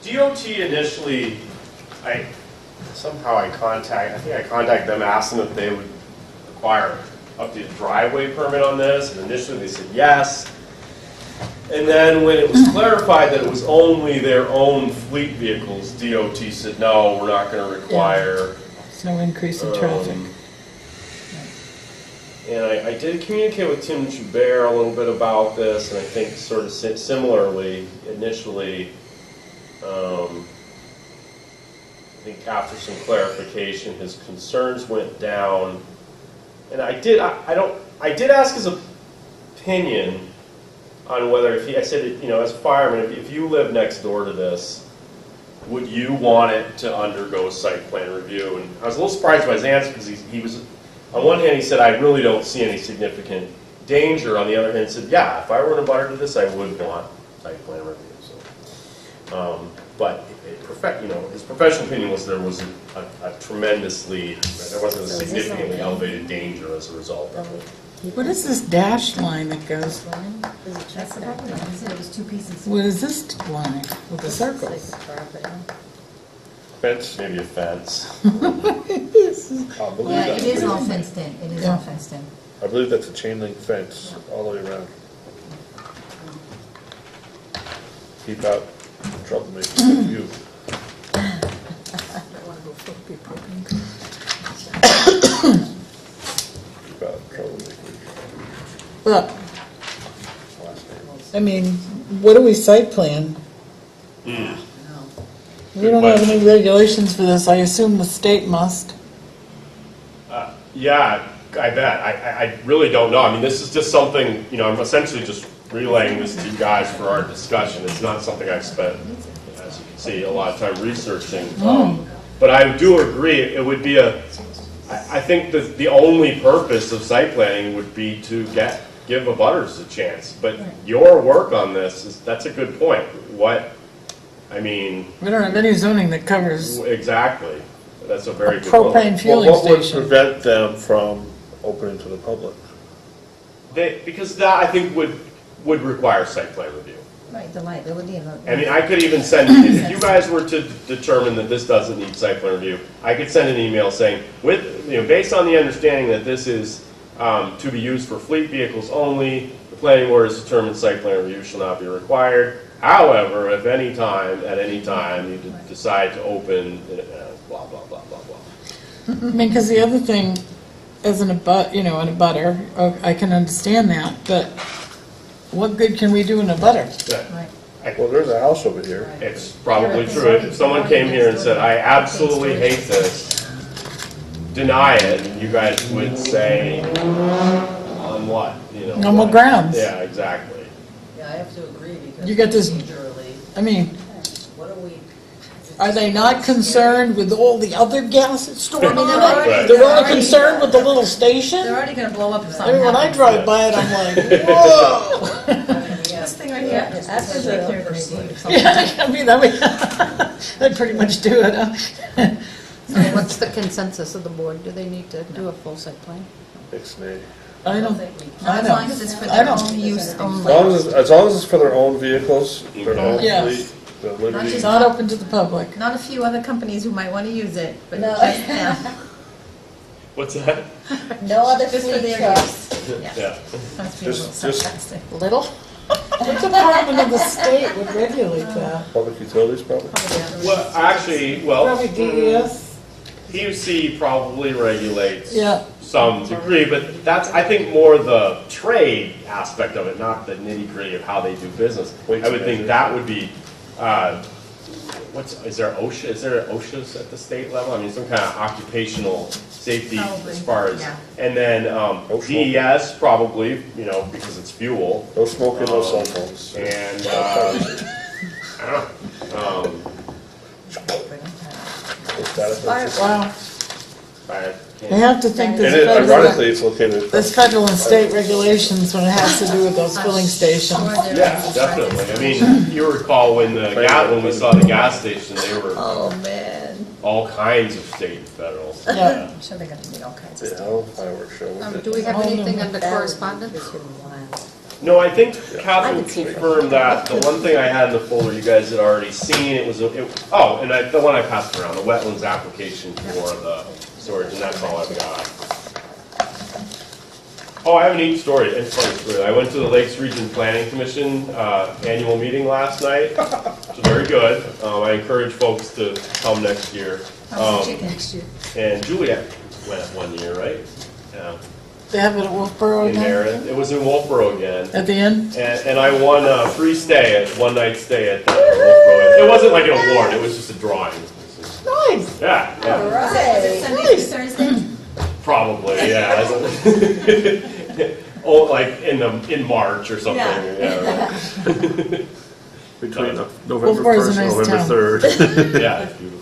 DOT initially, I think I contacted them, asked them if they would require updated driveway permit on this, and initially they said yes. And then when it was clarified that it was only their own fleet vehicles, DOT said, no, we're not gonna require. There's no increase in traffic. And I did communicate with Tim Joubert a little bit about this, and I think sort of similarly, initially, I think after some clarification, his concerns went down. And I did ask his opinion on whether, I said, you know, as a fireman, if you live next door to this, would you want it to undergo site plan review? And I was a little surprised by his answer, because he was, on one hand, he said, I really don't see any significant danger. On the other hand, he said, yeah, if I were to butter to this, I would want site plan review. So, but you know, his professional opinion was there was a tremendously, there wasn't a significantly elevated danger as a result of it. What is this dashed line that goes? That's the property line. He said it was two pieces. What is this line with the circles? Fence, maybe a fence. I believe Yeah, that's it is all chain- fenced in. It is Yeah. all fenced in. I believe that's a chain link fence all the way around. Keep out troublemakers like you. Keep out troublemakers. But, Last name. I mean, what do we site plan? We don't have any regulations for this. I assume the state must. Yeah, I bet. I really don't know. I mean, this is just something, you know, I'm essentially just relaying this to you guys for our discussion. It's not something I've spent, as you can see, a lot of time researching. But I do agree, it would be I think that the only purpose of site planning would be to give abutters a chance. But your work on this, that's a good point. I mean, We don't have any zoning that covers exactly. That's a very a good point. propane fueling Well, what would station. prevent them from opening to the public? Because that, I think, would require site plan review. Right, the liability of I mean, I could even send, if you guys were to determine that this doesn't need site plan review, I could send an email saying, based on the understanding that this is to be used for fleet vehicles only, the planning board has determined site plan review shall not be required. However, if at any time you decide to open, blah, blah, blah, blah, blah. I mean, because the other thing, as an abutter, I can understand that, but what good can we do in a butter? Well, there's a house over here. It's probably true. If someone came here and said, I absolutely hate this, deny it, you guys would say, on what? On what grounds? Yeah, exactly. Yeah, I have to agree because. You get this- procedurally, I mean, what are we? are they not concerned with all the other gas that's stored in Right. it? They're only concerned with the little station? They're already gonna blow up if I something mean, when I happens. drive by it, I'm like, whoa! This thing right here, that's Because the I clear don't perceive perceive. Yeah, I mean, that'd pretty much do it, huh? So what's the consensus of the board? Do they need to do a full site plan? Ixnay. I don't, I As long as it's for don't, I their don't. own use As only. as long as it's for their own vehicles, their own Yes. fleet, the Liberty. just- Not open to the public. Not a few other companies who might want to use it, but No. just them. What's that? No other Just for fleet their trucks. use. Yeah. Yeah. Must be a little Just- sarcastic. Little? What department of the state would regulate that? Public utilities, probably. Well, actually, Probably DES? PUC probably regulates Yeah. some degree, but that's, I think, more the trade aspect of it, not the nitty-gritty of how they do business. Weights I would and think measures. that would be, is there OSHAs at the state level? I mean, some kind of occupational safety Probably, as far as, yeah. and then DES probably, because it's fuel. No smoking, no cell phones. And, I don't know, Wow. I You can't- have to think And there's ironically, it's located. there's federal and state regulations when it has to do with those filling stations. Yeah, definitely. I mean, you recall when we saw the gas station, they were Oh, man. all kinds of state and federal. Yeah. I'm sure they're gonna need all kinds of Yeah, stuff. no fireworks show. with it. Do we have anything under correspondence? No, I think Catherine confirmed that. The one thing I had in the folder you guys had already seen, the one I passed around, the wetlands application for the storage, and that's all I've got. Oh, I have a neat story. It's a funny story. I went to the Lakes Region Planning Commission annual meeting last night. It was very good. I encourage folks to come next year. Next year. And Juliet went one year, right? Yeah. They have it at Wolfboro In there. again? It was in Wolfboro again. At the end? And I won a free stay, one night stay at Wolfboro. It wasn't like an award, it was just a drawing. Nice. Yeah, yeah, Was it Sunday through Thursday? probably, yeah. Oh, like in March or something, yeah, right. Between November Wolfboro's a 1st and nice November town. 3rd. Yeah, it's beautiful.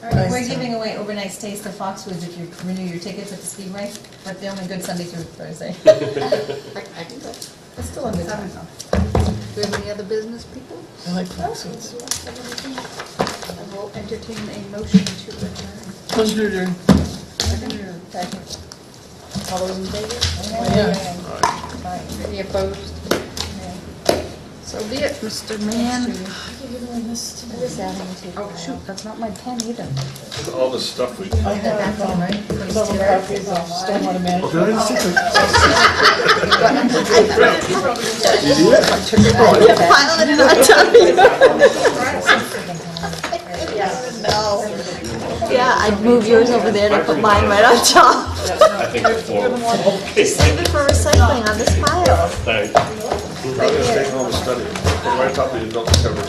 All right, we're giving away overnight stays to Foxwoods if you renew your tickets at the Speedway, but they're only good Sunday through Thursday. I can go. It's still a good time though. Do we have any other business, people? I like Foxwoods. I will entertain a motion to adjourn. Motion to adjourn. All those in favor? Yeah. Any opposed? So be it, Mr. Man. Oh, shoot, that's not my pen either. All the stuff we. I have several copies of stormwater management. Did I see Pile it in on top. Yeah, I'd move yours over there to put mine right on top. I think it's formal. Okay, Save it for recycling on this pile. thanks. Probably gonna take home and study. Put it right on top of the adult cover.